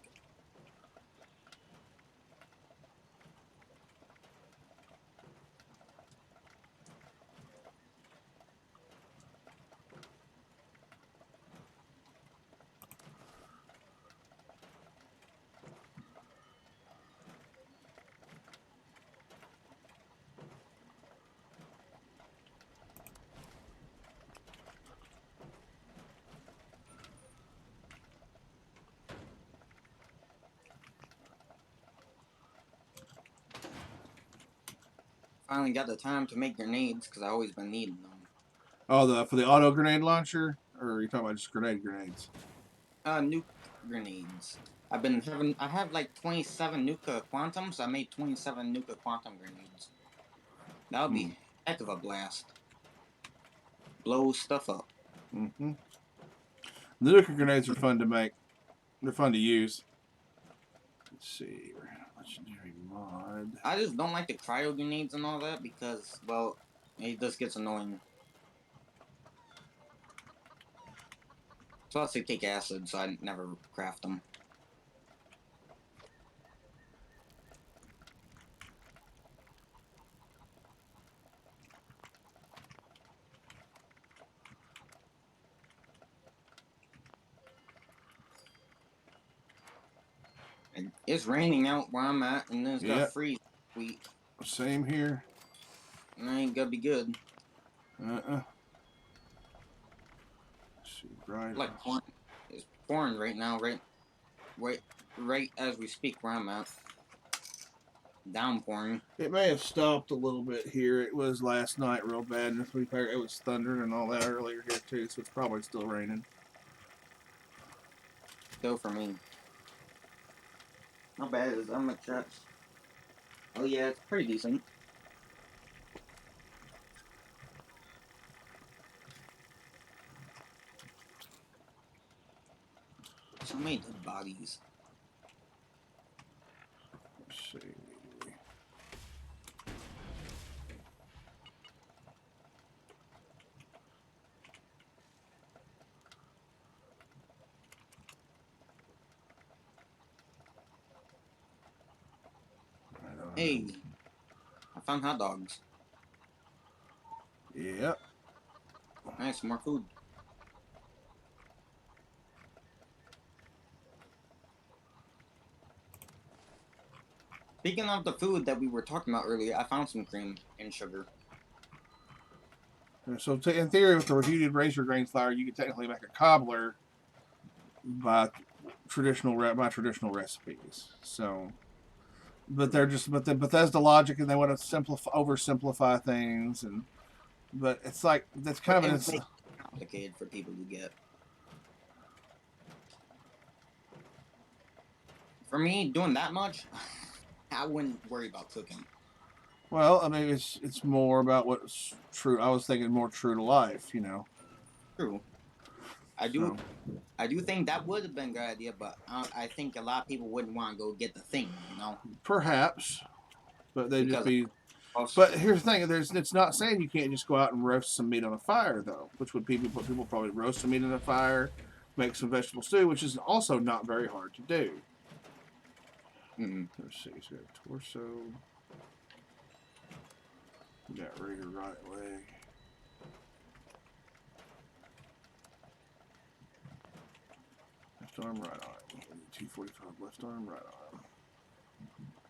Finally got the time to make grenades because I always been needing them. Oh, for the auto grenade launcher, or are you talking about just grenades? Nuke grenades. I have like 27 Nuka Quantums. So I made 27 Nuka Quantum grenades. That would be a heck of a blast. Blow stuff up. Mm-hmm. The Nuka grenades are fun to make. They're fun to use. Let's see. Legendary mod. I just don't like the cryo grenades and all that because, well, it just gets annoying. Plus, they take acid, so I never craft them. And it's raining out where I'm at, and then it's gonna freeze week. Same here. And I ain't gonna be good. Like it's pouring right now, right as we speak where I'm at. Downpouring. It may have stopped a little bit here. It was last night real bad, and it was thundering and all that earlier here too, so it's probably still raining. Go for me. How bad is I'm a check. Oh yeah, it's pretty decent. So many dead bodies. Let's see. Hey, I found hot dogs. Yep. Nice, more food. Speaking of the food that we were talking about earlier, I found some cream and sugar. So in theory, with the refuted razor grain flour, you could technically make a cobbler by traditional recipes. So, but Bethesda logic, and they want to oversimplify things, but it's like that's kind of complicated for people to get. For me, doing that much, I wouldn't worry about cooking. Well, I mean, it's more about what's true. I was thinking more true to life, you know. True. I do think that would have been a good idea, but I think a lot of people wouldn't want to go get the thing, you know. Perhaps, but they just Because be. of- But here's the thing: it's not saying you can't just go out and roast some meat on a fire, though. Which would people probably roast some meat on a fire, make some vegetable stew, which is also not very hard to do. Let's see. So we got torso. We got rear right leg. Left arm, right arm. 245. Left arm, right arm.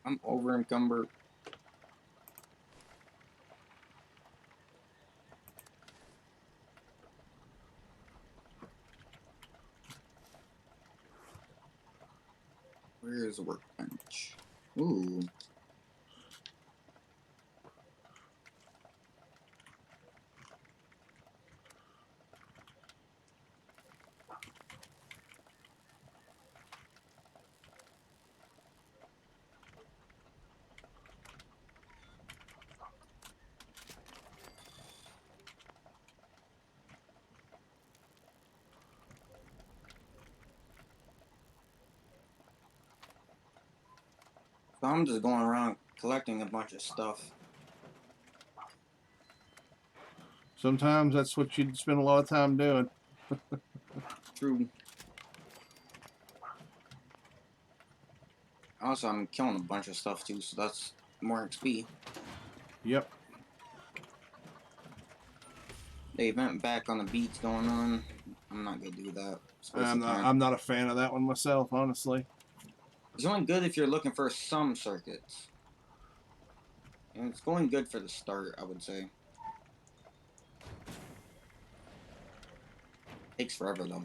I'm over encumbered. Where is the workbench? Ooh. So I'm just going around collecting a bunch of stuff. Sometimes that's what you'd spend a lot of time doing. True. Also, I'm killing a bunch of stuff too, so that's more XP. Yep. The event back on the beach going on. I'm not gonna do that. I'm not a fan of that one myself, honestly. It's only good if you're looking for some circuits. And it's going good for the start, I would say. Takes forever though.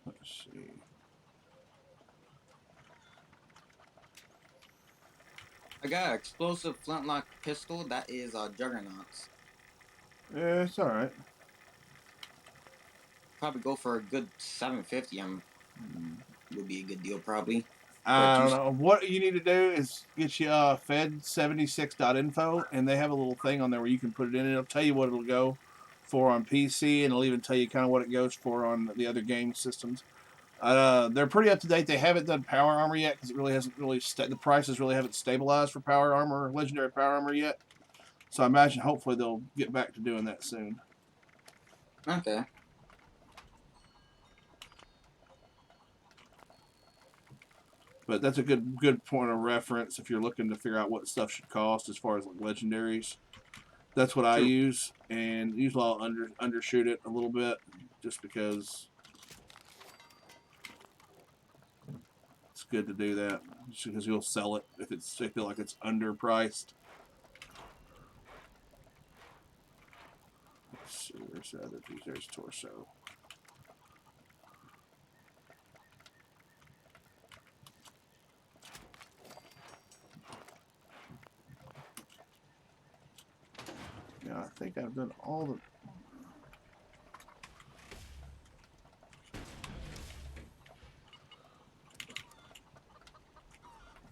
Let's see. I got an explosive flintlock pistol that is Juggernaut's. Yeah, it's alright. Probably go for a good 750. Would be a good deal probably. I don't know. What you need to do is get you fed76.info, and they have a little thing on there where you can put it in. It'll tell you what it'll go for on PC, and it'll even tell you kind of what it goes for on the other game systems. They're pretty up to date. They haven't done power armor yet because it really hasn't the prices really haven't stabilized for power armor, legendary power armor yet. So I imagine hopefully they'll get back to doing that soon. Okay. But that's a good point of reference if you're looking to figure out what stuff should cost as far as like legendaries. That's what I use, and usually I'll undershoot it a little bit just because it's good to do that. Just because you'll sell it if I feel like it's underpriced. Let's see, where's the other piece? There's torso. Yeah, I think I've done all the...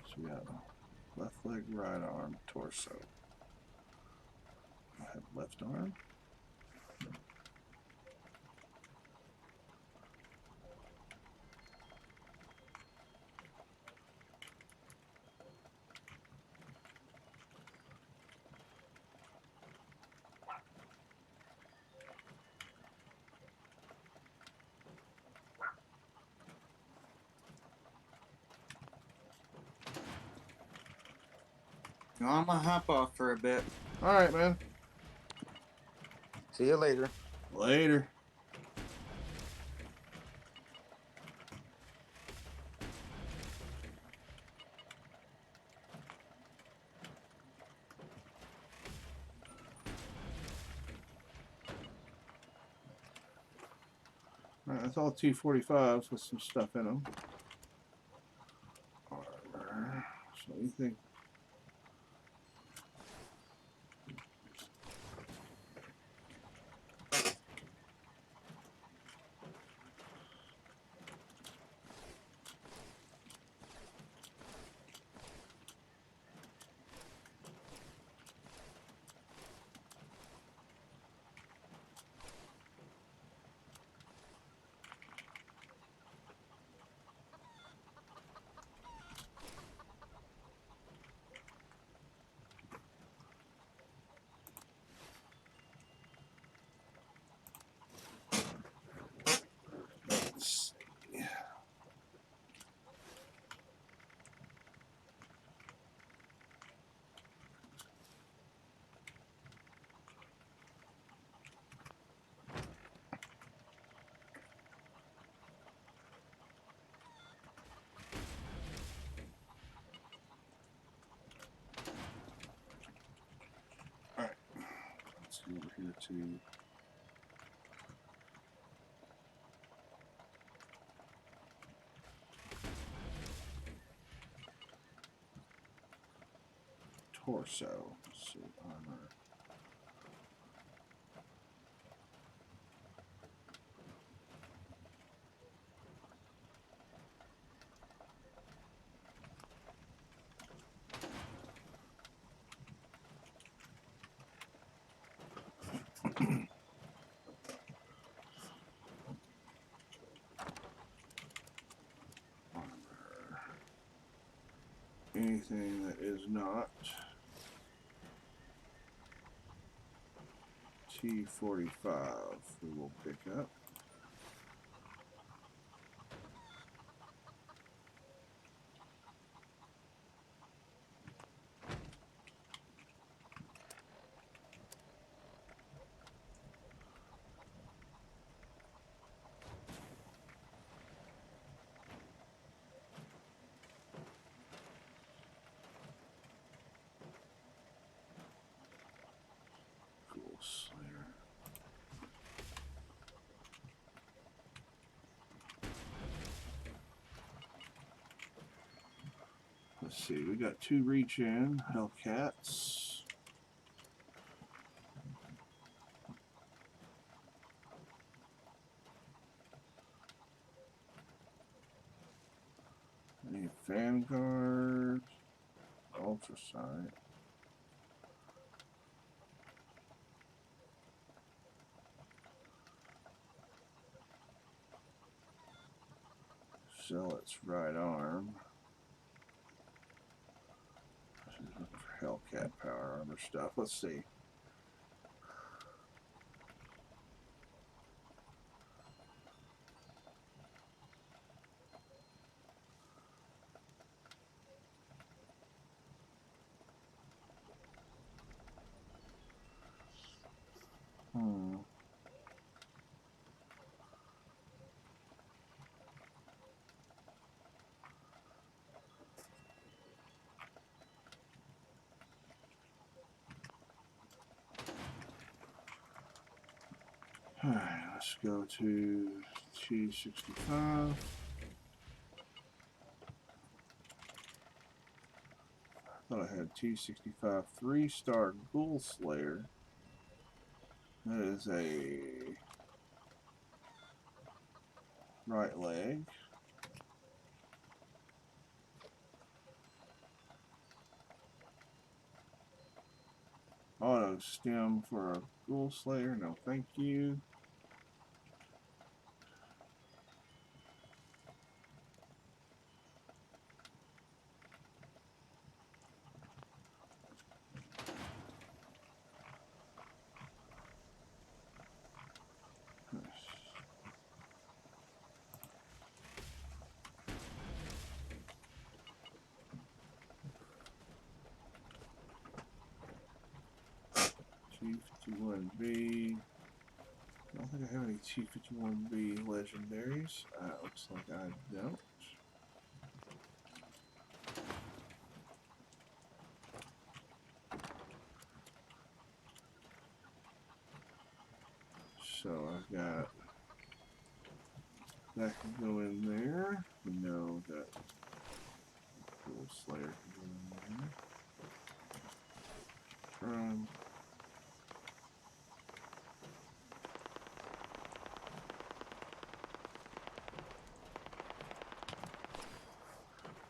So we got left leg, right arm, torso. I have left arm. I'm gonna hop off for a bit. Alright, man. See you later. Later. That's all T45s with some stuff in them. Armor. So anything. Let's go over here to torso. Let's see, armor. Anything that is not T45 we will pick up. Slayer. Let's see, we got 2 reach in Hellcats. A Vanguard, Ultrasight. Sell its right arm. Looking for Hellcat power armor stuff. Let's see. Alright, let's go to T65. I thought I had T65 3-star Ghoul Slayer. That is a right leg. Auto stem for a Ghoul Slayer, no thank you. T51B. I don't think I have any T51B legendaries. Looks like I don't. So I've got That can go in there. We know that Cool Slayer can go in there.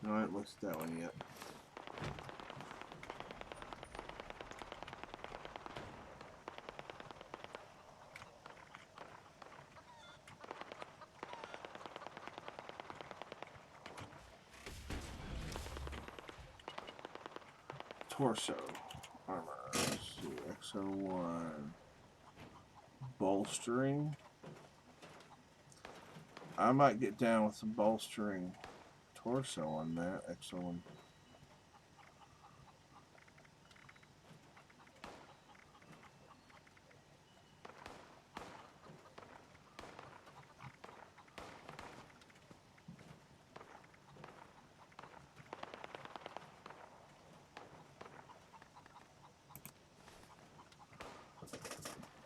No, I haven't looked at that one yet. Torso armor. Let's see, XO1. Bolstering. I might get down with some bolstering torso on that. XO1.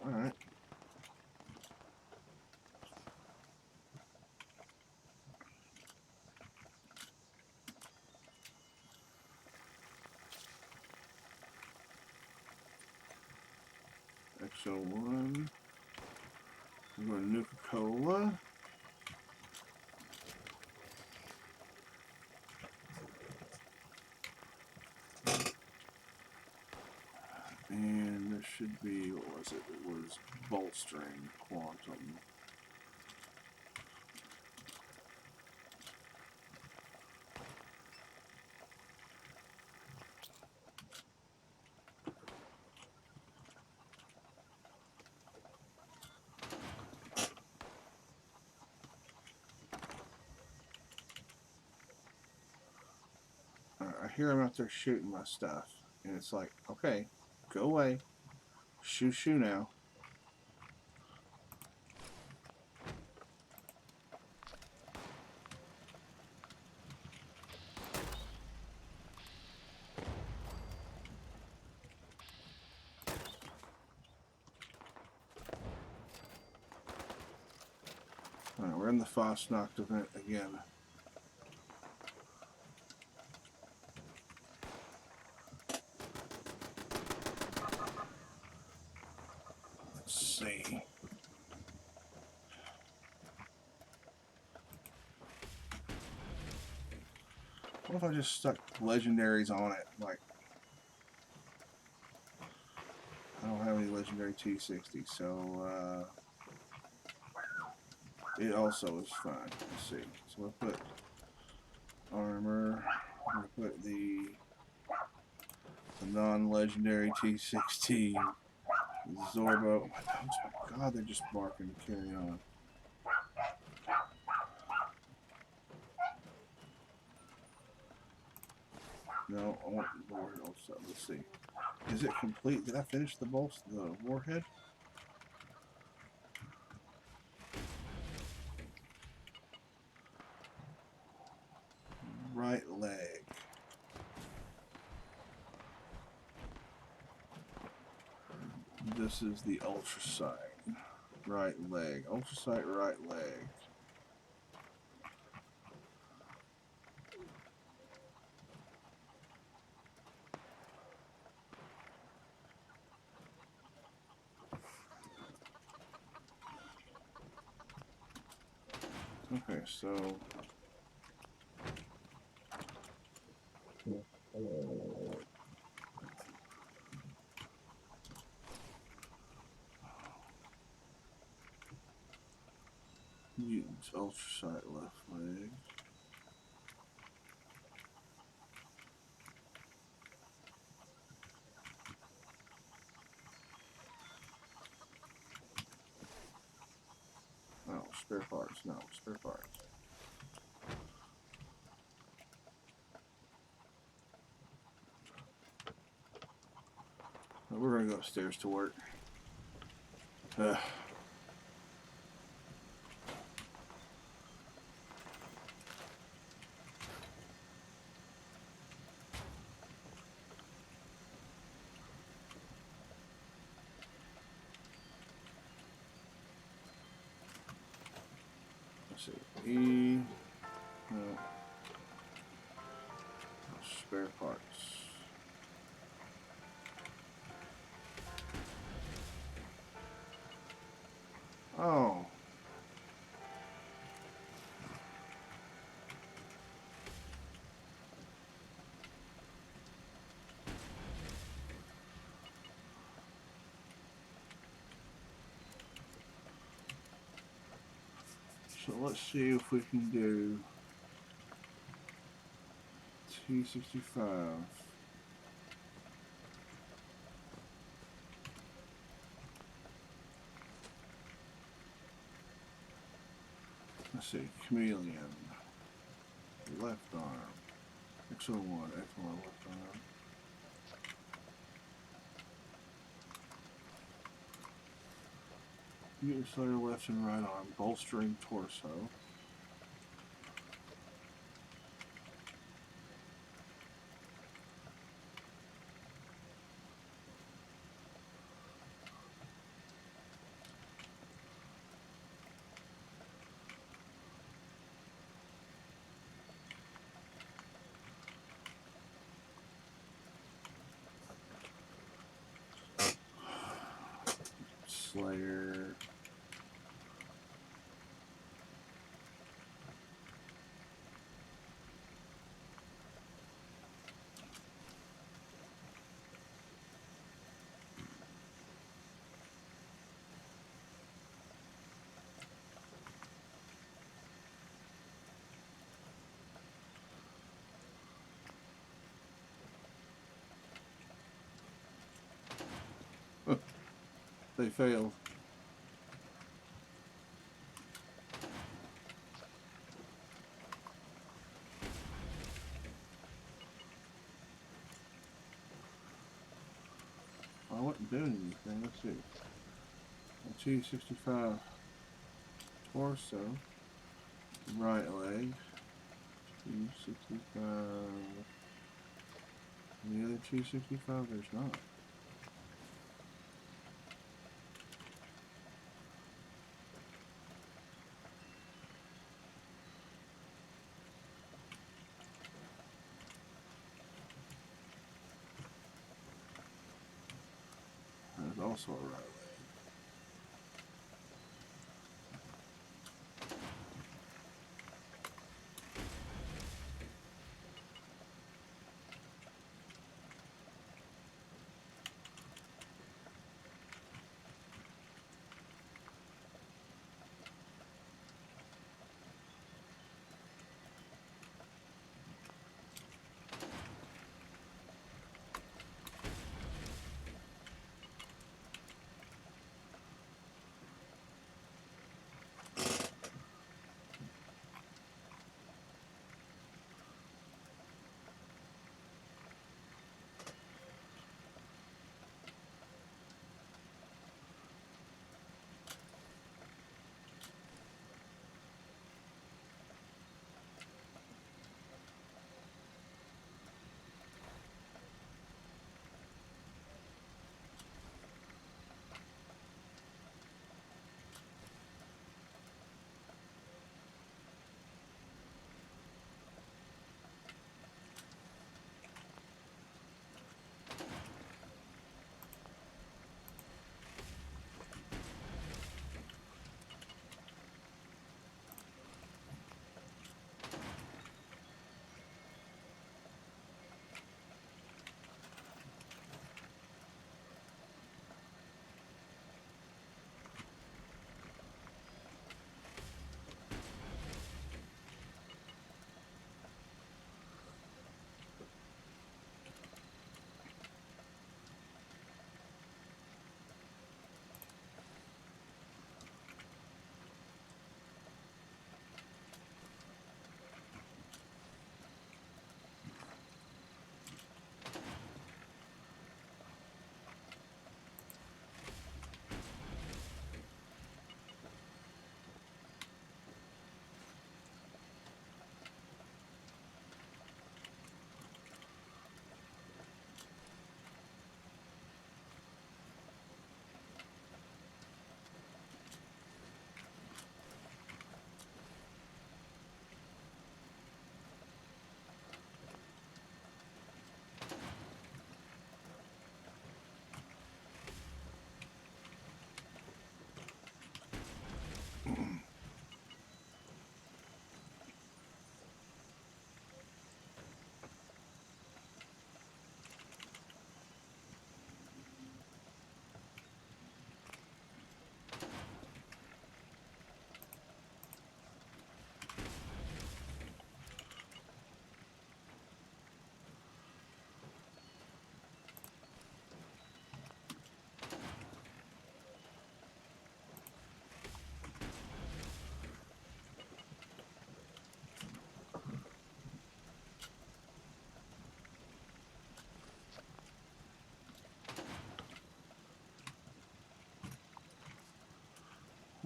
Alright. XO1. I'm going to Nuka-Cola. And there should be, what was it? It was bolstering quantum. I hear him out there shooting my stuff, and it's like, okay, go away. Shoo now. Alright, we're in the Fosnocht event again. Let's see. What if I just stuck legendaries on it? Like, I don't have any legendary T60, so it also is fine. Let's see. So we'll put armor. We'll put the non-legendary T60. Zorbo. Oh my God, they're just barking to carry on. No, I want the warhead also. Let's see. Is it complete? Did I finish the warhead? Right leg. This is the ultrasight. Right leg. Ultrasight right leg. Okay, so mutants ultrasight left leg. Oh, spare parts. No, spare parts. We're gonna go upstairs to work. Let's see. E. No. Spare parts. Oh. So let's see if we can do T65. Let's see, Chameleon. Left arm. X01, X1 left arm. Unit Slayer left and right arm, bolstering torso. Slayer. They failed. I wasn't doing anything. Let's see. T65 torso. Right leg. T65. The other T65, there's not. There's also a right leg.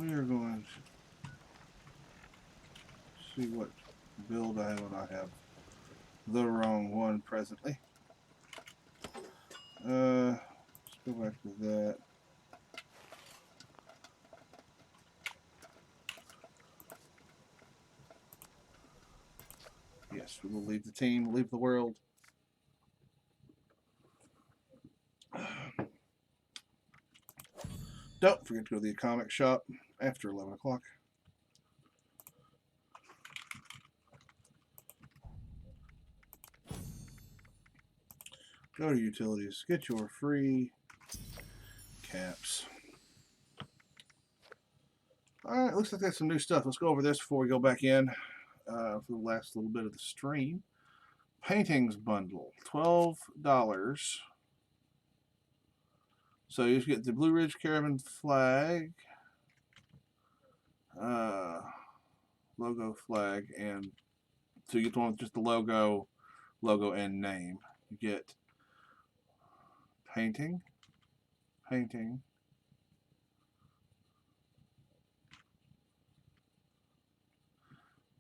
We are going to see what build I have, and I have the wrong one presently. Let's go back to that. Yes, we will leave the team, leave the world. Don't forget to go to the comic shop after 11 o'clock. Go to utilities, get your free caps. Alright, looks like that's some new stuff. Let's go over this before we go back in for the last little bit of the stream. Paintings bundle, $12. So you get the Blue Ridge Caravan flag, logo flag, and so you get the one with just the logo and name. You get painting.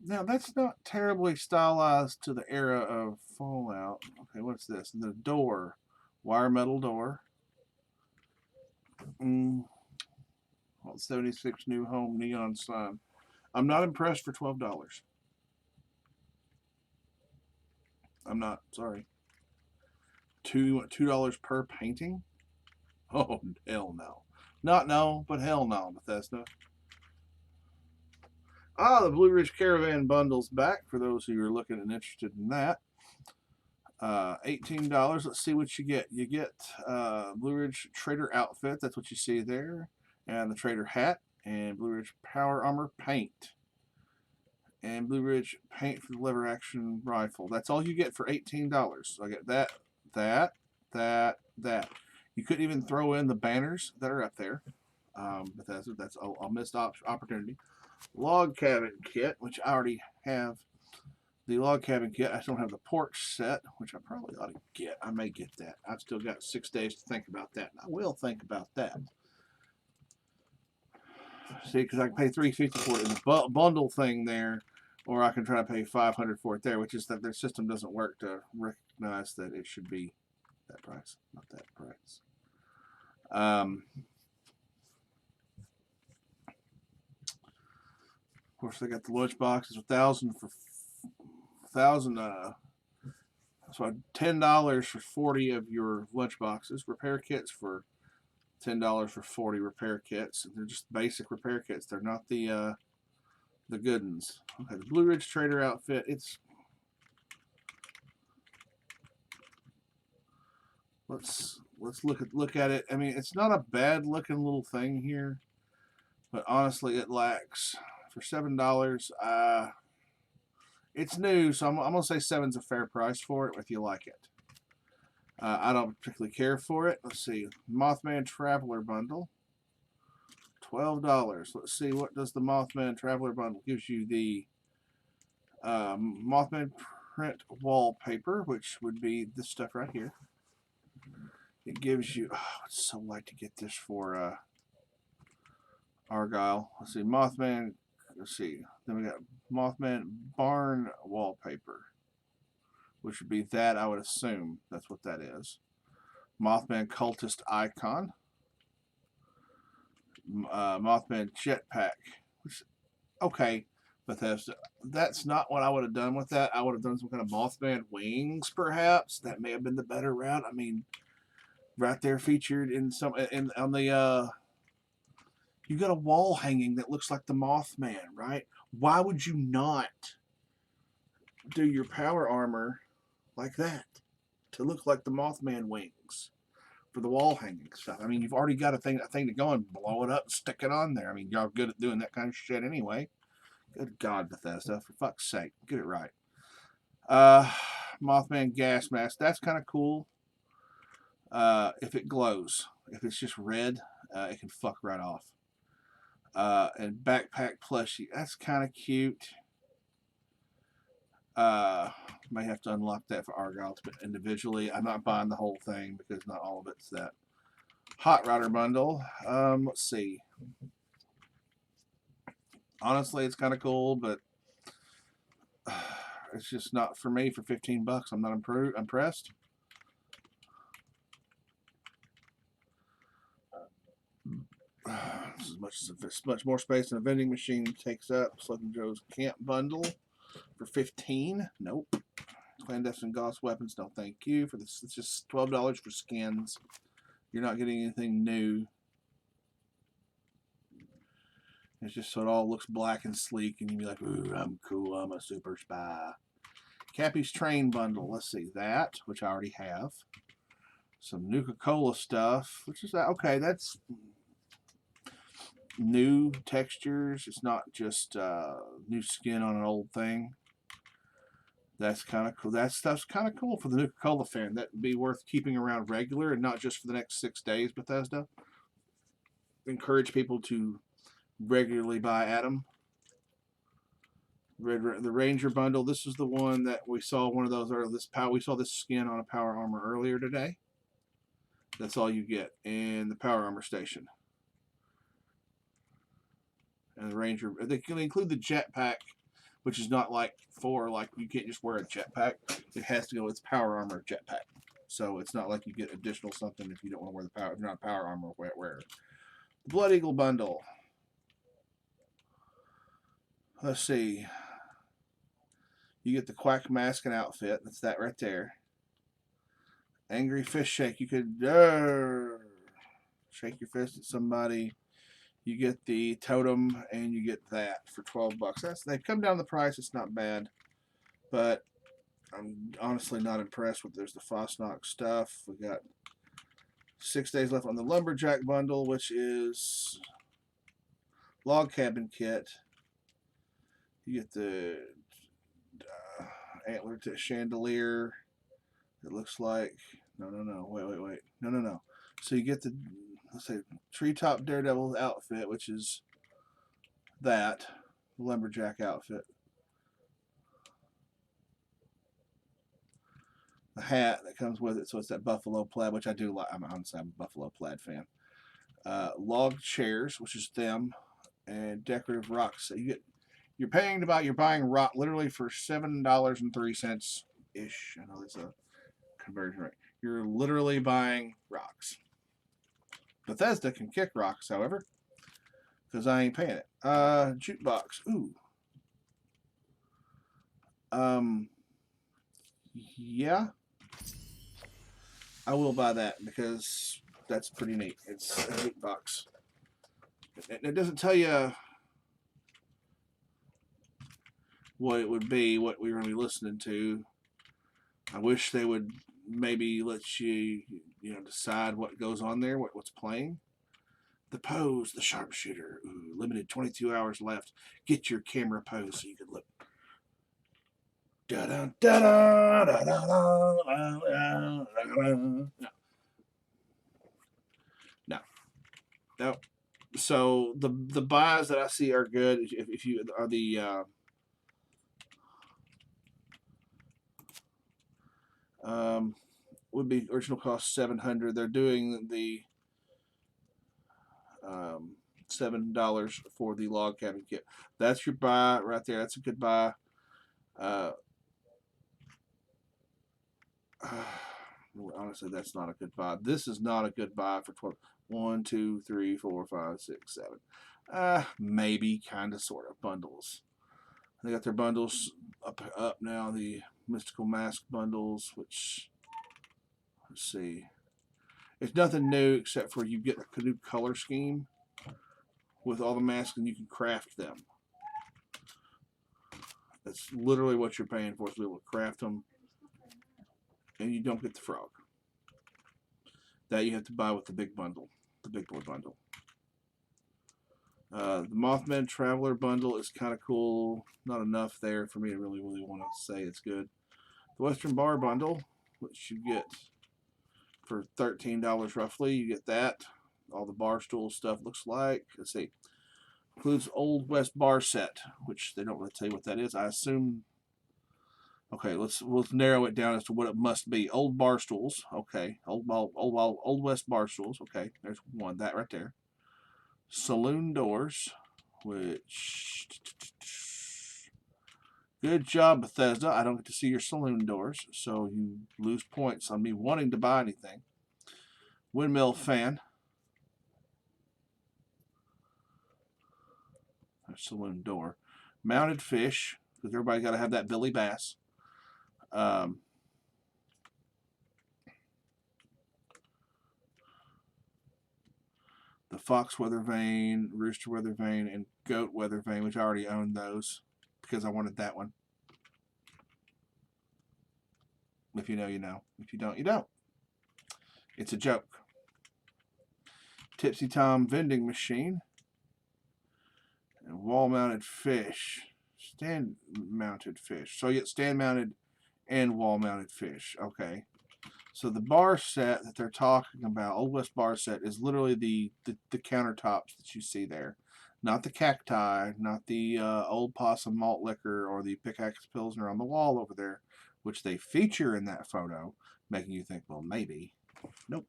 Now that's not terribly stylized to the era of Fallout. Okay, what's this? The door, wire metal door. 76 new home neon sign. I'm not impressed for $12. I'm not, sorry. $2 per painting? Oh, hell no. Not no, but hell no, Bethesda. The Blue Ridge Caravan bundle's back for those who are looking and interested in that. $18. Let's see what you get. You get Blue Ridge Trader outfit. That's what you see there. And the Trader hat. And Blue Ridge Power Armor paint. And Blue Ridge paint for the lever action rifle. That's all you get for $18. So I get that. You couldn't even throw in the banners that are up there. But that's a missed opportunity. Log cabin kit, which I already have. The log cabin kit. I just don't have the porch set, which I probably ought to get. I may get that. I've still got 6 days to think about that, and I will think about that. See, because I can pay $350 for it in the bundle thing there, or I can try to pay $500 for it there, which is that their system doesn't work to recognize that it should be that price, not that price. Of course, they got the lunch boxes, 1,000 for 1,000. So $10 for 40 of your lunch boxes. Repair kits for $10 for 40 repair kits. They're just basic repair kits. They're not the good ones. Okay, the Blue Ridge Trader outfit. It's let's look at it. I mean, it's not a bad looking little thing here, but honestly, it lacks. For $7, it's new, so I'm gonna say $7's a fair price for it if you like it. I don't particularly care for it. Let's see, Mothman Traveler Bundle, $12. Let's see, what does the Mothman Traveler Bundle gives you? The Mothman print wallpaper, which would be this stuff right here. It gives you. Oh, I'd so like to get this for Argyle. Let's see, Mothman. Let's see. Then we got Mothman barn wallpaper, which would be that, I would assume. That's what that is. Mothman cultist icon. Mothman jetpack. Which, okay, Bethesda. That's not what I would have done with that. I would have done some kind of Mothman wings, perhaps. That may have been the better route. I mean, right there featured in some on the. You got a wall hanging that looks like the Mothman, right? Why would you not do your power armor like that to look like the Mothman wings for the wall hanging stuff? I mean, you've already got a thing to go and blow it up and stick it on there. I mean, y'all good at doing that kind of shit anyway. Good God, Bethesda, for fuck's sake, get it right. Mothman gas mask. That's kind of cool. If it glows, if it's just red, it can fuck right off. And backpack plushie. That's kind of cute. May have to unlock that for Argyle individually. I'm not buying the whole thing because not all of it's that. Hot Rodder bundle. Let's see. Honestly, it's kind of cool, but it's just not for me for $15. I'm not impressed. It's much more space than a vending machine takes up. Slugger Joe's Camp Bundle for $15. Nope. Clandestine Gauss Weapons. No, thank you. For this, it's just $12 for skins. You're not getting anything new. It's just so it all looks black and sleek, and you'd be like, "Ooh, I'm cool. I'm a super spy." Cappy's Train Bundle. Let's see that, which I already have. Some Nuka-Cola stuff, which is that. Okay, that's new textures. It's not just new skin on an old thing. That's kind of cool. That stuff's kind of cool for the Nuka-Cola fan. That'd be worth keeping around regular and not just for the next 6 days, Bethesda. Encourage people to regularly buy Adam. The Ranger Bundle. This is the one that we saw one of those earlier. We saw this skin on a Power Armor earlier today. That's all you get. And the Power Armor Station. And the Ranger. They can include the jetpack, which is not like you can't just wear a jetpack. It has to go with Power Armor jetpack. So it's not like you get additional something if you don't want to wear the power. If you're not a Power Armor wearer. The Blood Eagle Bundle. Let's see. You get the Quack Mask and outfit. That's that right there. Angry Fist Shake. You could shake your fist at somebody. You get the totem and you get that for $12. They've come down the price. It's not bad, but I'm honestly not impressed with. There's the Fosnox stuff. We got 6 days left on the Lumberjack Bundle, which is Log Cabin Kit. You get the antler to chandelier. It looks like no. Wait. No. So you get the, let's say, Treetop Daredevil outfit, which is that lumberjack outfit. The hat that comes with it, so it's that buffalo plaid, which I do like. I'm a buffalo plaid fan. Log chairs, which is them, and decorative rocks. So you're buying rock literally for $7.03 ish. I know that's a conversion rate. You're literally buying rocks. Bethesda can kick rocks, however, because I ain't paying it. Jukebox. Ooh. Yeah. I will buy that because that's pretty neat. It's a jukebox. It doesn't tell you what it would be, what we're going to be listening to. I wish they would maybe let you, decide what goes on there, what's playing. The Pose, the Sharpshooter. Ooh, limited 22 hours left. Get your camera pose so you can look. No. So the buys that I see are good. If you are the would be original cost $700. They're doing the $7 for the log cabin kit. That's your buy right there. That's a good buy. Honestly, that's not a good buy. This is not a good buy for 12. 1, 2, 3, 4, 5, 6, 7. Maybe, kind of, sort of bundles. They got their bundles up now. The Mystical Mask bundles, which, let's see, it's nothing new except for you get a new color scheme with all the masks and you can craft them. That's literally what you're paying for, is to be able to craft them, and you don't get the frog. That you have to buy with the big bundle, the big boy bundle. The Mothman Traveler bundle is kind of cool. Not enough there for me to really want to say it's good. The Western Bar bundle, which you get for $13 roughly. You get that. All the bar stool stuff looks like. Let's see. Includes Old West Bar set, which they don't really tell you what that is. I assume. Okay, let's narrow it down as to what it must be. Old bar stools. Okay. Old West bar stools. Okay. There's one. That right there. Saloon doors, which... Good job, Bethesda. I don't get to see your saloon doors, so you lose points on me wanting to buy anything. Windmill fan. A saloon door. Mounted fish, because everybody got to have that Billy Bass. The fox weather vane, rooster weather vane, and goat weather vane, which I already owned those because I wanted that one. If you know, you know. If you don't, you don't. It's a joke. Tipsy Tom vending machine. And wall-mounted fish. Stand-mounted fish. So you get stand-mounted and wall-mounted fish. Okay. So the bar set that they're talking about, Old West bar set, is literally the countertops that you see there. Not the cacti, not the Old Possum malt liquor or the Pickaxe Pilsner on the wall over there, which they feature in that photo, making you think, well, maybe. Nope.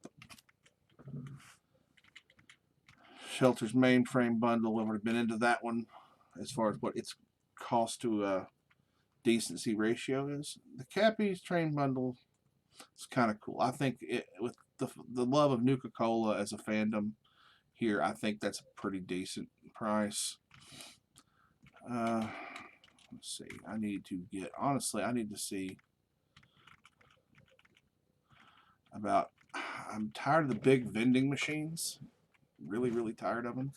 Shelter's mainframe bundle. We've already been into that one as far as what its cost to decency ratio is. The Cappy's train bundle is kind of cool. I think with the love of Nuka-Cola as a fandom here, I think that's a pretty decent price. Let's see. I need to see about... I'm tired of the big vending machines. Really, really tired of them.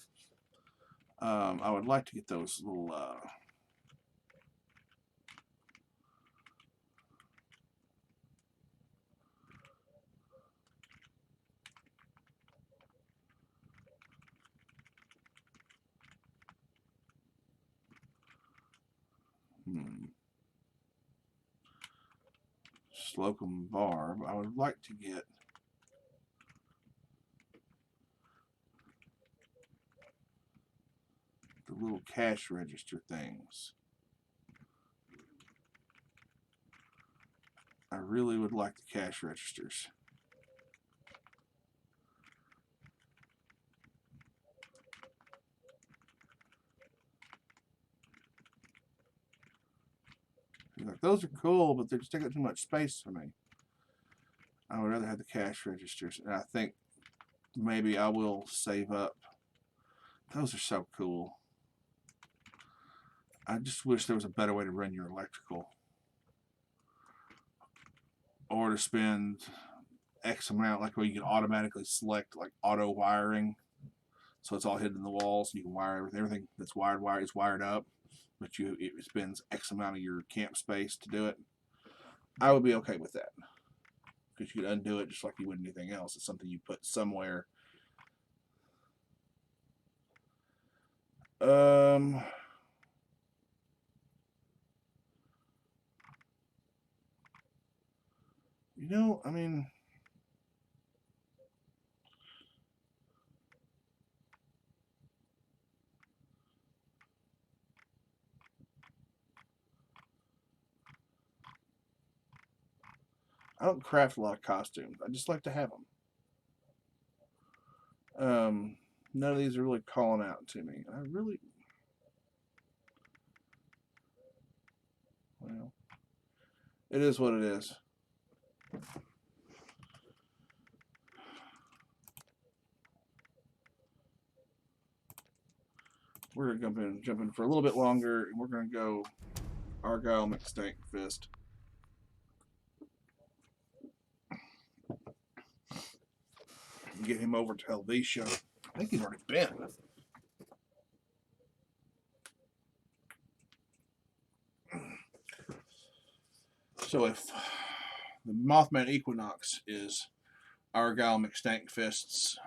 I would like to get those little... Slocum Bar. I would like to get the little cash register things. I really would like the cash registers. Like, those are cool, but they're just taking too much space for me. I would rather have the cash registers, and I think maybe I will save up. Those are so cool. I just wish there was a better way to run your electrical, or to spend X amount, like where you can automatically select like auto wiring, so it's all hidden in the walls. You can wire everything that's wired is wired up, but it spends X amount of your camp space to do it. I would be okay with that, because you could undo it just like you would anything else. It's something you put somewhere. You know, I mean, I don't craft a lot of costumes. I just like to have them. None of these are really calling out to me. Well, it is what it is. We're going to jump in for a little bit longer, and we're going to go Argyle McStank Fist. Get him over to Helvetia. I think he's already been. So if the Mothman Equinox is Argyle McStank Fist's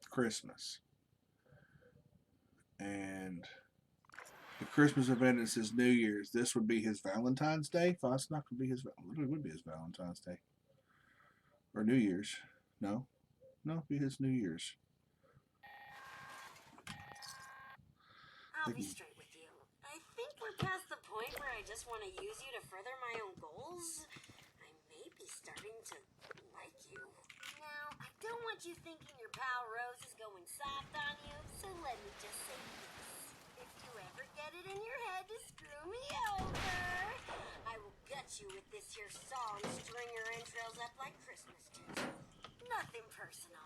Christmas, and the Christmas event is his New Year's, this would be his Valentine's Day. Fosnock would be his, it would be his Valentine's Day. Or New Year's. No, it'd be his New Year's. I'll be straight with you. I think we're past the point where I just want to use you to further my own goals. I may be starting to like you. Now, I don't want you thinking your pal Rose is going soft on you, so let me just say this. If you ever get it in your head to screw me over, I will gut you with this here saw and string your entrails up like Christmas trees. Nothing personal.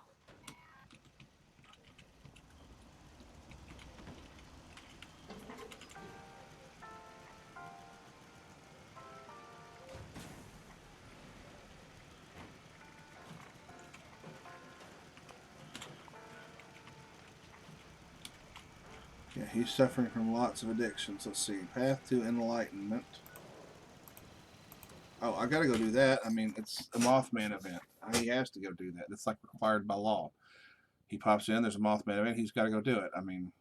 Yeah, he's suffering from lots of addictions. Let's see. Path to Enlightenment. Oh, I gotta go do that. I mean, it's a Mothman event. He has to go do that. It's like required by law. He pops in, there's a Mothman event, he's gotta go do it. I mean...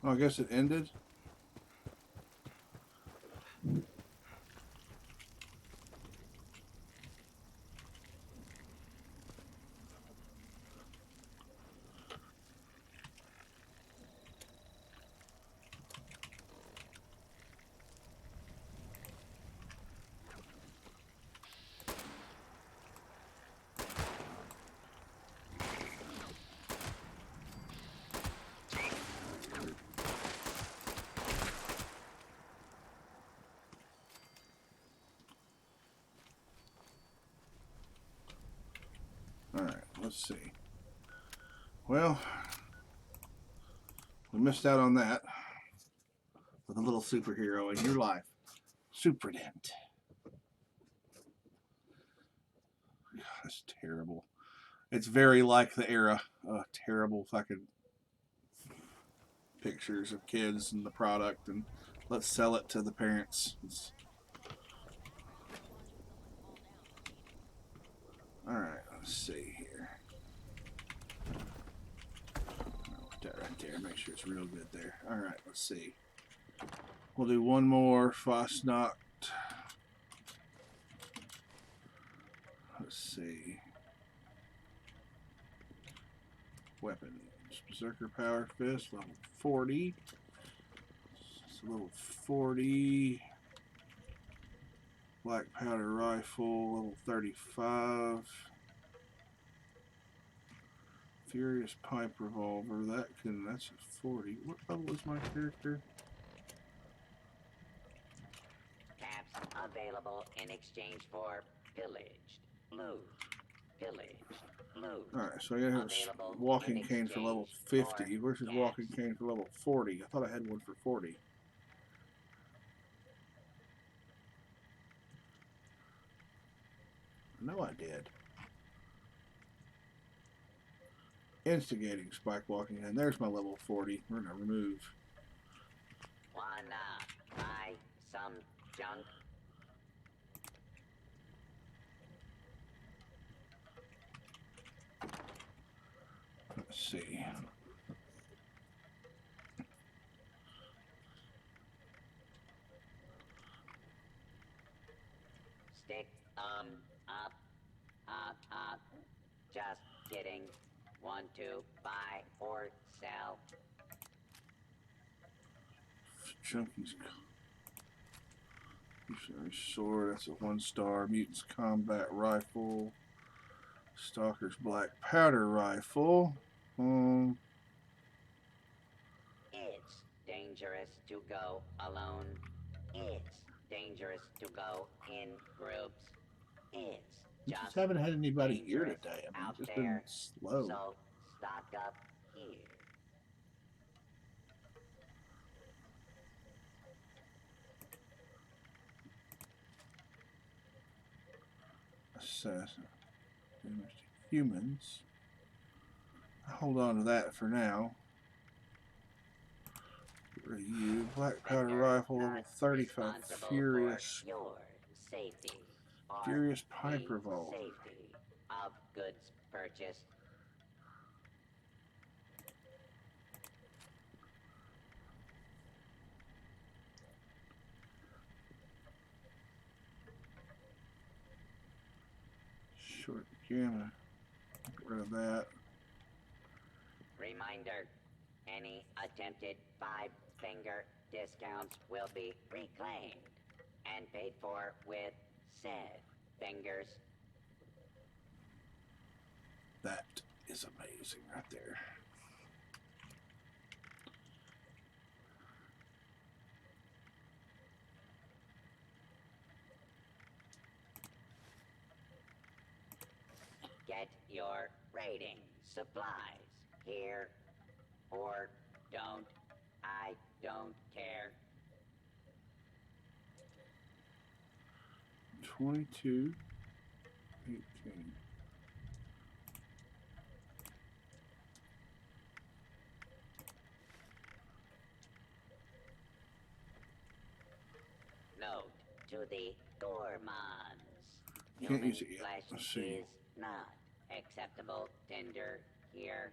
Oh, I guess it ended. Alright, let's see. Well, we missed out on that with a little superhero in your life. Superdent. That's terrible. It's very like the era. Terrible fucking pictures of kids and the product, and let's sell it to the parents. Alright, let's see here. Put that right there. Make sure it's real good there. Alright, let's see. We'll do one more Fosnacht. Let's see. Weapons. Berserker Power Fist, level 40. It's level 40. Black Powder Rifle, level 35. Furious Pipe Revolver, that's a 40. What level is my character? Caps available in exchange for pillaged, loot, pillaged, loot. Alright, so I gotta have a walking cane for level 50. Where's his walking cane for level 40? I thought I had one for 40. No, I did. Instigating Spike Walking, and there's my level 40. We're gonna remove. Wanna buy some junk? Let's see. Stick up. Just kidding. Want to buy or sell? Chunky's sword, that's a 1-star. Mutant's Combat Rifle. Stalker's Black Powder Rifle. It's dangerous to go alone. It's dangerous to go in groups. It's Just haven't had anybody here today. I mean, it's just been slow. So stock up here. Assassin. Damage to humans. I'll hold on to that for now. Get rid of you. Black Powder Rifle, level 35. Furious. Furious Pipe Revolver. Safety of goods purchased. short camera. Get rid of that. Reminder, any attempted five-finger discounts will be reclaimed and paid for with said fingers. That is amazing right there. Get your rating supplies here or don't. I don't care. 22, 18. Note to the gourmands. Can't Human use it yet. flesh Let's see. is not acceptable tinder here.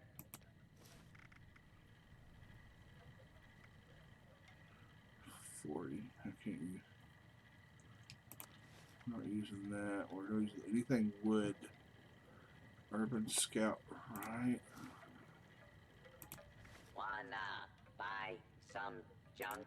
40. I can't use. Not using that. We're using anything wood. Urban Scout, right? Wanna buy some junk?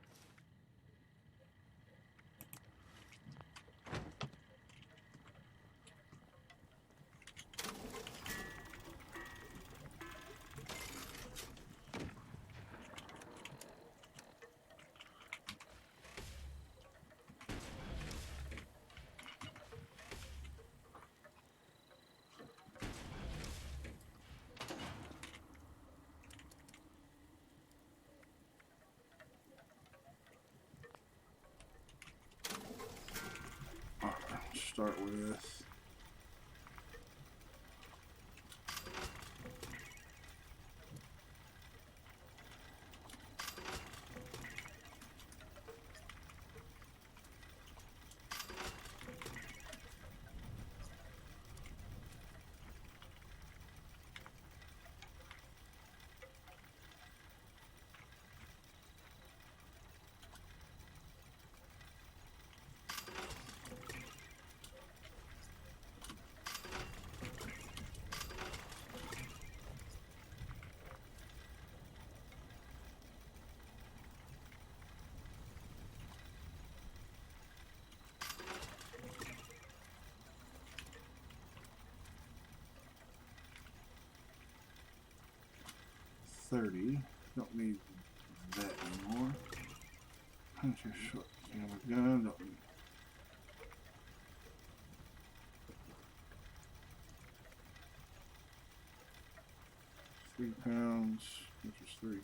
Start with $30. Don't need that anymore. Puncher short camera gun. Don't need. £3, which is £3.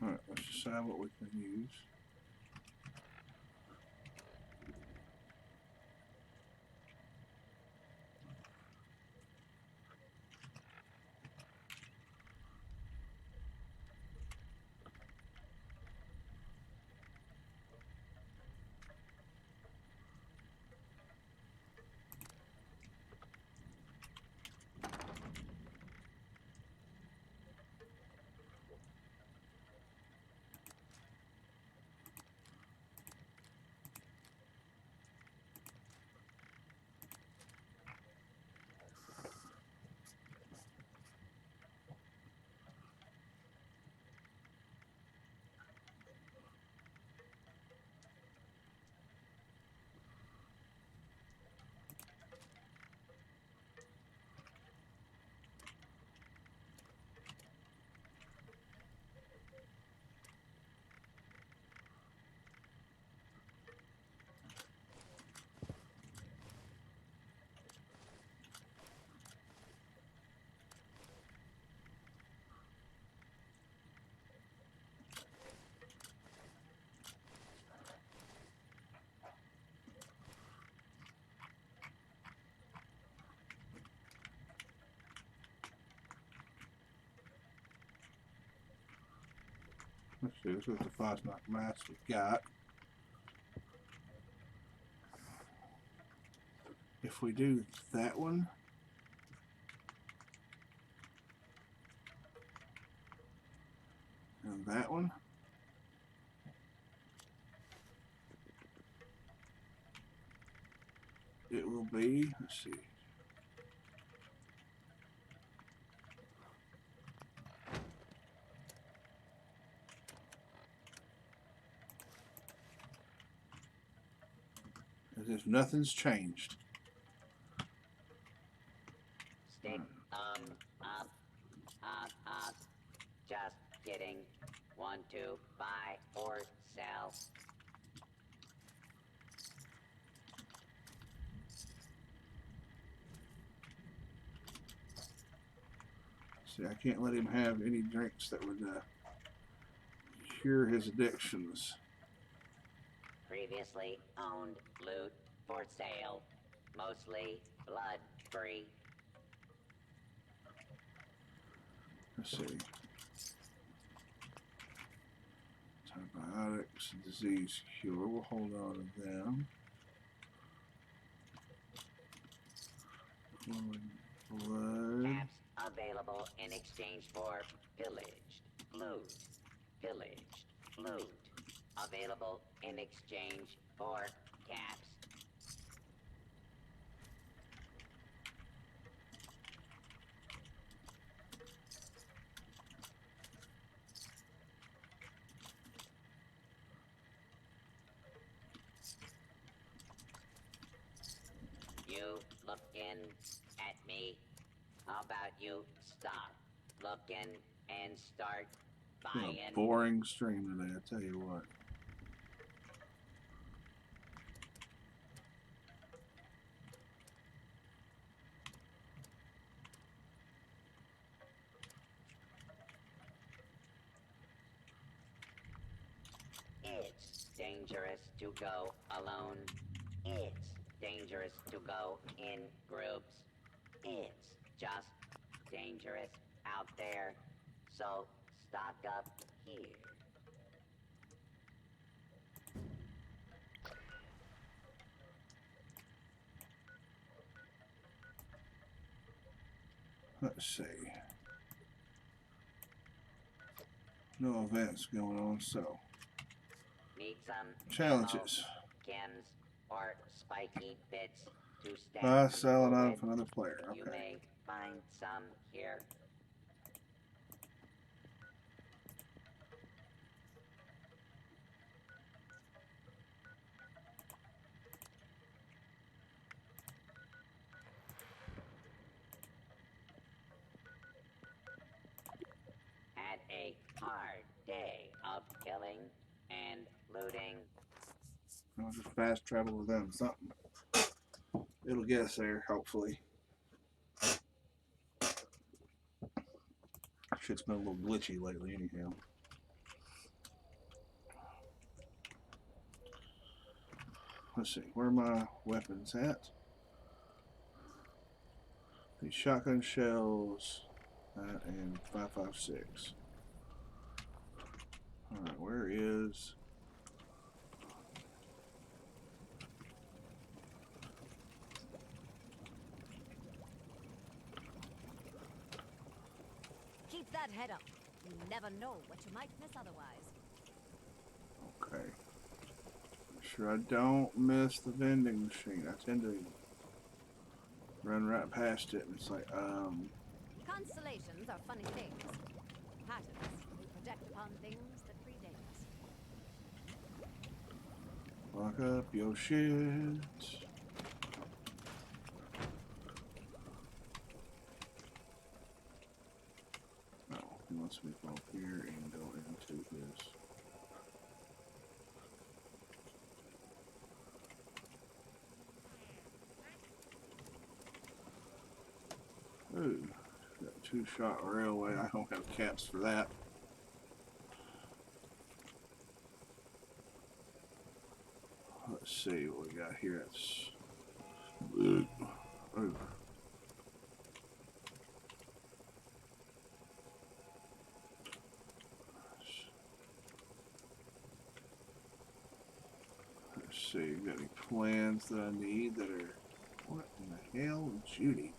Alright, let's decide what we can use. Let's see, this is the Fosnock mask we got. If we do that one, and that one, it will be, let's see, as if nothing's changed. Stick up. Just kidding. Want to buy or sell? See, I can't let him have any drinks that would cure his addictions. Previously owned loot for sale. Mostly blood-free. Let's see. Antibiotics, disease cure. We'll hold on to them. Blood. Caps available in exchange for pillaged loot. Pillaged loot. Available in exchange for caps. You looking at me? How about you stop looking and start It's been buying? a boring stream today, I tell you what. It's dangerous to go alone. It's dangerous to go in groups. It's just dangerous out there. So stock up here. Let's see. No events going on, so Need some challenges. chems or spiky bits to stab Buy, sell an people item with. for another player. You Okay. may find some here. Had a hard day of killing and looting. I'll just fast travel with them. Something. It'll get us there, hopefully. Shit's been a little glitchy lately, anyhow. Let's see, where are my weapons at? These shotgun shells, that and 5.56. Alright, where is... Keep that head up. You never know what you might miss otherwise. Okay. Make sure I don't miss the vending machine. I tend to run right past it and it's like, Constellations are funny things. Patterns. We project upon things that predate us. lock up your shit. Oh, he wants me to go here and go into his. Ooh, got two-shot railway. I don't have caps for that. Let's see what we got here. It's ooh. see. Got any plans that I need that are... What in the hell, Judy?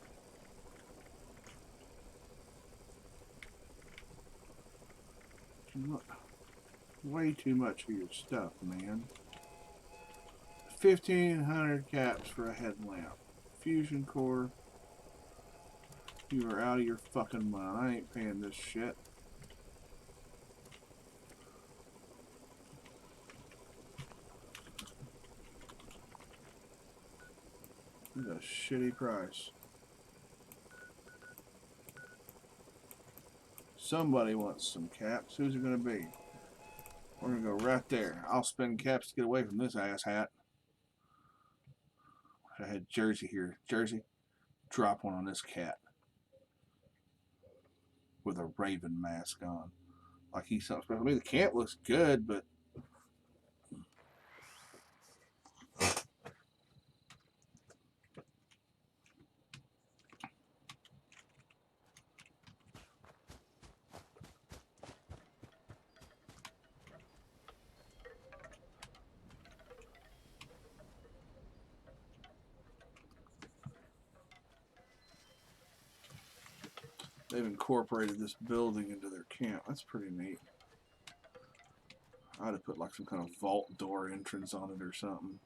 Way too much for your stuff, man. 1,500 caps for a headlamp. Fusion core. You are out of your fucking mind. I ain't paying this shit. This is a shitty price. Somebody wants some caps. Who's it gonna be? We're gonna go right there. I'll spend caps to get away from this ass hat. I had Jersey here. Jersey, drop one on this cat. With a raven mask on. Like he's something special. I mean, the cat looks good, but... They've incorporated this building into their camp. That's pretty neat. I'd have put like some kind of vault door entrance on it or something.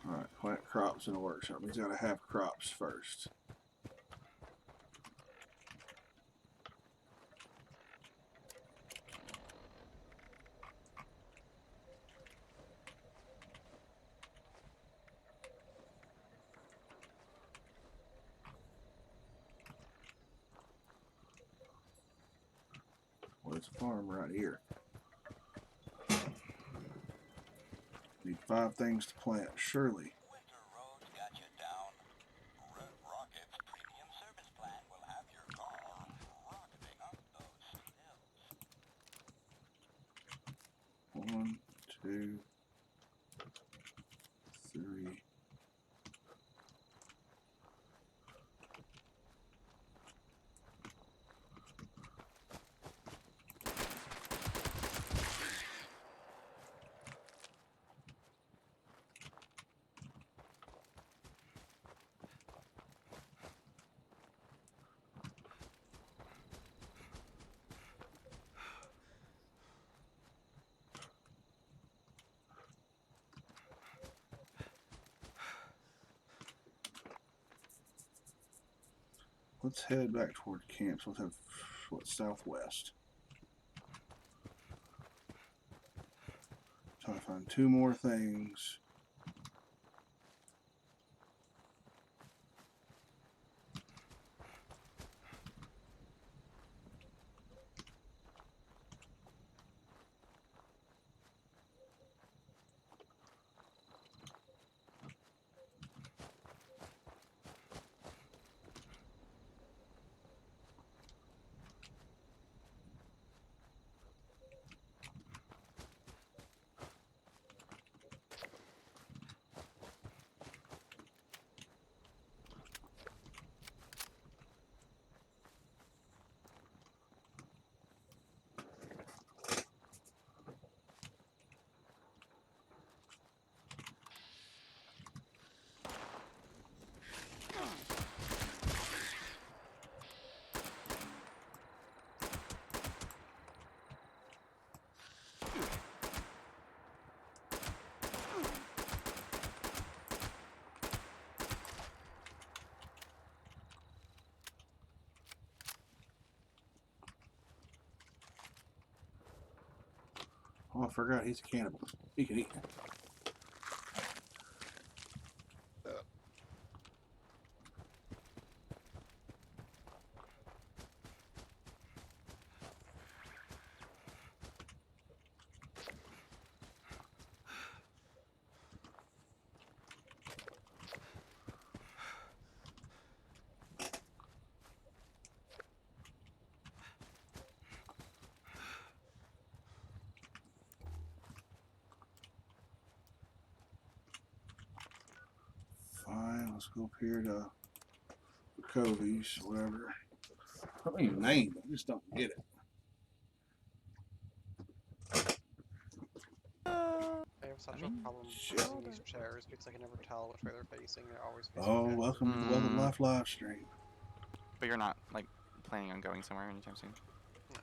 Alright, plant crops in a workshop. He's got to have crops first. Well, there's a farm right here. Need 5 things to plant, surely. Winter roads got you down. Red Rocket's premium service plan will have your car rocketing up those hills. 1, 2, 3. Let's head back toward camp. So let's have, what, southwest. Trying to find 2 more things. Oh, I forgot he's a cannibal. He can eat. Let's go up here to Covey's, whatever. I don't even name it. I just don't get it. I have such a problem using these chairs because I can never tell which way they're facing. They're always facing Oh, backwards. welcome to the Wealth of Life live stream. But you're not, like, planning on going somewhere anytime soon? No.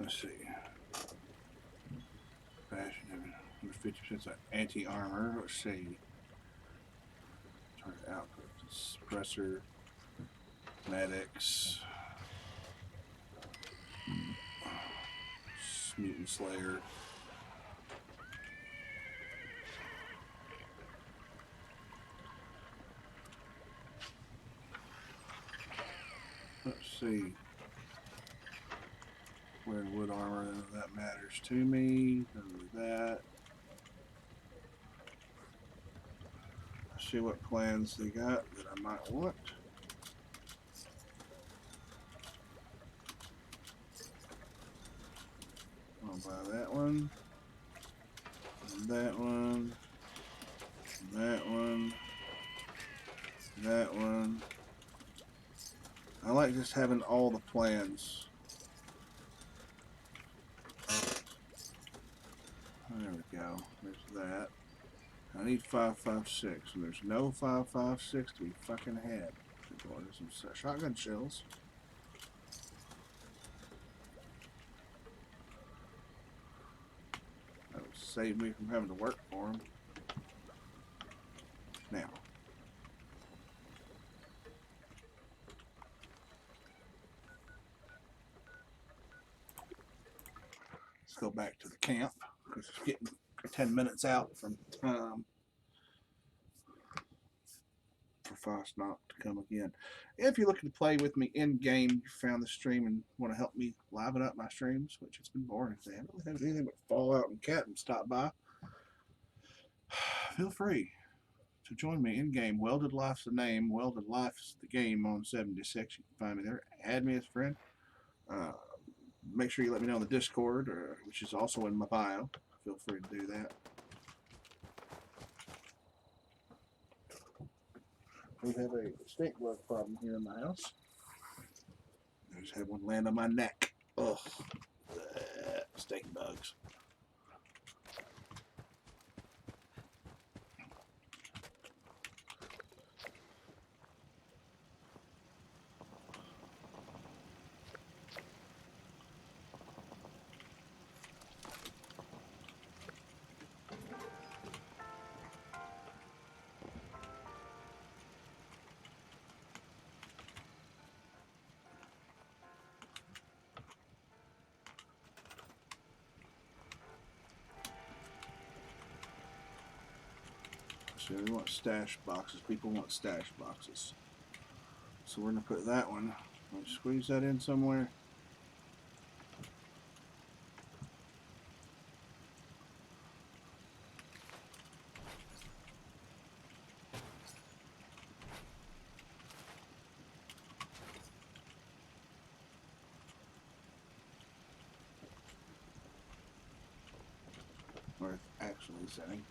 Let's see. Fashion, 50% anti-armor. Let's see. Target output, suppressor, medics, mutant slayer. Let's see. Wearing wood armor, none of that matters to me. None of that. Let's see what plans they got that I might want. I'll buy that one. And that one. And that one. And that one. I like just having all the plans. There we go. There's that. I need 5.56, and there's no 5.56 to be fucking had. Going to some shotgun shells. That would save me from having to work for them. Now. Let's go back to the camp, because it's getting 10 minutes out from time for Fosnock to come again. If you're looking to play with me in game, you found the stream and want to help me liven up my streams, which it's been boring if they haven't really had anything but Fallout and Captain stop by, feel free to join me in game. Welded Life's the name. Welded Life is the game on 76. You can find me there. Add me as a friend. Make sure you let me know on the Discord, which is also in my bio. Feel free to do that. We have a stink bug problem here in my house. I just had one land on my neck. Ugh. Stink bugs. So we want stash boxes. People want stash boxes. So we're going to put that one. Let's squeeze that in somewhere. Where it's actually setting.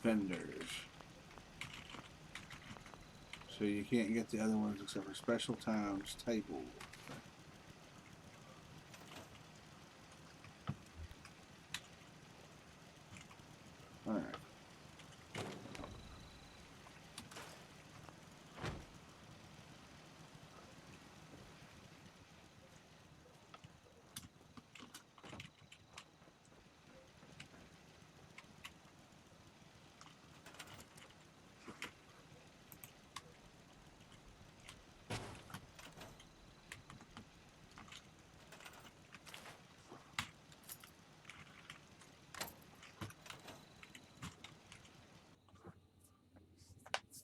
Vendors. So you can't get the other ones except for special times table. Alright.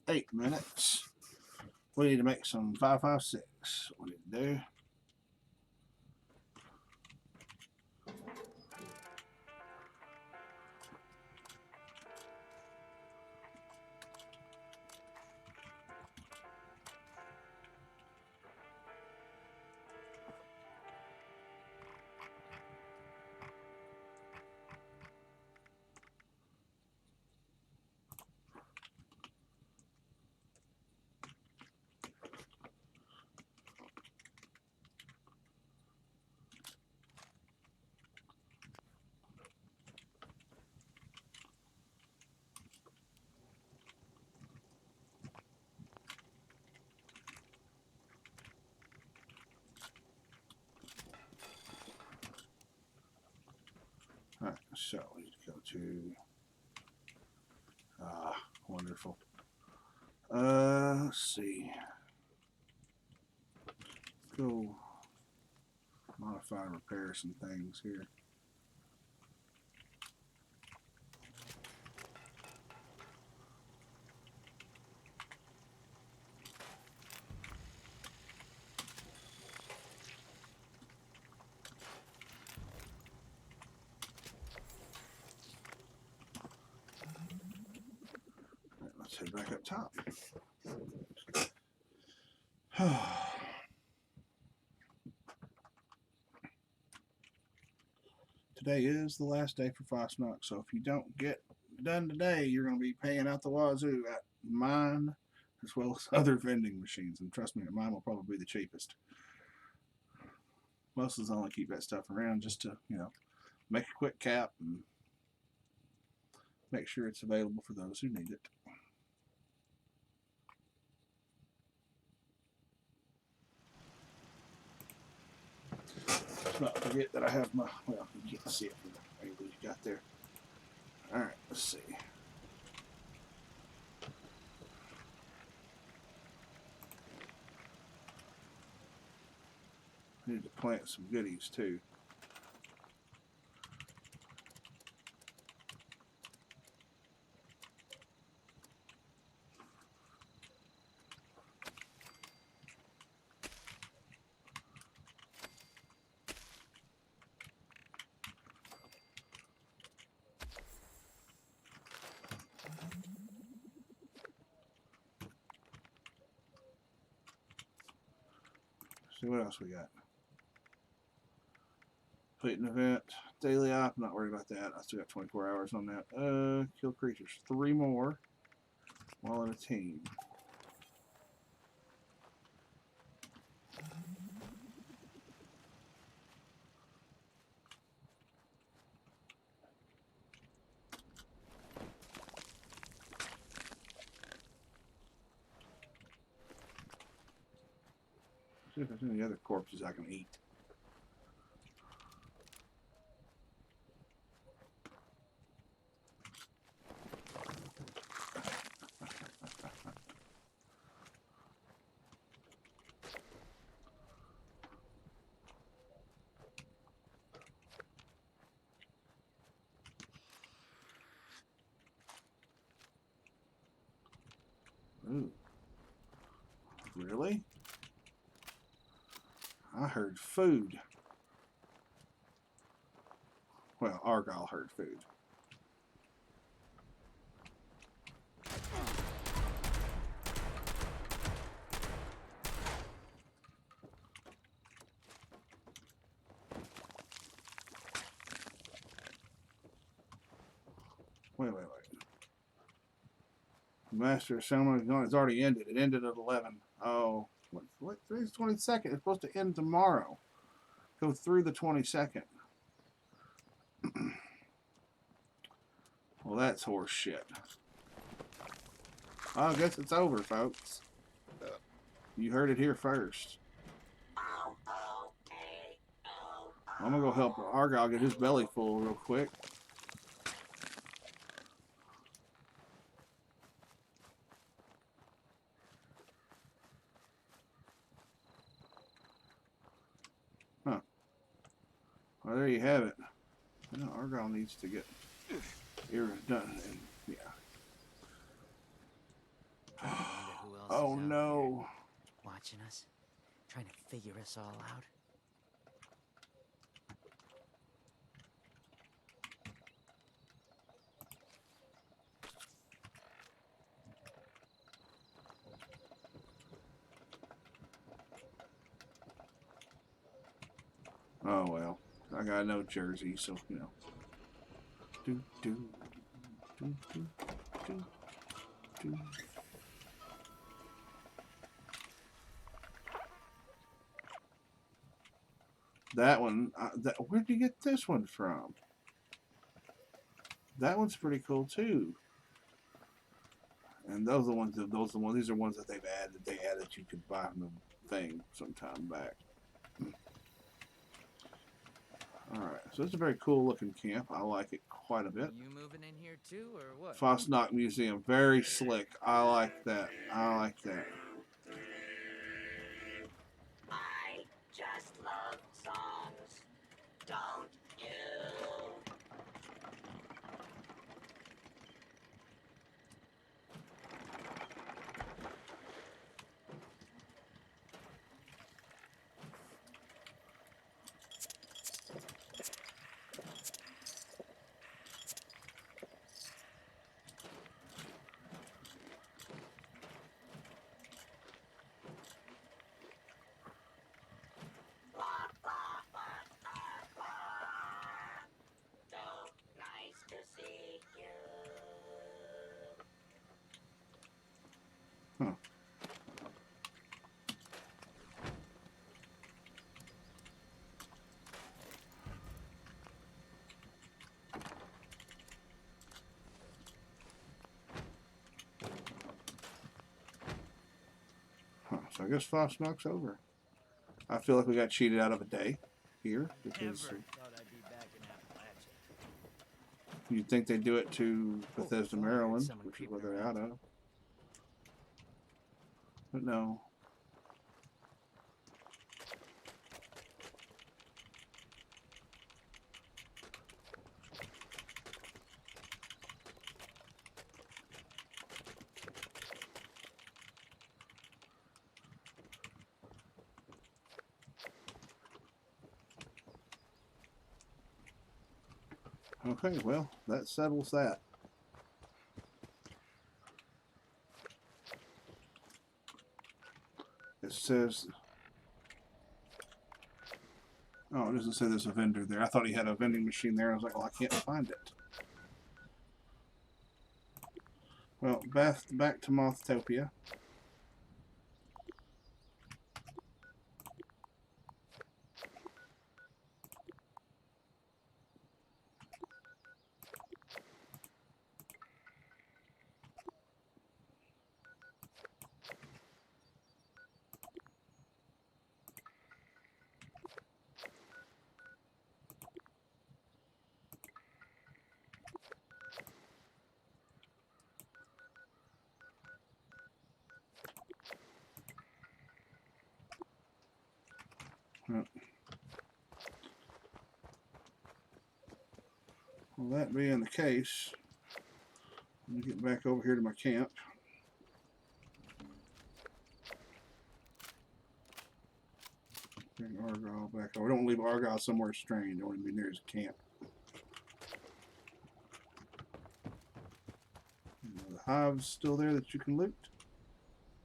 8 minutes. We need to make some 5.56. What do we need to do? Alright, so we need to go to wonderful. Let's see. Let's go modify and repair some things here. Let's head back up top. Today is the last day for Fosnox, so if you don't get done today, you're going to be paying out the wazoo at mine as well as other vending machines. And trust me, mine will probably be the cheapest. Most of us only keep that stuff around just to, you know, make a quick cap and make sure it's available for those who need it. Let's not forget that I have my, well, you can't see it from the angle you got there. Alright, let's see. I need to plant some goodies too. See what else we got. Complete an event. Daily op, not worried about that. I still got 24 hours on that. Kill creatures. 3 more while in a team. See if there's any other corpses I can eat. Ooh. Really? I heard food. Well, Argyle heard food. Wait. Master ceremony is gone. It's already ended. It ended at 11. Oh, what? Today's 22nd. It's supposed to end tomorrow. Go through the 22nd. Well, that's horse shit. I guess it's over, folks. You heard it here first. I'm gonna go help Argyle get his belly full real quick. Huh. Well, there you have it. You know, Argyle needs to get here done. And, yeah. Oh is out no. there watching us, trying to figure us all out. Oh well. I got no jersey, so you know. Do do do do do do. That one. Where'd you get this one from? That one's pretty cool too. And those are the ones. These are ones that they've added. They added you could buy from the thing sometime back. All right, so it's a very cool looking camp. I like it quite a bit. You moving in here too, or what? Fosnock Museum, very slick. I like that. I like that. I just love songs. Don't you? So nice to see you. Huh. So I guess Fosnock's over. I feel like we got cheated out of a day here because Never thought I'd be back in Appalachia. you'd think they'd do it to Bethesda, Maryland, someone which is creeping what they're around. out of. But no. Okay, well, that settles that. It says... Oh, it doesn't say there's a vendor there. I thought he had a vending machine there. I was like, well, I can't find it. Well, back to Mothtopia. Well, that being the case, let me get back over here to my camp. Bring Argyle back over. We don't leave Argyle somewhere strange. Don't want to be near his camp. The hives still there that you can loot.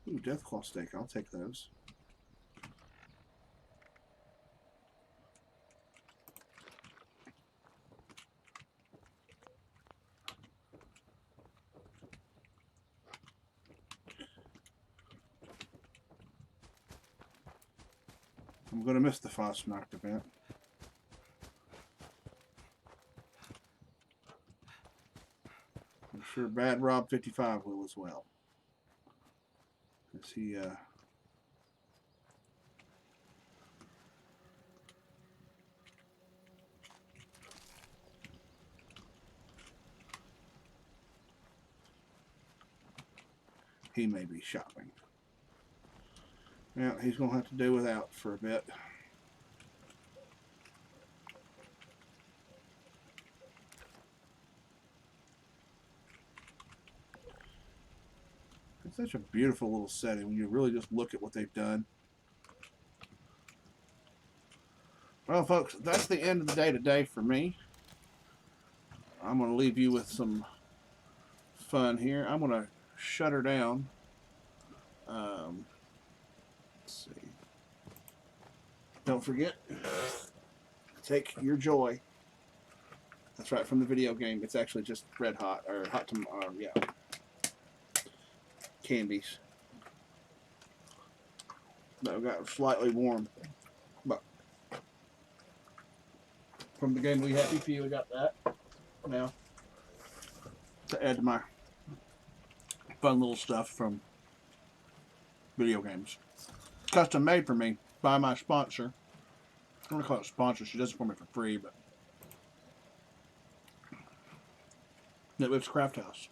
Ooh, Deathclaw steak. I'll take those. I'm going to miss the Fosnock event. I'm sure Bad Rob 55 will as well. As he may be shopping. Yeah, he's going to have to do without for a bit. It's such a beautiful little setting when you really just look at what they've done. Well, folks, that's the end of the day today for me. I'm going to leave you with some fun here. I'm going to shut her down. Let's see. Don't forget, take your joy. That's right, from the video game. It's actually just Red Hot, or Hot Tomorrow, yeah. Candies. That got slightly warm. But from the game We Happy Few, we got that now to add to my fun little stuff from video games. Custom made for me by my sponsor. I'm going to call it sponsor. She does it for me for free, but Nitwits Craft House.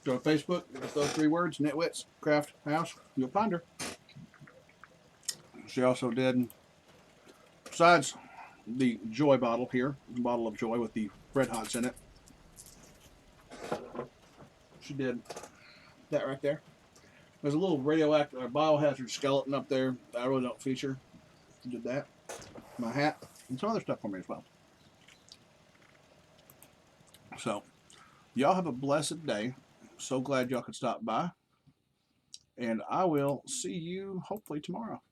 Go to Facebook, it's those 3 words, Nitwits Craft House. You'll find her. She also did, besides the Joy bottle here, the bottle of Joy with the Red Hots in it, she did that right there. There's a little radioactive or biohazard skeleton up there that I really don't feature. She did that. My hat and some other stuff for me as well. So, y'all have a blessed day. So glad y'all could stop by. And I will see you hopefully tomorrow.